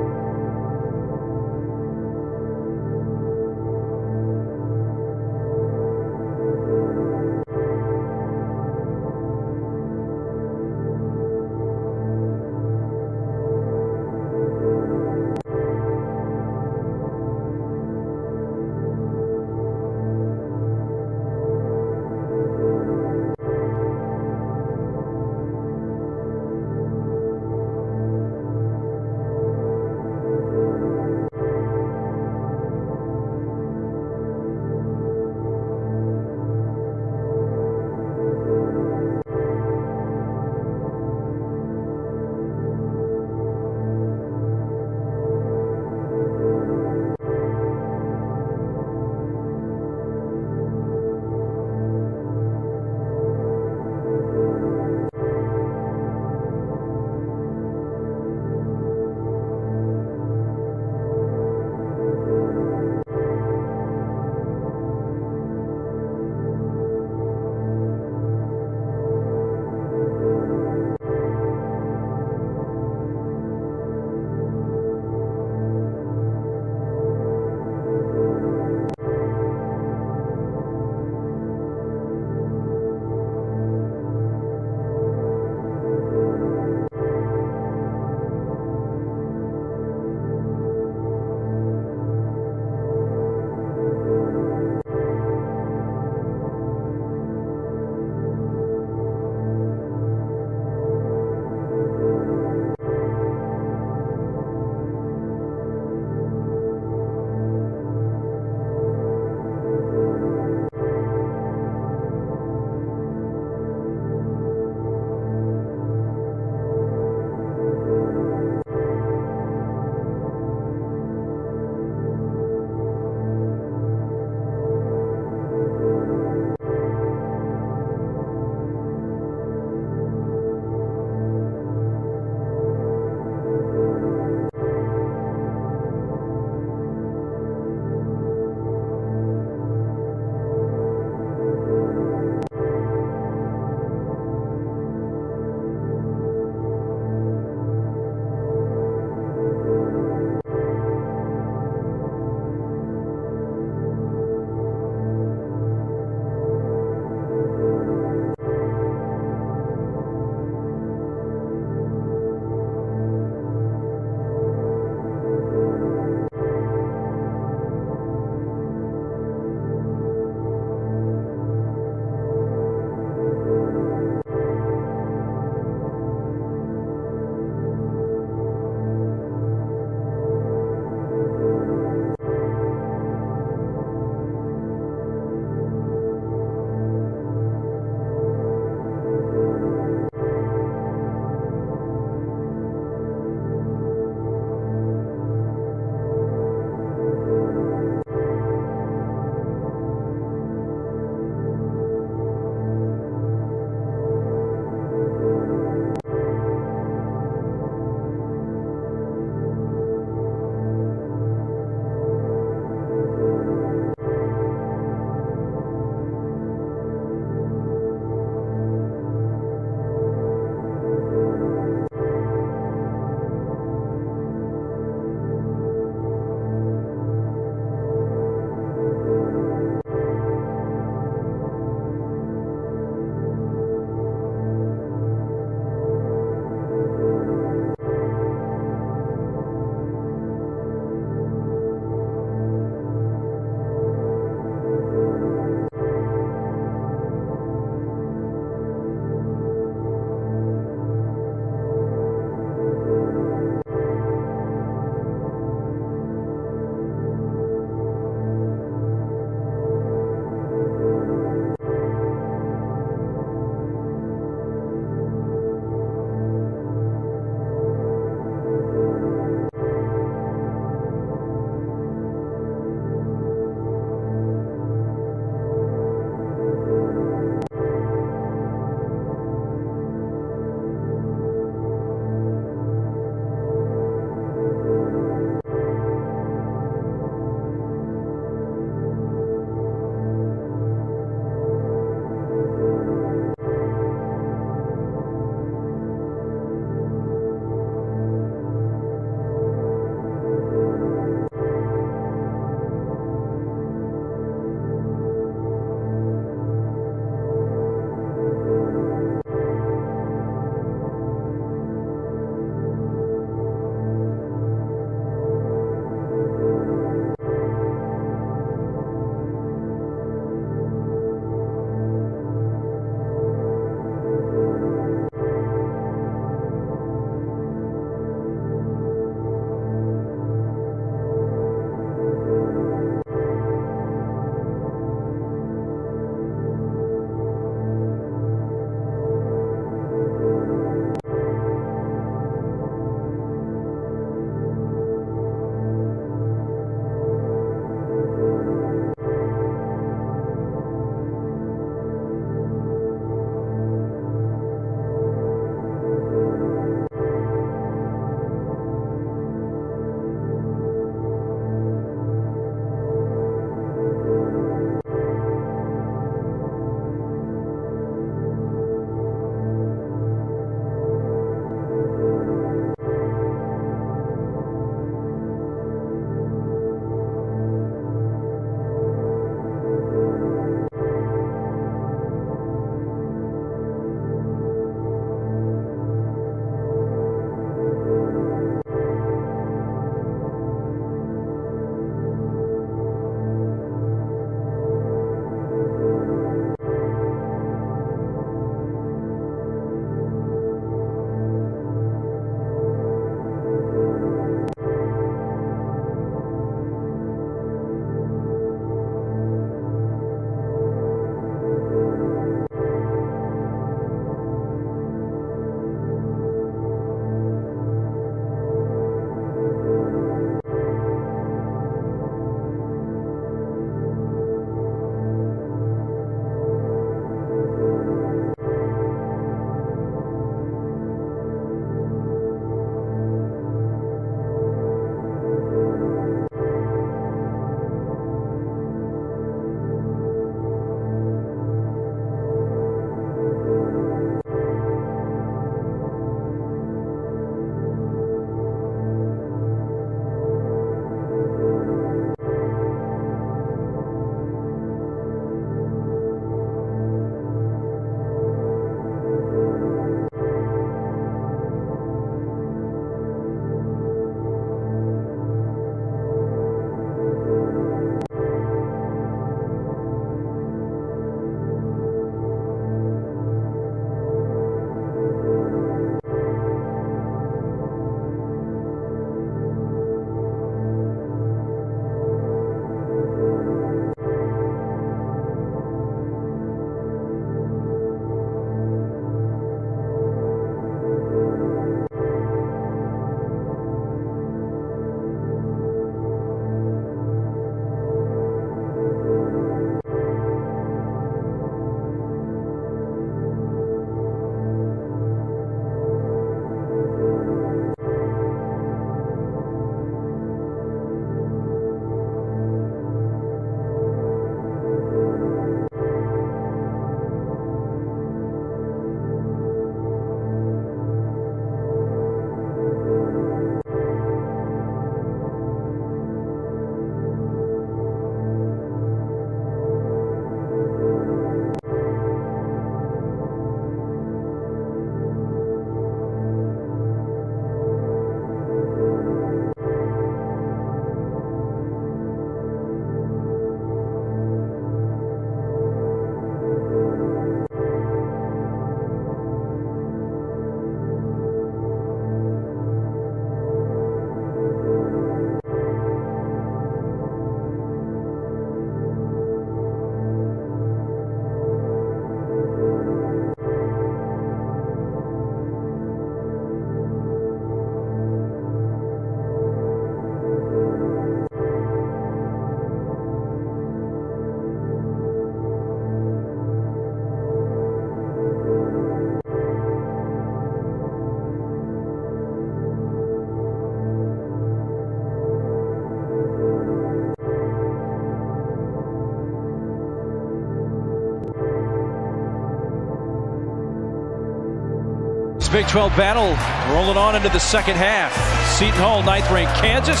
[SPEAKER 5] Big 12 battle rolling on into the second half. Seton Hall, 9th-ranked Kansas.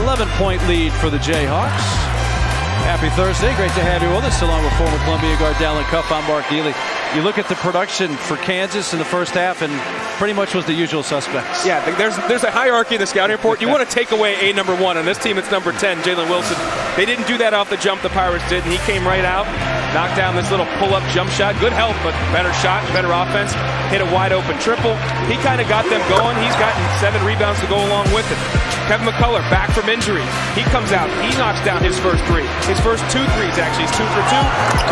[SPEAKER 5] 11-point lead for the Jayhawks. Happy Thursday. Great to have you with us, along with former Columbia guard Dallin Cuff. I'm Mark Neely. You look at the production for Kansas in the first half, and pretty much was the usual suspects.
[SPEAKER 7] Yeah, there's a hierarchy in the scouting report. You want to take away number 1. On this team, it's number 10, Jalen Wilson. They didn't do that off the jump. The Pirates did, and he came right out, knocked down this little pull-up jump shot. Good help, but better shot, better offense. Hit a wide-open triple. He kind of got them going. He's gotten 7 rebounds to go along with it. Kevin McCullough back from injury. He comes out. He knocks down his first 3. His first 2 threes, actually. He's 2 for 2.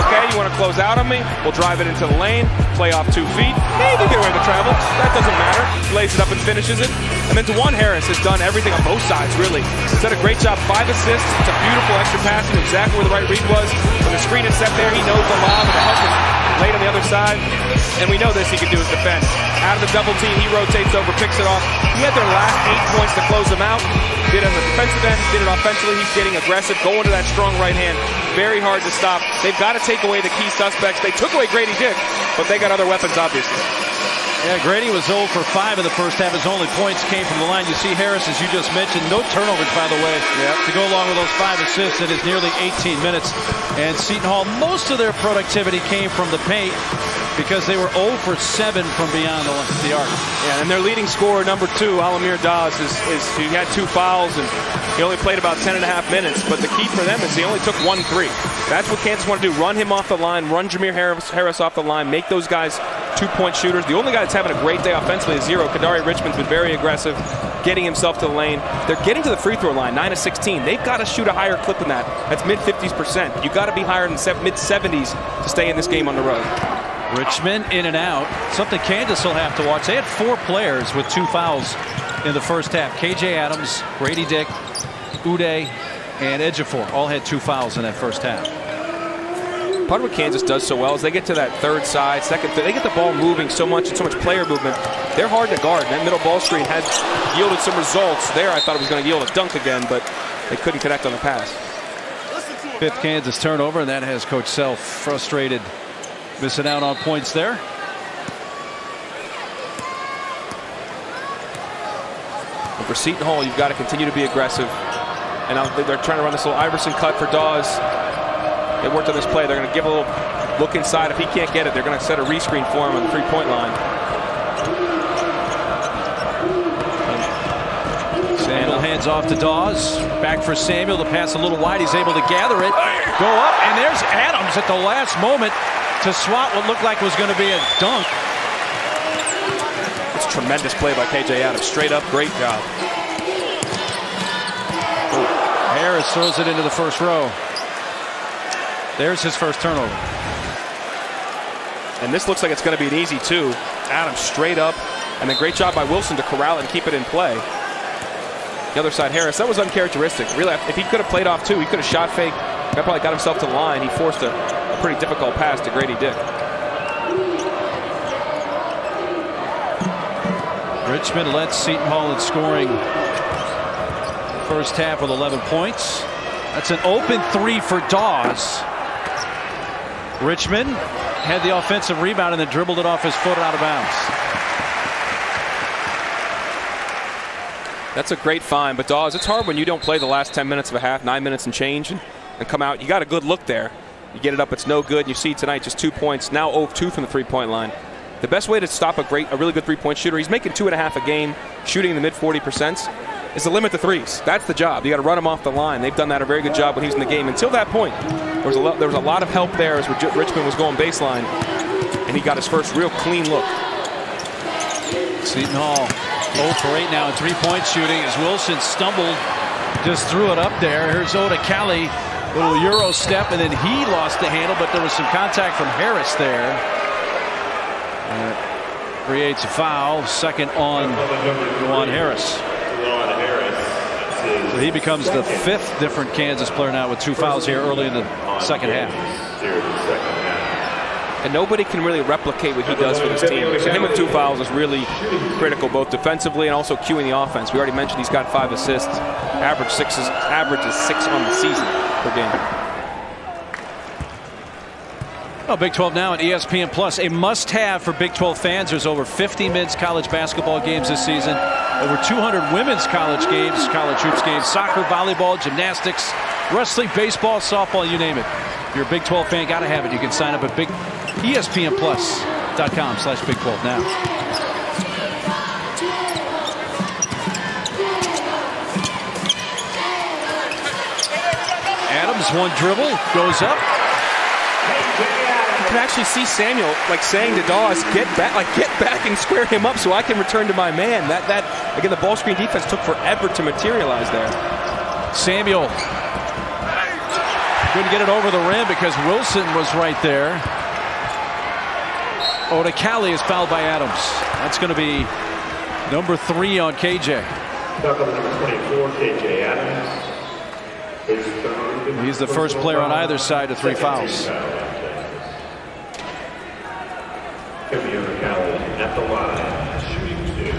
[SPEAKER 7] Okay, you want to close out on me? We'll drive it into the lane. Play off 2 feet. Maybe get away with the travel. That doesn't matter. Lays it up and finishes it. And then DeJuan Harris has done everything on both sides, really. He's done a great job. 5 assists. It's a beautiful extra pass. And exactly where the right read was. When the screen is set there, he knows the lob and the help is laid on the other side. And we know this he can do his defense. Out of the double team, he rotates over, picks it off. He had their last 8 points to close them out. Did it on the defensive end, did it offensively. He's getting aggressive, going to that strong right hand. Very hard to stop. They've got to take away the key suspects. They took away Grady Dick, but they got other weapons, obviously.
[SPEAKER 5] Yeah, Grady was 0 for 5 in the first half. His only points came from the line. You see Harris, as you just mentioned, no turnovers, by the way, to go along with those 5 assists in his nearly 18 minutes. And Seton Hall, most of their productivity came from the paint because they were 0 for 7 from beyond the arc.
[SPEAKER 7] Yeah, and their leading scorer, number 2, Alamir Dawes, he had 2 fouls, and he only played about 10.5 minutes. But the key for them is he only took 1 3. That's what Kansas want to do. Run him off the line, run Jameer Harris off the line, make those guys 2-point shooters. The only guy that's having a great day offensively is 0. Kadari Richmond's been very aggressive, getting himself to the lane. They're getting to the free throw line, 9 of 16. They've got to shoot a higher clip than that. That's mid-50s%. You've got to be higher than mid-70s to stay in this game on the road.
[SPEAKER 5] Richmond in and out. Something Kansas will have to watch. They had 4 players with 2 fouls in the first half. KJ Adams, Grady Dick, Uday, and Ejiofor all had 2 fouls in that first half.
[SPEAKER 7] Part of what Kansas does so well is they get to that third side, they get the ball moving so much and so much player movement. They're hard to guard. That middle ball screen had yielded some results there. I thought it was going to yield a dunk again, but they couldn't connect on the pass.
[SPEAKER 5] 5th Kansas turnover, and that has Coach Self frustrated, missing out on points there.
[SPEAKER 7] And for Seton Hall, you've got to continue to be aggressive. And they're trying to run this little Iverson cut for Dawes. They worked on this play. They're going to give a little look inside. If he can't get it, they're going to set a rescreen for him on the 3-point line.
[SPEAKER 5] Samuel hands off to Dawes. Back for Samuel. The pass a little wide. He's able to gather it. Go up, and there's Adams at the last moment to swat what looked like was going to be a dunk.
[SPEAKER 7] It's a tremendous play by KJ Adams. Straight up, great job.
[SPEAKER 5] Harris throws it into the first row. There's his first turnover.
[SPEAKER 7] And this looks like it's going to be an easy 2. Adams straight up. And then great job by Wilson to corral it and keep it in play. The other side, Harris, that was uncharacteristic. Really, if he could have played off 2, he could have shot fake. That probably got himself to the line. He forced a pretty difficult pass to Grady Dick.
[SPEAKER 5] Richmond led Seton Hall in scoring first half with 11 points. That's an open 3 for Dawes. Richmond had the offensive rebound and then dribbled it off his foot out of bounds.
[SPEAKER 7] That's a great find, but Dawes, it's hard when you don't play the last 10 minutes of a half, 9 minutes and change, and come out. You got a good look there. You get it up, it's no good. And you see tonight just 2 points, now 0-2 from the 3-point line. The best way to stop a really good 3-point shooter, he's making 2.5 a game, shooting in the mid-40%, is to limit the threes. That's the job. You got to run him off the line. They've done that a very good job when he was in the game. Until that point, there was a lot of help there as Richmond was going baseline, and he got his first real clean look.
[SPEAKER 5] Seton Hall 0 for 8 now in 3-point shooting as Wilson stumbled, just threw it up there. Here's Oda Kelly, little Euro step, and then he lost the handle, but there was some contact from Harris there. And it creates a foul, second on DeJuan Harris. So he becomes the 5th different Kansas player now with 2 fouls here early in the second half.
[SPEAKER 7] And nobody can really replicate what he does for this team. So him with 2 fouls is really critical, both defensively and also cueing the offense. We already mentioned he's got 5 assists. Average is 6 on the season per game.
[SPEAKER 5] Oh, Big 12 now on ESPN Plus, a must-have for Big 12 fans. There's over 50 men's college basketball games this season, over 200 women's college games, college hoops games, soccer, volleyball, gymnastics, wrestling, baseball, softball, you name it. If you're a Big 12 fan, got to have it. You can sign up at ESPNplus.com/Big 12 now. Adams, one dribble, goes up.
[SPEAKER 7] You can actually see Samuel saying to Dawes, get back and square him up so I can return to my man. That again, the ball screen defense took forever to materialize there.
[SPEAKER 5] Samuel couldn't get it over the rim because Wilson was right there. Odekale is fouled by Adams. That's going to be number 3 on KJ.
[SPEAKER 8] Number 24, KJ Adams.
[SPEAKER 5] He's the first player on either side to 3 fouls.
[SPEAKER 8] At the line, shooting 2.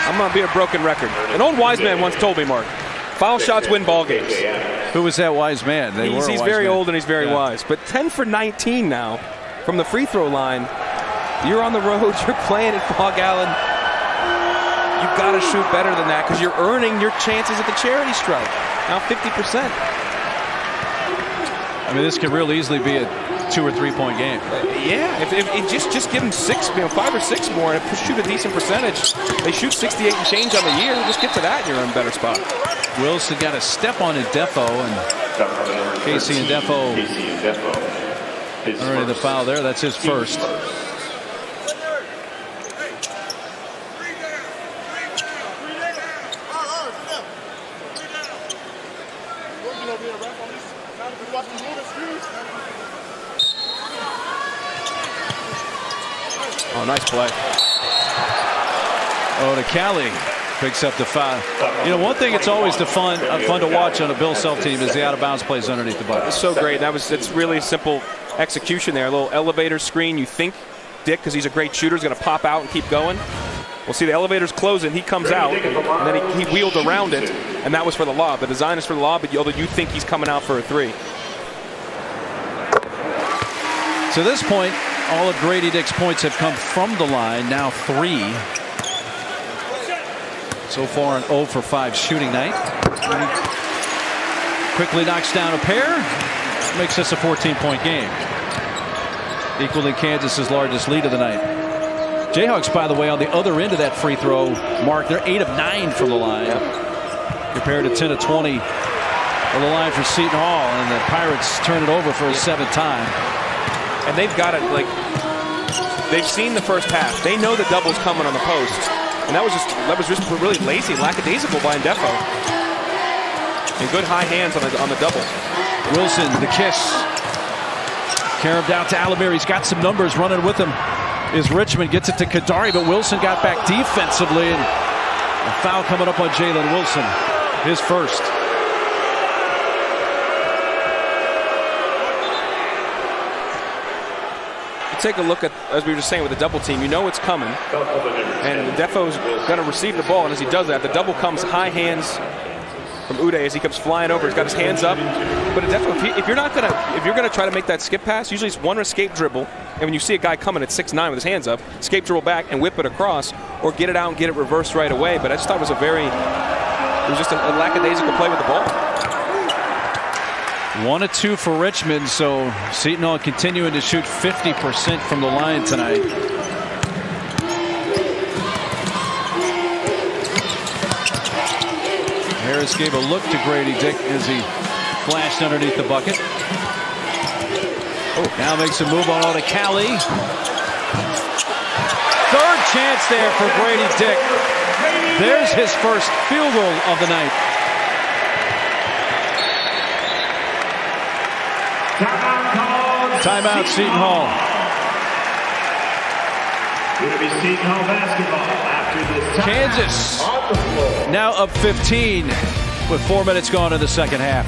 [SPEAKER 7] I'm going to be a broken record. An old wise man once told me, Mark, foul shots win ball games.
[SPEAKER 5] Who was that wise man?
[SPEAKER 7] He's very old and he's very wise. But 10 for 19 now from the free throw line. You're on the road. You're playing at Fog Allen. You've got to shoot better than that because you're earning your chances at the charity stripe. Now 50%.
[SPEAKER 5] I mean, this could real easily be a 2 or 3 point game.
[SPEAKER 7] Yeah, if just give them 5 or 6 more and shoot a decent percentage. They shoot 68 and change on the year. Just get to that and you're in a better spot.
[SPEAKER 5] Wilson got a step on Ndefo, and Casey Ndefo earning the foul there. That's his first.
[SPEAKER 7] Oh, nice play.
[SPEAKER 5] Odekale picks up the foul. You know, one thing it's always fun to watch on a Bill Self team is the out-of-bounds plays underneath the bucket.
[SPEAKER 7] It's so great. It's really simple execution there. A little elevator screen. You think Dick, because he's a great shooter, is going to pop out and keep going. We'll see the elevator's closing. He comes out, and then he wheeled around it, and that was for the lob. The design is for the lob, but you think he's coming out for a 3.
[SPEAKER 5] To this point, all of Grady Dick's points have come from the line. Now 3. So far an 0 for 5 shooting night. Quickly knocks down a pair. Makes this a 14-point game. Equaling Kansas's largest lead of the night. Jayhawks, by the way, on the other end of that free throw mark, they're 8 of 9 from the line. Compared to 10 of 20 on the line for Seton Hall. And the Pirates turn it over for a 7th time.
[SPEAKER 7] And they've got it, they've seen the first half. They know the double's coming on the post. And that was just really lazy, lackadaisical by Ndefo. And good high hands on the double.
[SPEAKER 5] Wilson, the kiss. Caromed out to Alamir. He's got some numbers running with him. Is Richmond, gets it to Kadari, but Wilson got back defensively. And a foul coming up on Jalen Wilson. His first.
[SPEAKER 7] Take a look at, as we were just saying, with the double team, you know it's coming. And Ndefo's going to receive the ball, and as he does that, the double comes high hands from Uday as he comes flying over. He's got his hands up. But Ndefo, if you're going to try to make that skip pass, usually it's one escape dribble, and when you see a guy coming at 6'9" with his hands up, escape dribble back and whip it across, or get it out and get it reversed right away. But I just thought it was just a lackadaisical play with the ball.
[SPEAKER 5] 1 of 2 for Richmond, so Seton Hall continuing to shoot 50% from the line tonight. Harris gave a look to Grady Dick as he flashed underneath the bucket. Now makes a move on Odekale. Third chance there for Grady Dick. There's his first field goal of the night. Timeout, Seton Hall.
[SPEAKER 8] Going to be Seton Hall basketball after this timeout.
[SPEAKER 5] Kansas now up 15 with 4 minutes gone in the second half.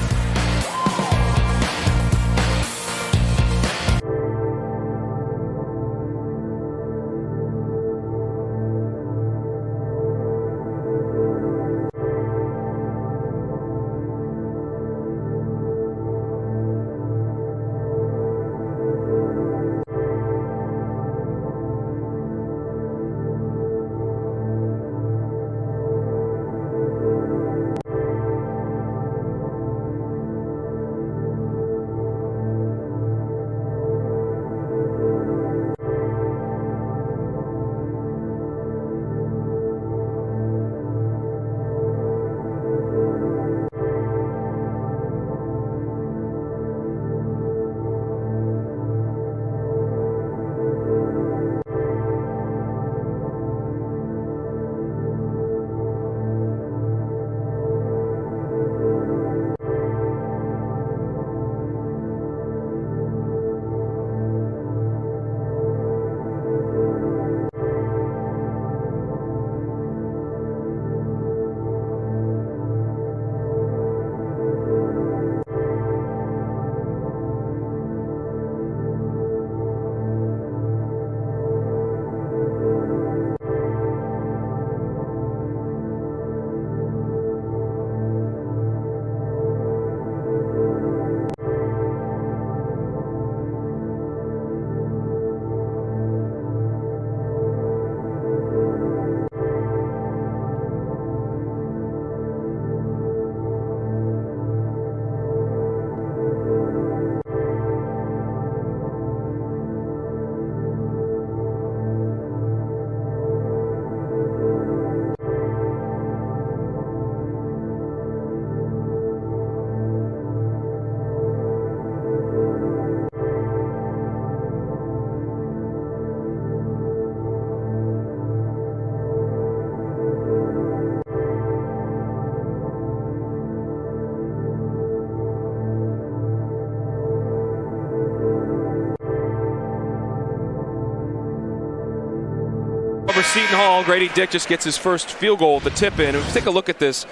[SPEAKER 7] Seton Hall. Grady Dick just gets his first field goal with the tip in. Let's take a look at this.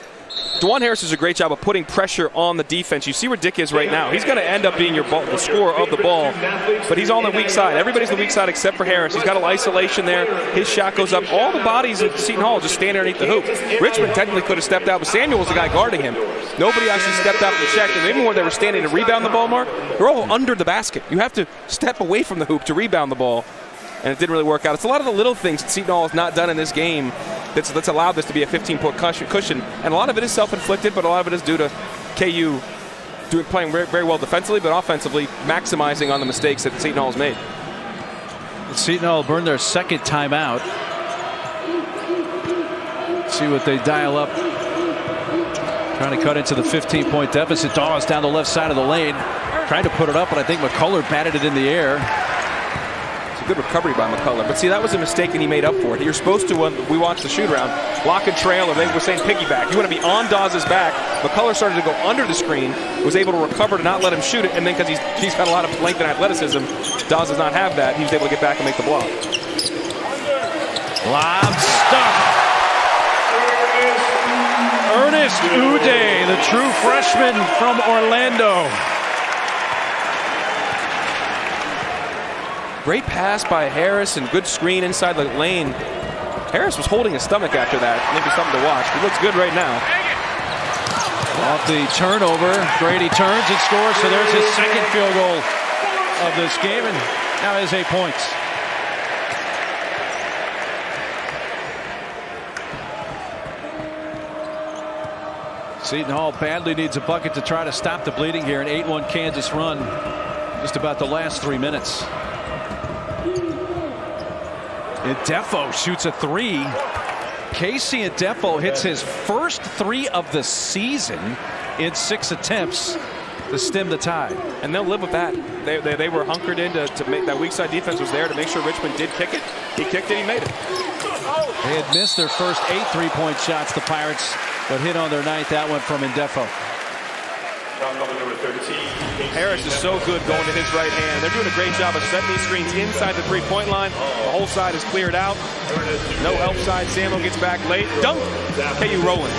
[SPEAKER 7] DeJuan Harris does a great job of putting pressure on the defense. You see where Dick is right now. He's going to end up being the scorer of the ball, but he's on the weak side. Everybody's the weak side except for Harris. He's got a little isolation there. His shot goes up. All the bodies at Seton Hall just stand underneath the hoop. Richmond technically could have stepped out, but Samuel was the guy guarding him. Nobody actually stepped out and checked. And even when they were standing to rebound the ball, Mark, they're all under the basket. You have to step away from the hoop to rebound the ball, and it didn't really work out. It's a lot of the little things that Seton Hall has not done in this game that's allowed this to be a 15-point cushion. And a lot of it is self-inflicted, but a lot of it is due to KU playing very, very well defensively, but offensively maximizing on the mistakes that Seton Hall has made.
[SPEAKER 5] Seton Hall burned their second timeout. See what they dial up. Trying to cut into the 15-point deficit. Dawes down the left side of the lane. Tried to put it up, but I think McCullough batted it in the air.
[SPEAKER 7] Good recovery by McCullough. But see, that was a mistake and he made up for it. You're supposed to, when we watched the shoot around, block and trail, or they were saying piggyback. You want to be on Dawes' back. McCullough started to go under the screen, was able to recover to not let him shoot it, and then because he's got a lot of length and athleticism, Dawes does not have that. He was able to get back and make the block.
[SPEAKER 5] Lob stuff. Ernest Uday, the true freshman from Orlando.
[SPEAKER 7] Great pass by Harris and good screen inside the lane. Harris was holding his stomach after that. Maybe something to watch. He looks good right now.
[SPEAKER 5] Off the turnover, Grady turns and scores, so there's his second field goal of this game, and now has 8 points. Seton Hall badly needs a bucket to try to stop the bleeding here. An 8-1 Kansas run. Just about the last 3 minutes. Defo shoots a three. Casey Defo hits his first three of the season in 6 attempts to stem the tide.
[SPEAKER 7] And they'll live with that. They were hunkered in to make that weak side defense was there to make sure Richmond did kick it. He kicked it, he made it.
[SPEAKER 5] They had missed their first 8 3-point shots, the Pirates, but hit on their 9th. That one from Defo.
[SPEAKER 7] Harris is so good going to his right hand. They're doing a great job of setting these screens inside the 3-point line. The whole side is cleared out. No help side. Samuel gets back late. Dunk. KU rolling.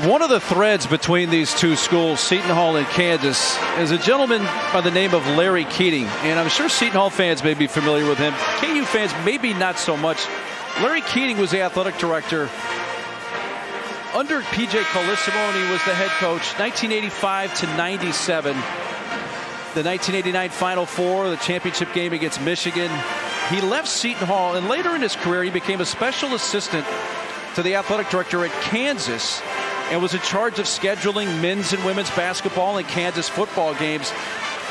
[SPEAKER 5] One of the threads between these two schools, Seton Hall and Kansas, is a gentleman by the name of Larry Keating. And I'm sure Seton Hall fans may be familiar with him. KU fans maybe not so much. Larry Keating was the athletic director under P.J. Carlissimo, and he was the head coach 1985 to 97. The 1989 Final Four, the championship game against Michigan. He left Seton Hall, and later in his career, he became a special assistant to the athletic director at Kansas and was in charge of scheduling men's and women's basketball and Kansas football games.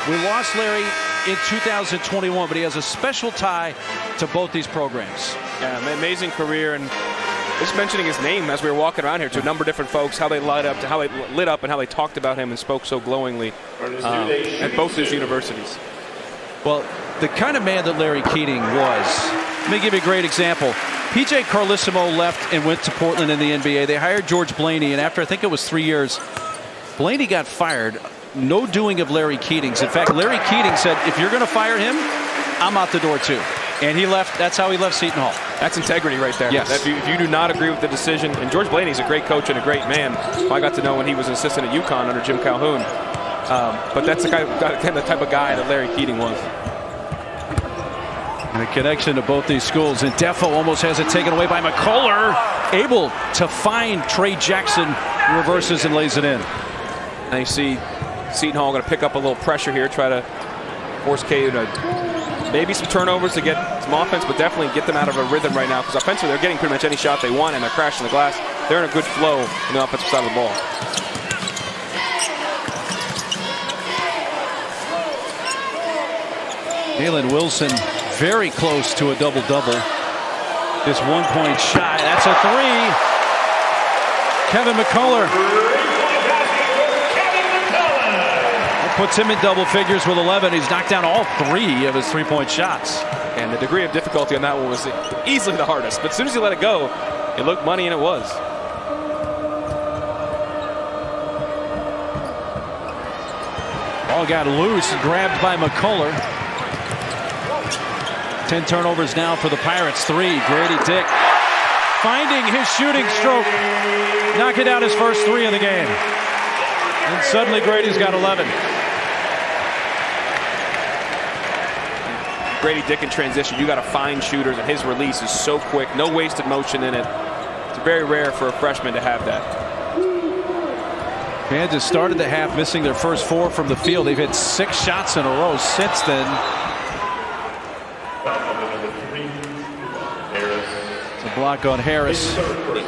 [SPEAKER 5] We lost Larry in 2021, but he has a special tie to both these programs.
[SPEAKER 7] Yeah, an amazing career, and just mentioning his name as we were walking around here to a number of different folks, how they lit up and how they talked about him and spoke so glowingly at both his universities.
[SPEAKER 5] Well, the kind of man that Larry Keating was, let me give you a great example. P.J. Carlissimo left and went to Portland in the NBA. They hired George Blaney, and after I think it was 3 years, Blaney got fired. No doing of Larry Keating's. In fact, Larry Keating said, if you're going to fire him, I'm out the door too. And he left. That's how he left Seton Hall.
[SPEAKER 7] That's integrity right there.
[SPEAKER 5] Yes.
[SPEAKER 7] If you do not agree with the decision, and George Blaney's a great coach and a great man. I got to know when he was an assistant at UConn under Jim Calhoun. But that's the type of guy that Larry Keating was.
[SPEAKER 5] And a connection to both these schools. And Defo almost has it taken away by McCullough. Able to find Trey Jackson, reverses and lays it in.
[SPEAKER 7] Now you see Seton Hall going to pick up a little pressure here, try to force KU to maybe some turnovers to get some offense, but definitely get them out of a rhythm right now, because offensively they're getting pretty much any shot they want and they're crashing the glass. They're in a good flow on the offensive side of the ball.
[SPEAKER 5] Jalen Wilson very close to a double-double. This one-point shot, that's a three. Kevin McCullough. That puts him in double figures with 11. He's knocked down all 3 of his three-point shots.
[SPEAKER 7] And the degree of difficulty on that one was easily the hardest. But as soon as he let it go, it looked money, and it was.
[SPEAKER 5] Ball got loose and grabbed by McCullough. 10 turnovers now for the Pirates. 3. Grady Dick finding his shooting stroke. Knocking down his first 3 of the game. And suddenly Grady's got 11.
[SPEAKER 7] Grady Dick in transition. You got to find shooters, and his release is so quick. No wasted motion in it. It's very rare for a freshman to have that.
[SPEAKER 5] Kansas started the half missing their first 4 from the field. They've hit 6 shots in a row since then. Block on Harris.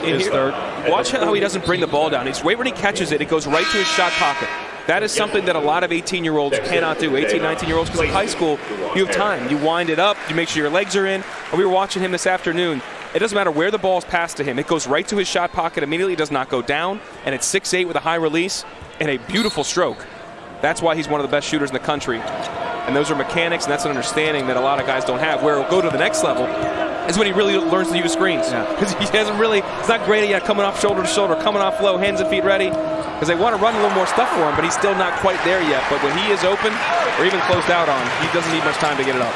[SPEAKER 5] His third.
[SPEAKER 7] Watch how he doesn't bring the ball down. He's right when he catches it, it goes right to his shot pocket. That is something that a lot of 18-year-olds cannot do. 18, 19-year-olds, because in high school, you have time. You wind it up. You make sure your legs are in. And we were watching him this afternoon. It doesn't matter where the ball is passed to him. It goes right to his shot pocket immediately. It does not go down. And it's 6'8" with a high release and a beautiful stroke. That's why he's one of the best shooters in the country. And those are mechanics, and that's an understanding that a lot of guys don't have. Where it'll go to the next level is when he really learns to use screens. Because he hasn't really, it's not great yet coming off shoulder to shoulder, coming off low, hands and feet ready. Because they want to run a little more stuff for him, but he's still not quite there yet. But when he is open or even closed out on, he doesn't need much time to get it up.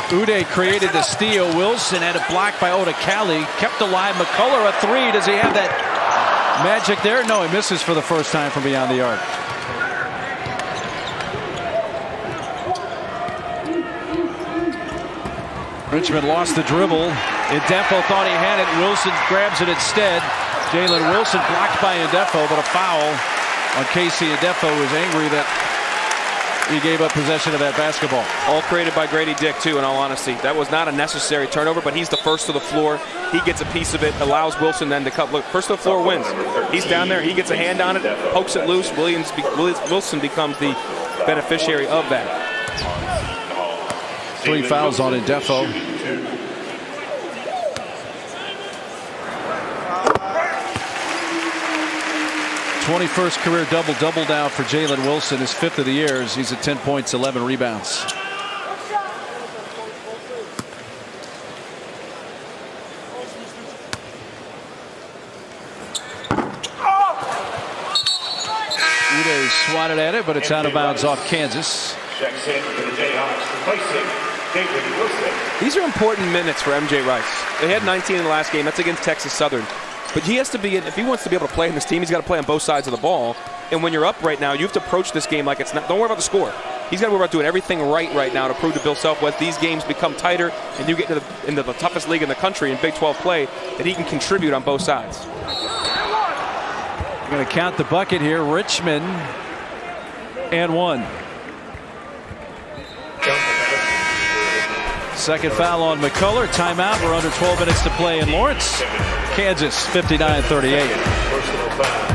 [SPEAKER 5] Uday created the steal. Wilson had it blocked by Odekali. Kept alive. McCullough a 3. Does he have that magic there? No, he misses for the first time from beyond the arc. Richmond lost the dribble. Indefo thought he had it. Wilson grabs it instead. Jalen Wilson blocked by Indefo, but a foul on Casey Indefo, was angry that he gave up possession of that basketball.
[SPEAKER 7] All created by Grady Dick, too, in all honesty. That was not a necessary turnover, but he's the first to the floor. He gets a piece of it, allows Wilson then to cut. Look, first to the floor wins. He's down there. He gets a hand on it, pokes it loose. Wilson becomes the beneficiary of that.
[SPEAKER 5] 3 fouls on Indefo. '21st career double-double now for Jalen Wilson, his 5th of the year. He's at 10 points, 11 rebounds. Uday swatted at it, but it's out of bounds off Kansas.
[SPEAKER 7] These are important minutes for MJ Rice. They had 19 in the last game. That's against Texas Southern. But he has to be, if he wants to be able to play in this team, he's got to play on both sides of the ball. And when you're up right now, you have to approach this game like it's not. Don't worry about the score. He's got to worry about doing everything right now to prove to Bill Self as these games become tighter and you get into the toughest league in the country in Big 12 play, that he can contribute on both sides.
[SPEAKER 5] Going to count the bucket here. Richmond and 1. Second foul on McCullough. Timeout. We're under 12 minutes to play in Lawrence. Kansas 59-38.
[SPEAKER 8] Personal foul.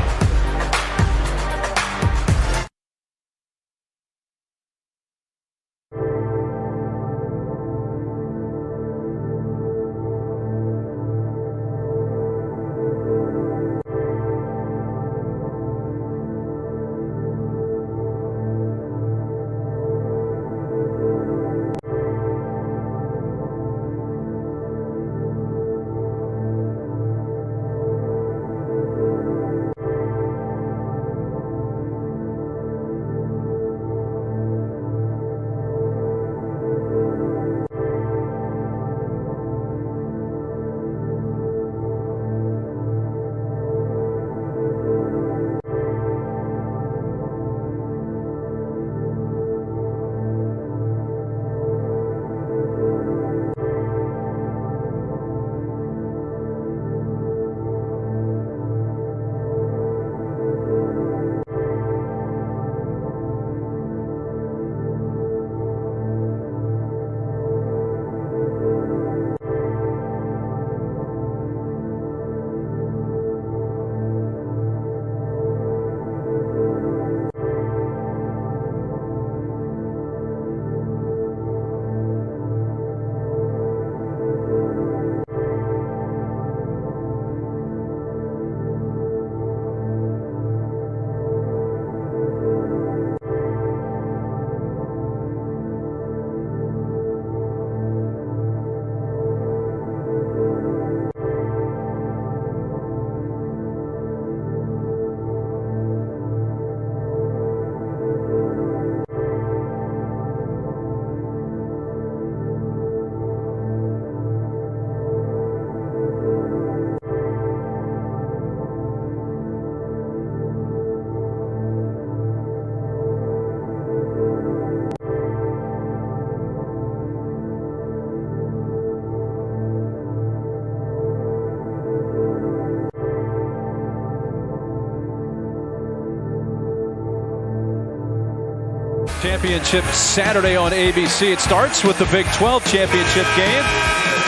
[SPEAKER 5] Championship Saturday on ABC. It starts with the Big 12 championship game.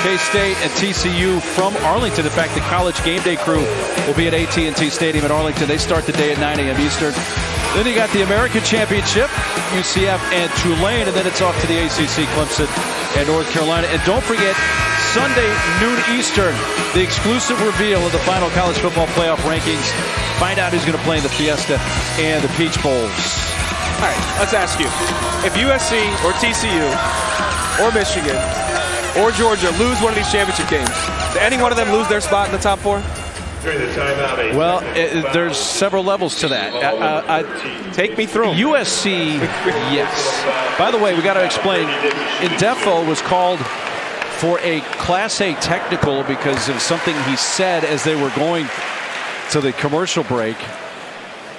[SPEAKER 5] K-State and TCU from Arlington. In fact, the College Game Day crew will be at AT&T Stadium in Arlington. They start the day at 9 a.m. Eastern. Then you got the American Championship, UCF and Tulane, and then it's off to the ACC, Clemson and North Carolina. And don't forget, Sunday, noon Eastern, the exclusive reveal of the final college football playoff rankings. Find out who's going to play in the Fiesta and the Peach Bowls.
[SPEAKER 7] All right, let's ask you. If USC or TCU or Michigan or Georgia lose one of these championship games, do any one of them lose their spot in the top 4?
[SPEAKER 5] Well, there's several levels to that.
[SPEAKER 7] Take me through.
[SPEAKER 5] USC, yes. By the way, we got to explain. Indefo was called for a Class A technical because of something he said as they were going to the commercial break.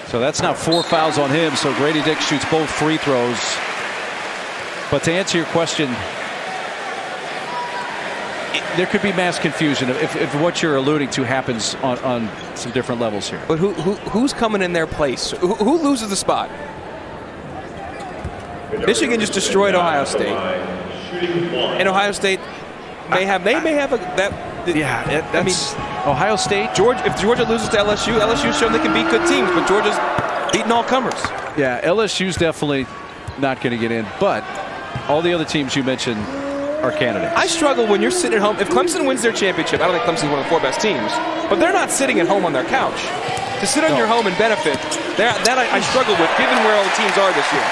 [SPEAKER 5] So that's now 4 fouls on him. So Grady Dick shoots both free throws. But to answer your question, there could be mass confusion if what you're alluding to happens on some different levels here.
[SPEAKER 7] But who's coming in their place? Who loses the spot? Michigan just destroyed Ohio State, and Ohio State may have
[SPEAKER 5] Ohio State.
[SPEAKER 7] If Georgia loses to LSU's shown they can beat good teams, but Georgia's beating all comers.
[SPEAKER 5] Yeah, LSU's definitely not going to get in, but all the other teams you mentioned are candidates.
[SPEAKER 7] I struggle when you're sitting at home. If Clemson wins their championship, I don't think Clemson's one of the 4 best teams, but they're not sitting at home on their couch. To sit on your home and benefit, that I struggle with, given where all the teams are this year.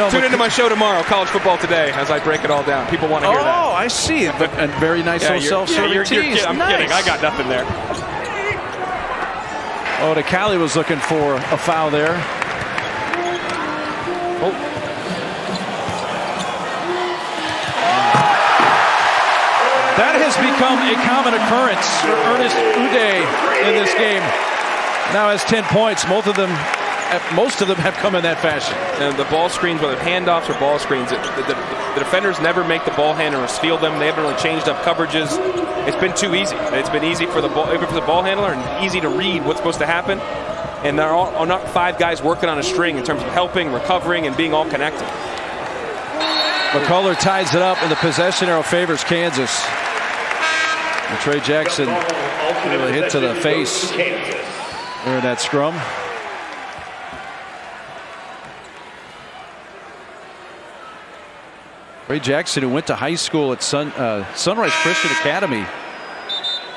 [SPEAKER 7] Tune into my show tomorrow, College Football Today, as I break it all down. People want to hear that.
[SPEAKER 5] Oh, I see. And very nice little self-serving tease.
[SPEAKER 7] I'm
[SPEAKER 5] nice.
[SPEAKER 7] kidding. I got nothing there.
[SPEAKER 5] Oh, DeCali was looking for a foul there. That has become a common occurrence for Ernest Uday in this game. Now has 10 points. Most of them have come in that fashion.
[SPEAKER 7] And the ball screens, whether handoffs or ball screens, the defenders never make the ball handlers feel them. They haven't really changed up coverages. It's been too easy. It's been easy for the ball handler and easy to read what's supposed to happen. And there are not 5 guys working on a string in terms of helping, recovering, and being all connected.
[SPEAKER 5] McCullough ties it up, and the possession arrow favors Kansas. And Trey Jackson with a hit to the face there in that scrum. Trey Jackson, who went to high school at Sunrise Christian Academy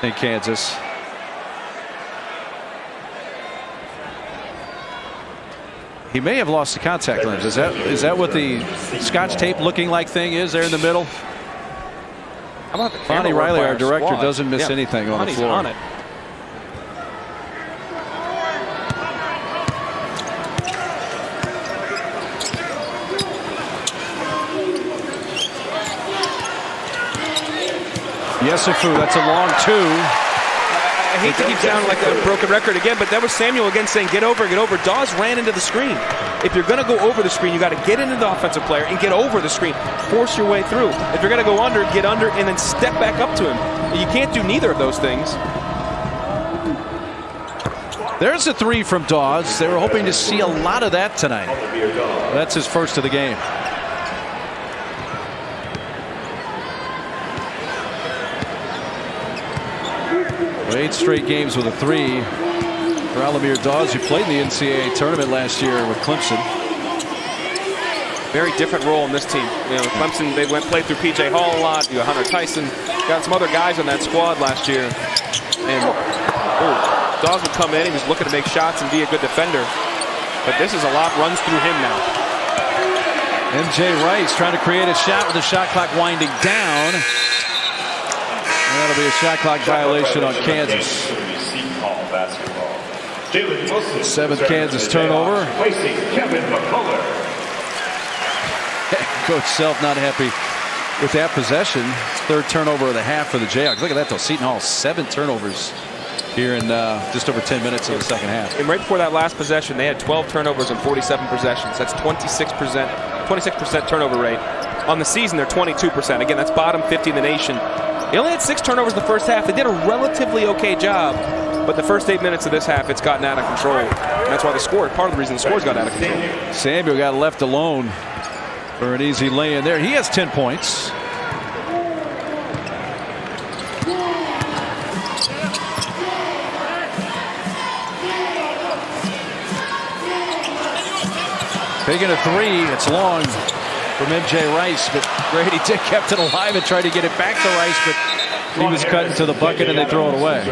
[SPEAKER 5] in Kansas. He may have lost the contact lens. Is that what the Scotch tape looking like thing is there in the middle?
[SPEAKER 7] How about the
[SPEAKER 5] Bonnie Riley, our director, doesn't miss anything on the floor.
[SPEAKER 7] On it.
[SPEAKER 5] Yesufu, that's a long 2.
[SPEAKER 7] I hate to keep sounding like a broken record again, but that was Samuel again saying, get over, get over. Dawes ran into the screen. If you're going to go over the screen, you got to get into the offensive player and get over the screen. Force your way through. If you're going to go under, get under, and then step back up to him. You can't do neither of those things.
[SPEAKER 5] There's a 3 from Dawes. They were hoping to see a lot of that tonight. That's his first of the game. Well, 8 straight games with a 3 for Alamir Dawes, who played in the NCAA tournament last year with Clemson.
[SPEAKER 7] Very different role in this team. You know, Clemson, they played through P.J. Hall a lot. You got Hunter Tyson, got some other guys on that squad last year. And Dawes would come in. He was looking to make shots and be a good defender. But this is a lot runs through him now.
[SPEAKER 5] MJ Rice trying to create a shot with the shot clock winding down. And that'll be a shot clock violation on Kansas. 7th Kansas turnover. Coach Self not happy with that possession. 3rd turnover of the half for the Jayhawks. Look at that though. Seton Hall 7 turnovers here in just over 10 minutes of the second half.
[SPEAKER 7] And right before that last possession, they had 12 turnovers and 47 possessions. That's 26% turnover rate. On the season, they're 22%. Again, that's bottom 50 in the nation. They only had 6 turnovers in the first half. They did a relatively okay job, but the first 8 minutes of this half, it's gotten out of control. And that's why part of the reason the scores got out of control.
[SPEAKER 5] Samuel got left alone for an easy lay in there. He has 10 points. Taking a 3, it's long from MJ Rice, but Grady Dick kept it alive and tried to get it back to Rice, but he was cut into the bucket and they throw it away.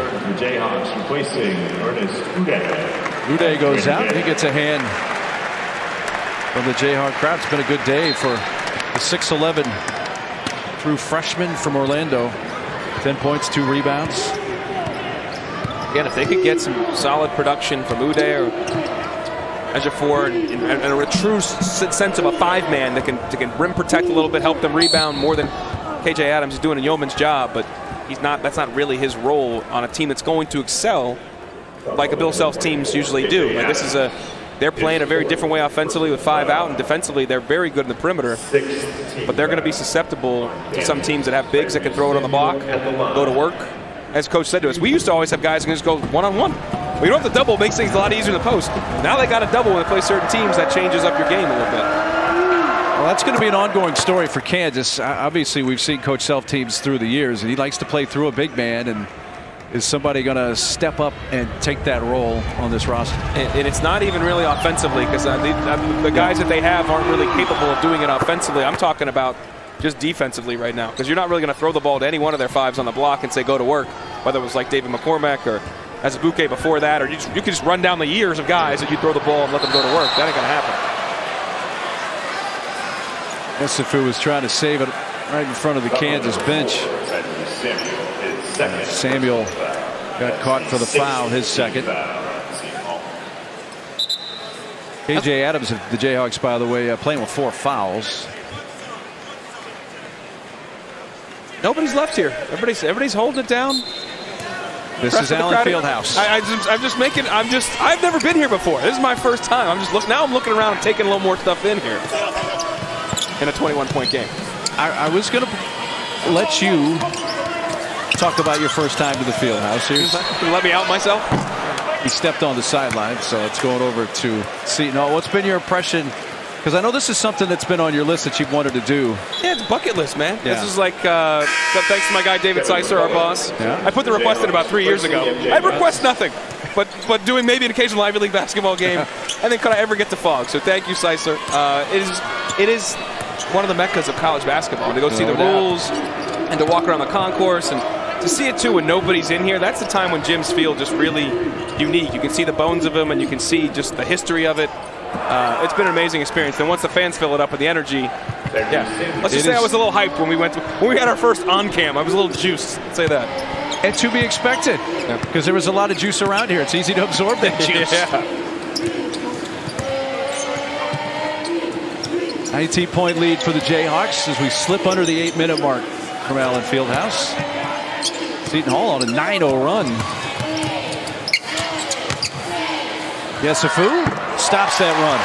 [SPEAKER 5] Uday goes out. He gets a hand from the Jayhawk crowd. It's been a good day for the 6'11" true freshman from Orlando. 10 points, 2 rebounds.
[SPEAKER 7] Again, if they could get some solid production from Uday or Ejiofor and a true sense of a 5-man that can rim protect a little bit, help them rebound more than KJ Adams is doing a yeoman's job, but that's not really his role on a team that's going to excel like a Bill Self's teams usually do. Like they're playing a very different way offensively with 5 out, and defensively they're very good in the perimeter, but they're going to be susceptible to some teams that have bigs that can throw it on the block, go to work. As Coach said to us, we used to always have guys who can just go one-on-one. Well, you don't have to double, it makes things a lot easier in the post. Now they got to double when they play certain teams. That changes up your game a little bit.
[SPEAKER 5] Well, that's going to be an ongoing story for Kansas. Obviously, we've seen Coach Self teams through the years, and he likes to play through a big man. And is somebody going to step up and take that role on this roster?
[SPEAKER 7] And it's not even really offensively, because the guys that they have aren't really capable of doing it offensively. I'm talking about just defensively right now, because you're not really going to throw the ball to any one of their 5s on the block and say go to work, whether it was like David McCormack or Azubuike before that, or you could just run down the years of guys that you throw the ball and let them go to work. That ain't going to happen.
[SPEAKER 5] Yesufu was trying to save it right in front of the Kansas bench. Samuel got caught for the foul, his second. KJ Adams of the Jayhawks, by the way, playing with 4 fouls.
[SPEAKER 7] Nobody's left here. Everybody's holding it down.
[SPEAKER 5] This is Allen Fieldhouse.
[SPEAKER 7] I've never been here before. This is my first time. Now I'm looking around and taking a little more stuff in here. In a 21-point game.
[SPEAKER 5] I was going to let you talk about your first time to the Fieldhouse.
[SPEAKER 7] Can you let me out myself?
[SPEAKER 5] He stepped on the sideline, so it's going over to Seton. What's been your impression? Because I know this is something that's been on your list that you've wanted to do.
[SPEAKER 7] Yeah, it's bucket list, man. Yeah. This is like, thanks to my guy David Sicer, our boss. Yeah. I put the request in about 3 years ago. I request nothing, but doing maybe an occasional Ivy League basketball game, and then could I ever get to Fog? So thank you, Sicer. It is one of the meccas of college basketball. To go see the rules and to walk around the concourse and to see it too when nobody's in here. That's the time when gyms feel just really unique. You can see the bones of them, and you can see just the history of it. It's been an amazing experience. And once the fans fill it up with the energy, yeah. Let's just say I was a little hyped when we had our first on cam. I was a little juiced. Let's say that.
[SPEAKER 5] And to be expected, because there was a lot of juice around here. It's easy to absorb that juice.
[SPEAKER 7] Yeah.
[SPEAKER 5] 19-point lead for the Jayhawks as we slip under the 8-minute mark from Allen Fieldhouse. Seton Hall on a 9-0 run. Yesufu stops that run.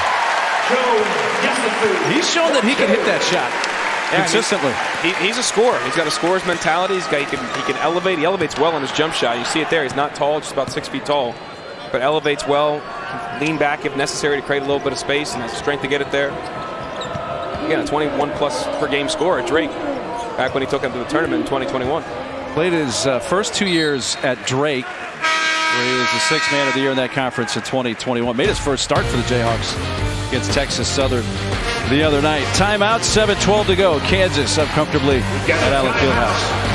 [SPEAKER 5] He's shown that he can hit that shot consistently.
[SPEAKER 7] He's a scorer. He's got a scorer's mentality. He can elevate. He elevates well on his jump shot. You see it there. He's not tall, just about 6 feet tall, but elevates well. Can lean back if necessary to create a little bit of space and has the strength to get it there. Again, a 21-plus per game scorer at Drake back when he took him to the tournament in 2021.
[SPEAKER 5] Played his first 2 years at Drake, where he was the 6th man of the year in that conference in 2021. Made his first start for the Jayhawks against Texas Southern the other night. Timeout, 7:12 to go. Kansas up comfortably at Allen Fieldhouse.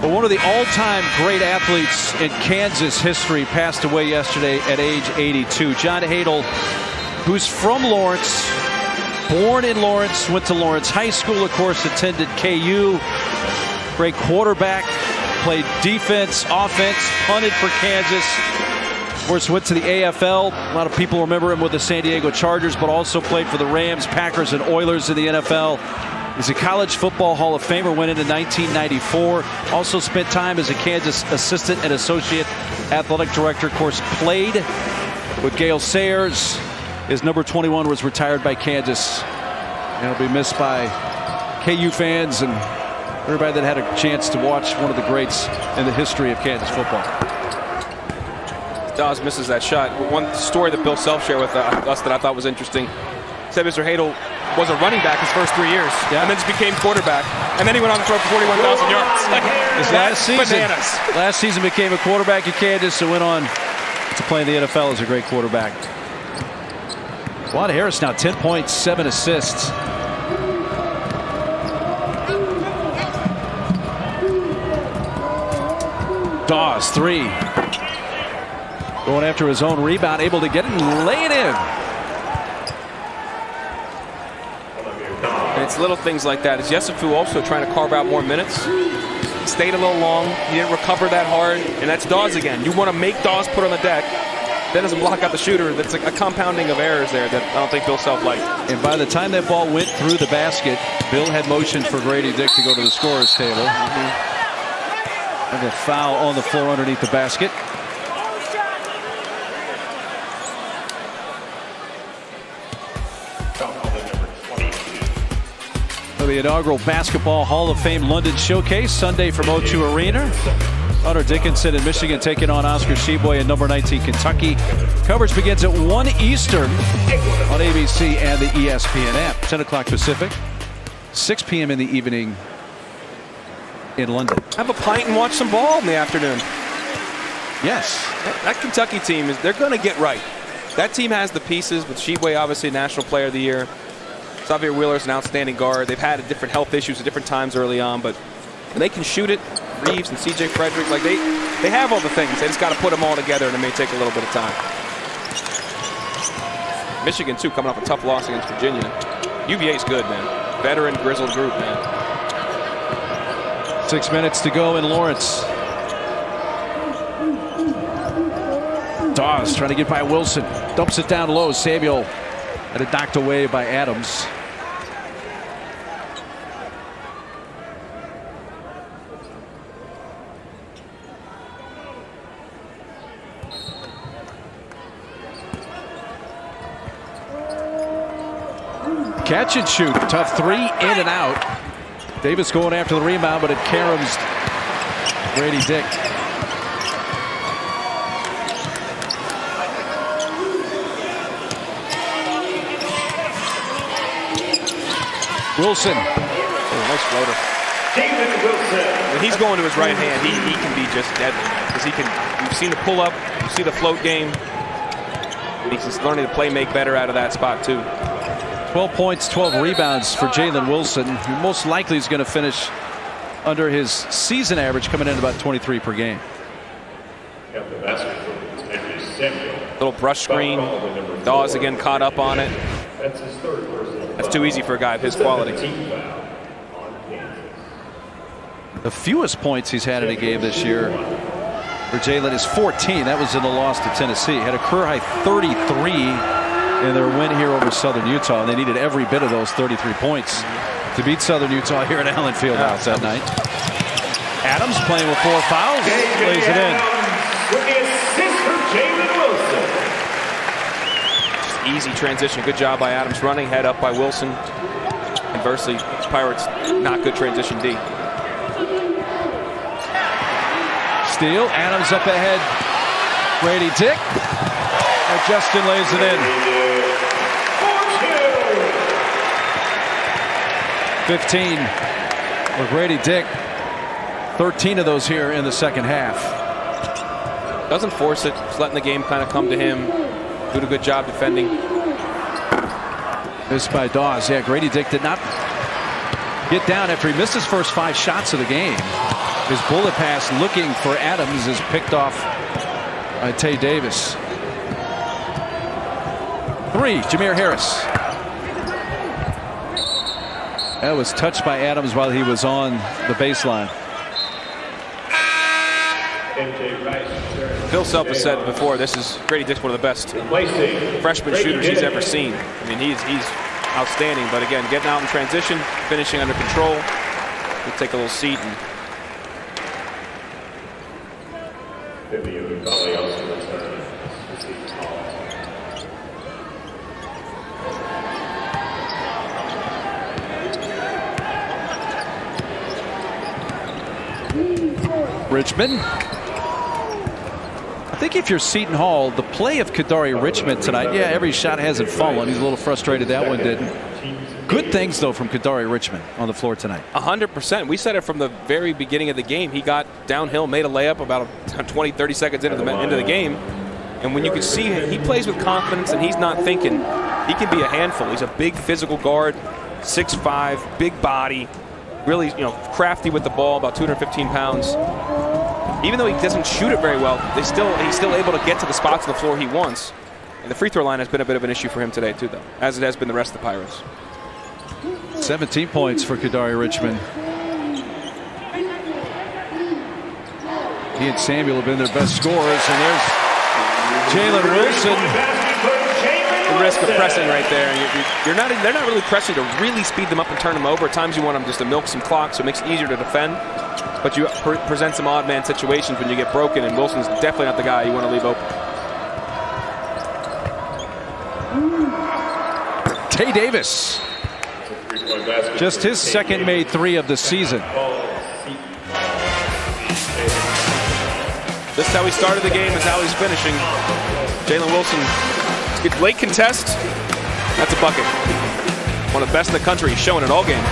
[SPEAKER 5] But one of the all-time great athletes in Kansas history passed away yesterday at age 82. John Hadel who's from Lawrence, born in Lawrence, went to Lawrence High School, of course, attended KU. Great quarterback, played defense, offense, punted for Kansas. Of course, went to the AFL. A lot of people remember him with the San Diego Chargers, but also played for the Rams, Packers, and Oilers in the NFL. He's a college football Hall of Famer, went into 1994. Also spent time as a Kansas assistant and associate athletic director. Of course, played with Gale Sayers. His number 21 was retired by Kansas. And he'll be missed by KU fans and everybody that had a chance to watch one of the greats in the history of Kansas football.
[SPEAKER 7] Dawes misses that shot. One story that Bill Self shared with us that I thought was interesting. Said Mr. Hadel was a running back his first 3 years, and then just became quarterback, and then he went on to throw for 41,000 yards.
[SPEAKER 5] His last season became a quarterback at Kansas and went on to play in the NFL as a great quarterback. Juan Harris now 10 points, 7 assists. Dawes, 3. Going after his own rebound, able to get it and lay it in.
[SPEAKER 7] And it's little things like that. Is Yesufu also trying to carve out more minutes? He stayed a little long. He didn't recover that hard. And that's Dawes again. You want to make Dawes put on the deck. Then doesn't block out the shooter. That's like a compounding of errors there that I don't think Bill Self liked.
[SPEAKER 5] And by the time that ball went through the basket, Bill had motioned for Grady Dick to go to the scorer's table. And a foul on the floor underneath the basket. The inaugural Basketball Hall of Fame London Showcase Sunday from O2 Arena. Hunter Dickinson in Michigan taking on Oscar Sheboy in number 19 Kentucky. Coverage begins at 1 Eastern on ABC and the ESPN app. 10 o'clock Pacific, 6 p.m. in the evening in London.
[SPEAKER 7] Have a pint and watch some ball in the afternoon.
[SPEAKER 5] Yes.
[SPEAKER 7] That Kentucky team, they're going to get right. That team has the pieces, with Sheboy obviously National Player of the Year. Xavier Wheeler's an outstanding guard. They've had different health issues at different times early on, but when they can shoot it, Reeves and C.J. Frederick, like they have all the things. They just got to put them all together, and it may take a little bit of time. Michigan, too, coming off a tough loss against Virginia. UVA's good, man. Veteran, grizzled group, man.
[SPEAKER 5] 6 minutes to go in Lawrence. Dawes trying to get by Wilson. Dumps it down low. Samuel had it knocked away by Adams. Catch and shoot. Tough 3 in and out. Davis going after the rebound, but it caroms Grady Dick. Wilson.
[SPEAKER 7] Oh, nice floater. David Wilson. When he's going to his right hand, he can be just deadly, because he can. You've seen the pull up, you see the float game. He's learning to play make better out of that spot too.
[SPEAKER 5] 12 points, 12 rebounds for Jalen Wilson, who most likely is going to finish under his season average, coming in about 23 per game.
[SPEAKER 7] Little brush screen. Dawes again caught up on it. That's too easy for a guy of his quality.
[SPEAKER 5] The fewest points he's had in a game this year for Jalen is 14. That was in the loss to Tennessee. Had a career high 33 in their win here over Southern Utah. And they needed every bit of those 33 points to beat Southern Utah here at Allen Fieldhouse that night. Adams playing with 4 fouls. Lays it in.
[SPEAKER 8] With the assist for Jalen Wilson.
[SPEAKER 7] Easy transition. Good job by Adams running. Head up by Wilson. Conversely, Pirates not good transition D.
[SPEAKER 5] Steal. Adams up ahead. Grady Dick. And Justin lays it in. 15 for Grady Dick. 13 of those here in the second half.
[SPEAKER 7] Doesn't force it. Just letting the game kind of come to him. Doing a good job defending.
[SPEAKER 5] Missed by Dawes. Yeah, Grady Dick did not get down after he missed his first 5 shots of the game. His bullet pass looking for Adams is picked off by Tay Davis. 3, Jameer Harris. That was touched by Adams while he was on the baseline.
[SPEAKER 7] Phil Self has said before, this is Grady Dick's one of the best freshman shooters he's ever seen. I mean, he's outstanding. But again, getting out in transition, finishing under control. We'll take a little seat. And
[SPEAKER 5] Richmond. I think if you're Seton Hall, the play of Kadari Richmond tonight, yeah, every shot hasn't fallen. He's a little frustrated that one didn't. Good things, though, from Kadari Richmond on the floor tonight.
[SPEAKER 7] 100%. We said it from the very beginning of the game. He got downhill, made a layup about 20, 30 seconds into the game. And when you can see him, he plays with confidence and he's not thinking. He can be a handful. He's a big physical guard, 6'5", big body, really crafty with the ball, about 215 pounds. Even though he doesn't shoot it very well, he's still able to get to the spots on the floor he wants. And the free throw line has been a bit of an issue for him today too, though, as it has been the rest of the Pirates.
[SPEAKER 5] 17 points for Kadari Richmond. He and Samuel have been their best scorers, and there's Jalen Wilson.
[SPEAKER 7] The risk of pressing right there. They're not really pressing to really speed them up and turn them over. At times you want them just to milk some clock so it makes it easier to defend. But you present some odd man situations when you get broken, and Wilson's definitely not the guy you want to leave open.
[SPEAKER 5] Tay Davis. Just his second made 3 of the season.
[SPEAKER 7] This is how he started the game, is how he's finishing. Jalen Wilson, good late contest. That's a bucket. One of the best in the country. He's showing it all game.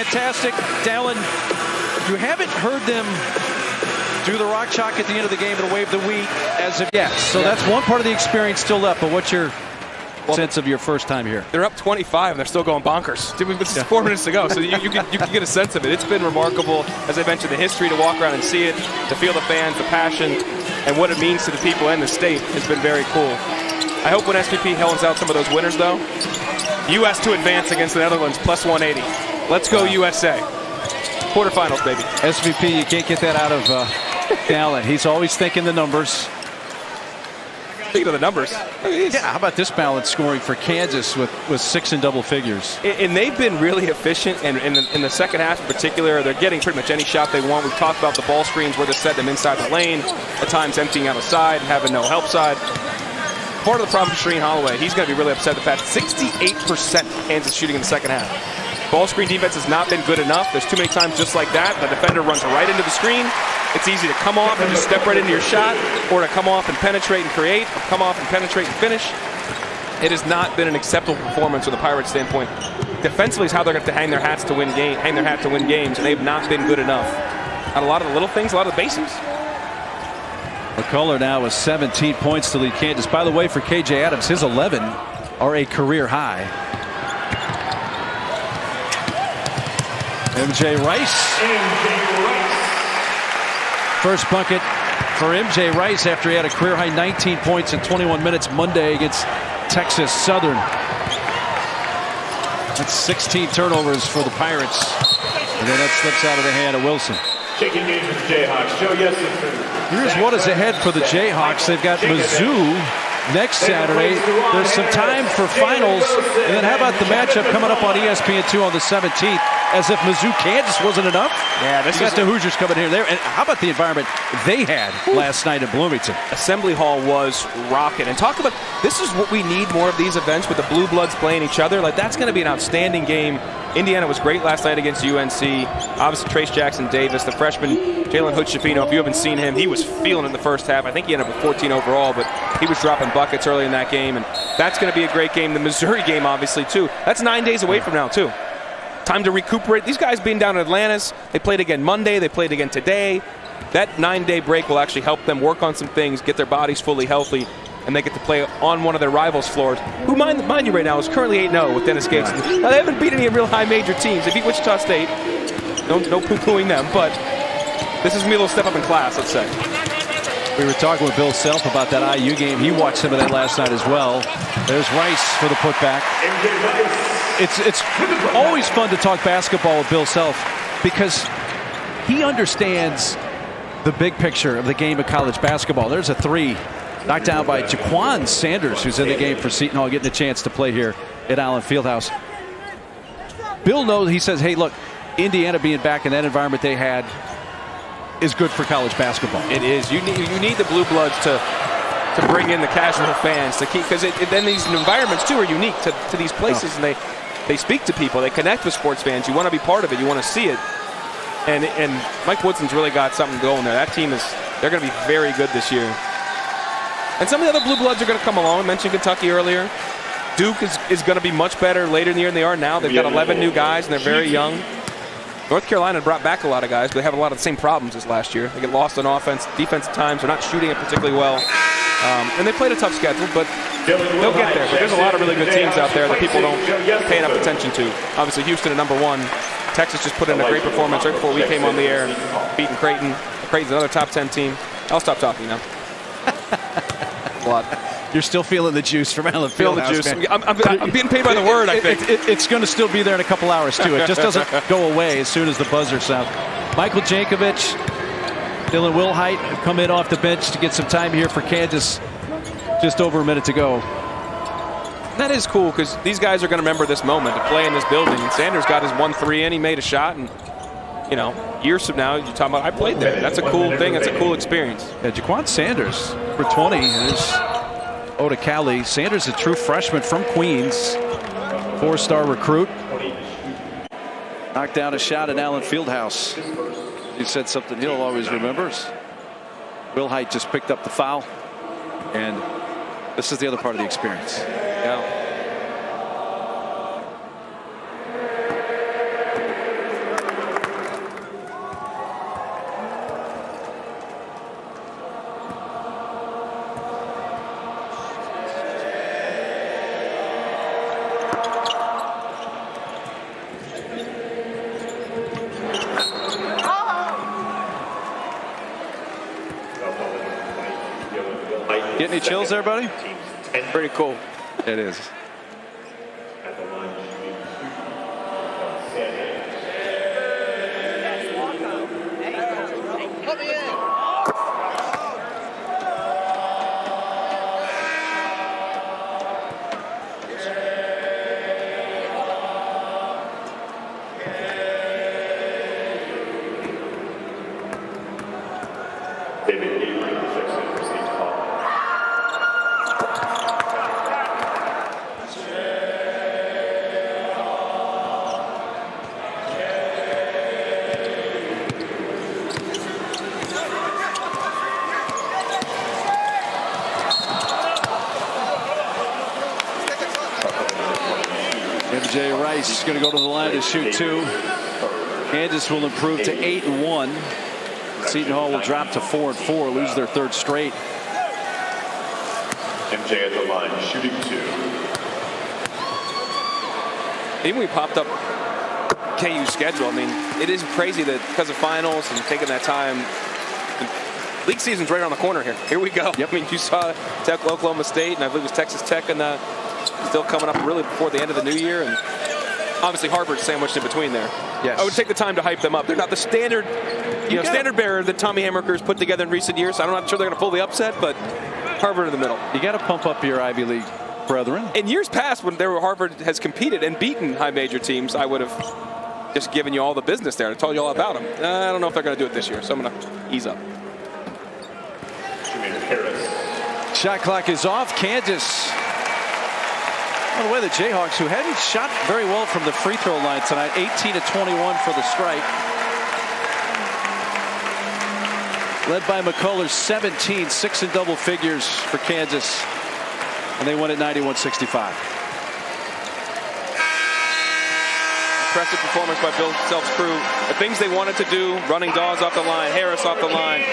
[SPEAKER 5] fantastic. Dallin, you haven't heard them do the rock chalk at the end of the game and wave the wheat as of yet. So that's one part of the experience still left. But what's your sense of your first time here?
[SPEAKER 7] They're up 25 and they're still going bonkers. This is 4 minutes to go, so you can get a sense of it. It's been remarkable, as I mentioned, the history, to walk around and see it, to feel the fans, the passion, and what it means to the people and the state has been very cool. I hope when SVP helms out some of those winners, though, U.S. to advance against the Netherlands, plus 180. Let's go USA. Quarterfinals, baby.
[SPEAKER 5] SVP, you can't get that out of Dallin. He's always thinking the numbers.
[SPEAKER 7] Speaking of the numbers.
[SPEAKER 5] Yeah, how about this balance scoring for Kansas with 6 in double figures?
[SPEAKER 7] And they've been really efficient, and in the second half in particular, they're getting pretty much any shot they want. We've talked about the ball screens where they set them inside the lane, at times emptying out a side and having no help side. Part of the problem for Shireen Holloway, he's going to be really upset with that. 68% Kansas shooting in the second half. Ball screen defense has not been good enough. There's too many times just like that. The defender runs right into the screen. It's easy to come off and just step right into your shot, or to come off and penetrate and create, or come off and penetrate and finish. It has not been an acceptable performance from the Pirates standpoint. Defensively is how they're going to have to hang their hat to win games, and they've not been good enough. On a lot of the little things, a lot of the basics.
[SPEAKER 5] McCullough now with 17 points to lead Kansas. By the way, for KJ Adams, his 11 are a career high. MJ Rice. First bucket for MJ Rice after he had a career high 19 points in 21 minutes Monday against Texas Southern. That's 16 turnovers for the Pirates. And then that slips out of the hand of Wilson.
[SPEAKER 8] Shaking games with the Jayhawks. Joe Yesson.
[SPEAKER 5] Here's what is ahead for the Jayhawks. They've got Mizzou next Saturday. There's some time for finals. And then how about the matchup coming up on ESPN2 on the 17th? As if Mizzou, Kansas wasn't enough.
[SPEAKER 7] Yeah, this is
[SPEAKER 5] the Hoosiers coming here. There, and how about the environment they had last night in Bloomington?
[SPEAKER 7] Assembly Hall was rocking. And talk about, this is what we need more of these events with the Blue Bloods playing each other. Like, that's going to be an outstanding game. Indiana was great last night against UNC. Obviously, Trace Jackson Davis, the freshman, Jalen Hood-Schifino. If you haven't seen him, he was feeling it in the first half. I think he ended up with 14 overall, but he was dropping buckets early in that game. And that's going to be a great game. The Missouri game, obviously, too. That's 9 days away from now, too. Time to recuperate. These guys being down in Atlantis, they played again Monday, they played again today. That 9-day break will actually help them work on some things, get their bodies fully healthy, and they get to play on one of their rivals' floors, who, mind you right now, is currently 8-0 with Dennis Gates. Now, they haven't beat any real high major teams. They beat Wichita State. No poo-pooing them, but this is going to be a little step up in class, let's say.
[SPEAKER 5] We were talking with Bill Self about that IU game. He watched some of that last night as well. There's Rice for the putback. It's always fun to talk basketball with Bill Self because he understands the big picture of the game of college basketball. There's a three knocked down by Jaquan Sanders, who's in the game for Seton Hall, getting a chance to play here at Allen Fieldhouse. Bill knows, he says, hey, look, Indiana being back in that environment they had is good for college basketball.
[SPEAKER 7] It is. You need the Blue Bloods to bring in the casual fans to keep, because then these environments too are unique to these places, and they speak to people, they connect with sports fans. You want to be part of it, you want to see it, and Mike Woodson's really got something going there. That team they're going to be very good this year. And some of the other Blue Bloods are going to come along. I mentioned Kentucky earlier. Duke is going to be much better later in the year than they are now. They've got 11 new guys and they're very young. North Carolina brought back a lot of guys, but they have a lot of the same problems as last year. They get lost on offense, defense at times. They're not shooting it particularly well. And they played a tough schedule, but they'll get there. But there's a lot of really good teams out there that people don't pay enough attention to. Obviously, Houston at number 1. Texas just put in a great performance right before we came on the air, beating Creighton. Creighton's another top 10 team. I'll stop talking now. A lot.
[SPEAKER 5] You're still feeling the juice from Allen Fieldhouse.
[SPEAKER 7] I'm being paid by the word, I think.
[SPEAKER 5] It's going to still be there in a couple hours, too. It just doesn't go away as soon as the buzzer sounds. Michael Jankovic, Dylan Wilhite have come in off the bench to get some time here for Kansas. Just over a minute to go.
[SPEAKER 7] That is cool because these guys are going to remember this moment to play in this building. And Sanders got his 1-3 in. He made a shot. And, you know, years from now, you're talking about, I played there. That's a cool thing. That's a cool experience.
[SPEAKER 5] Yeah, Jaquan Sanders for 20. There's Oda Cali. Sanders, a true freshman from Queens. 4-star recruit. Knocked down a shot at Allen Fieldhouse. He said something he'll always remember. Wilhite just picked up the foul. And this is the other part of the experience.
[SPEAKER 7] Yeah.
[SPEAKER 5] Get any chills there, buddy?
[SPEAKER 7] Pretty cool.
[SPEAKER 5] It is.
[SPEAKER 8] At the line, David Avery fixes receives call.
[SPEAKER 5] MJ Rice is going to go to the line to shoot 2. Kansas will improve to 8-1. Seton Hall will drop to 4-4, lose their 3rd straight.
[SPEAKER 8] MJ at the line, shooting 2.
[SPEAKER 7] Even we popped up KU's schedule. I mean, it is crazy that because of finals and taking that time, the league season's right around the corner here. Here we go. Yep. I mean, you saw Tech, Oklahoma State, and I believe it was Texas Tech, and still coming up really before the end of the new year. And obviously Harvard's sandwiched in between there.
[SPEAKER 5] Yes.
[SPEAKER 7] I would take the time to hype them up. They're not the standard, standard bearer that Tommy Hammerker's put together in recent years. So I'm not sure they're going to pull the upset, but Harvard in the middle.
[SPEAKER 5] You got to pump up your Ivy League brethren.
[SPEAKER 7] In years past, when Harvard has competed and beaten high major teams, I would have just given you all the business there and told you all about them. I don't know if they're going to do it this year, so I'm going to ease up.
[SPEAKER 5] Shot clock is off. Kansas. By the way, the Jayhawks, who hadn't shot very well from the free throw line tonight, 18-21 for the strike. Led by McCullers, 17, 6 in double figures for Kansas. And they won at 91-65.
[SPEAKER 7] Impressive performance by Bill Self's crew. The things they wanted to do, running Dawes off the line, Harris off the line,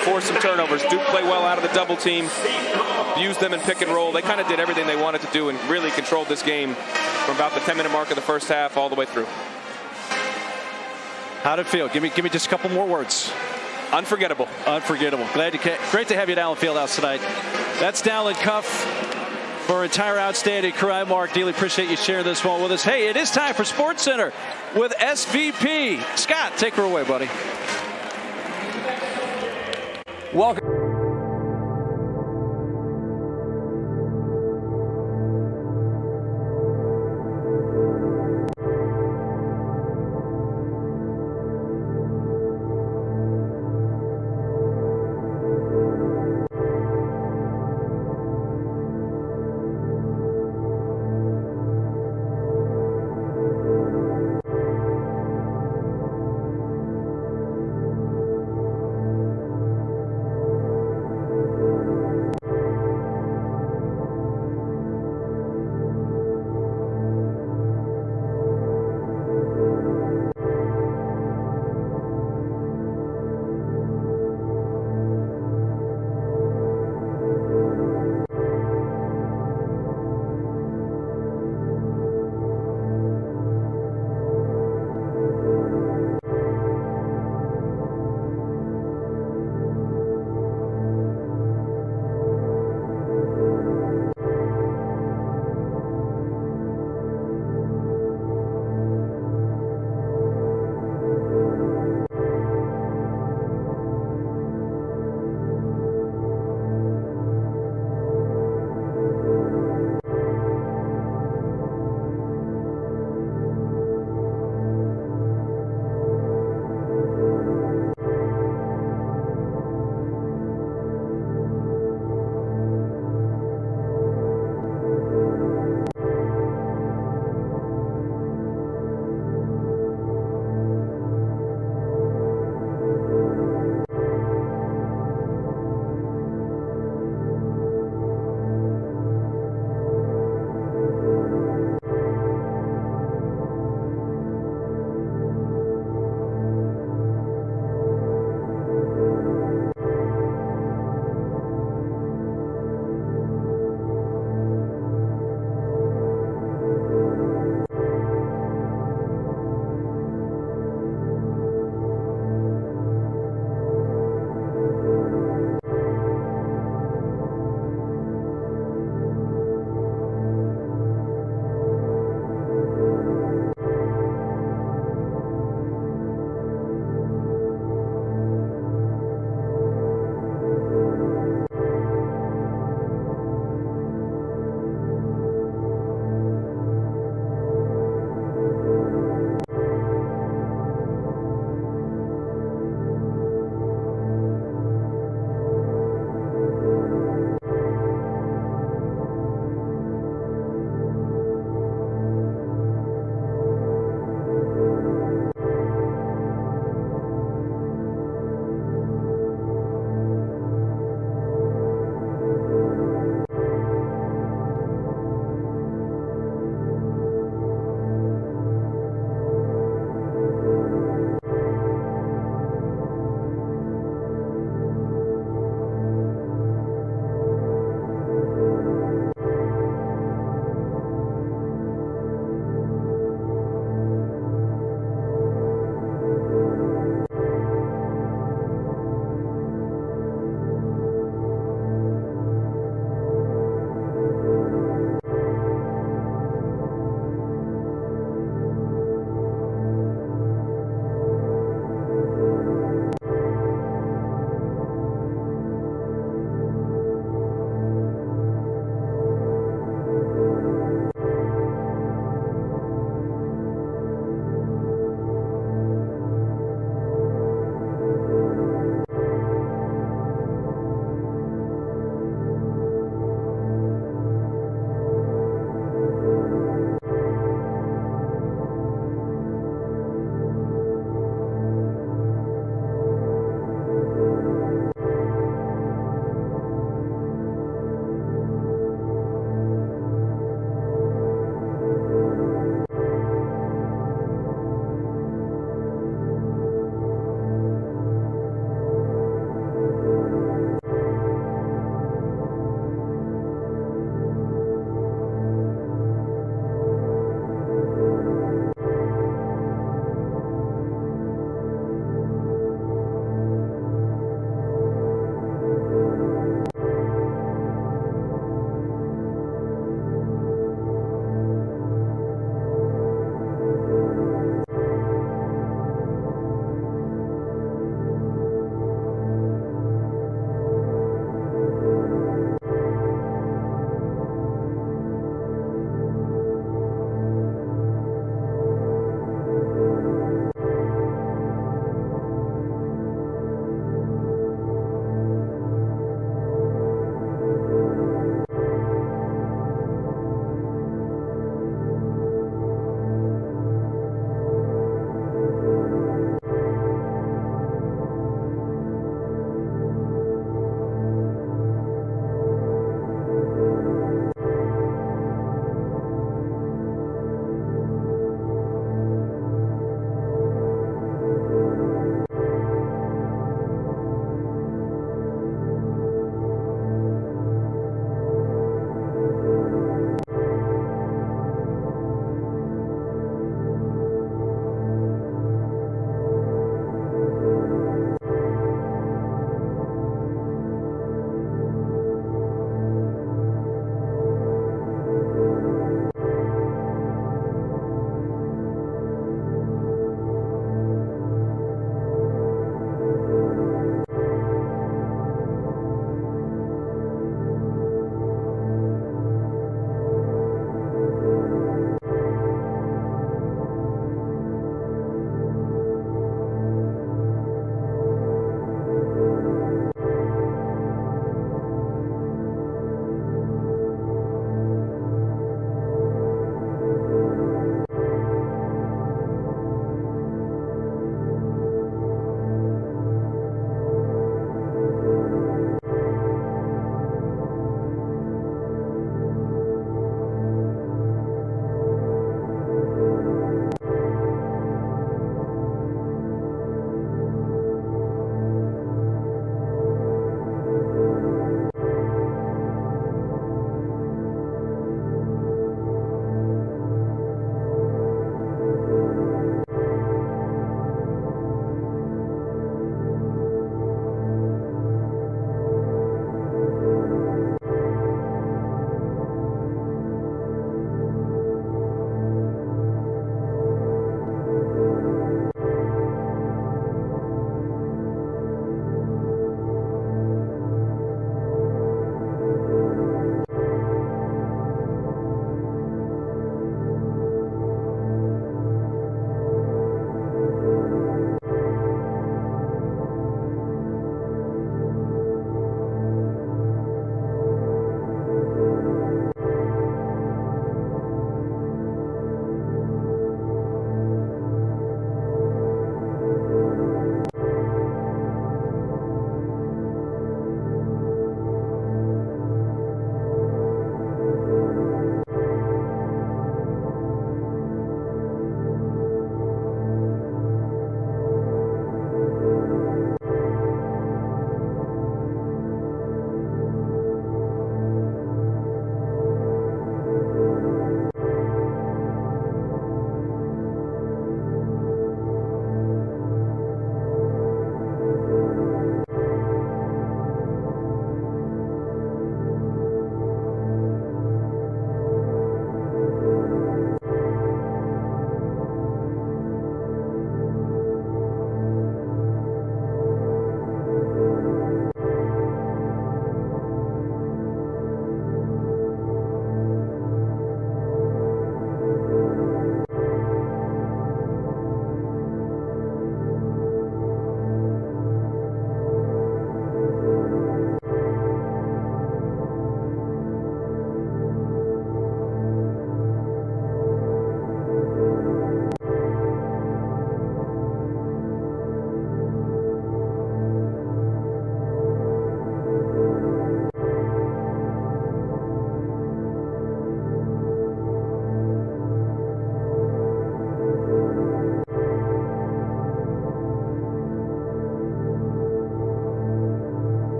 [SPEAKER 7] force some turnovers. Duke play well out of the double team, abuse them in pick and roll. They kind of did everything they wanted to do and really controlled this game from about the 10-minute mark of the first half all the way through.
[SPEAKER 5] How'd it feel? Give me just a couple more words.
[SPEAKER 7] Unforgettable.
[SPEAKER 5] Unforgettable. Great to have you at Allen Fieldhouse tonight. That's Dallin Cuff. For our entire outstanding crew, I'm Mark Dealey. Appreciate you sharing this one with us. Hey, it is time for Sports Center with SVP. Scott, take her away, buddy.
[SPEAKER 10] Welcome.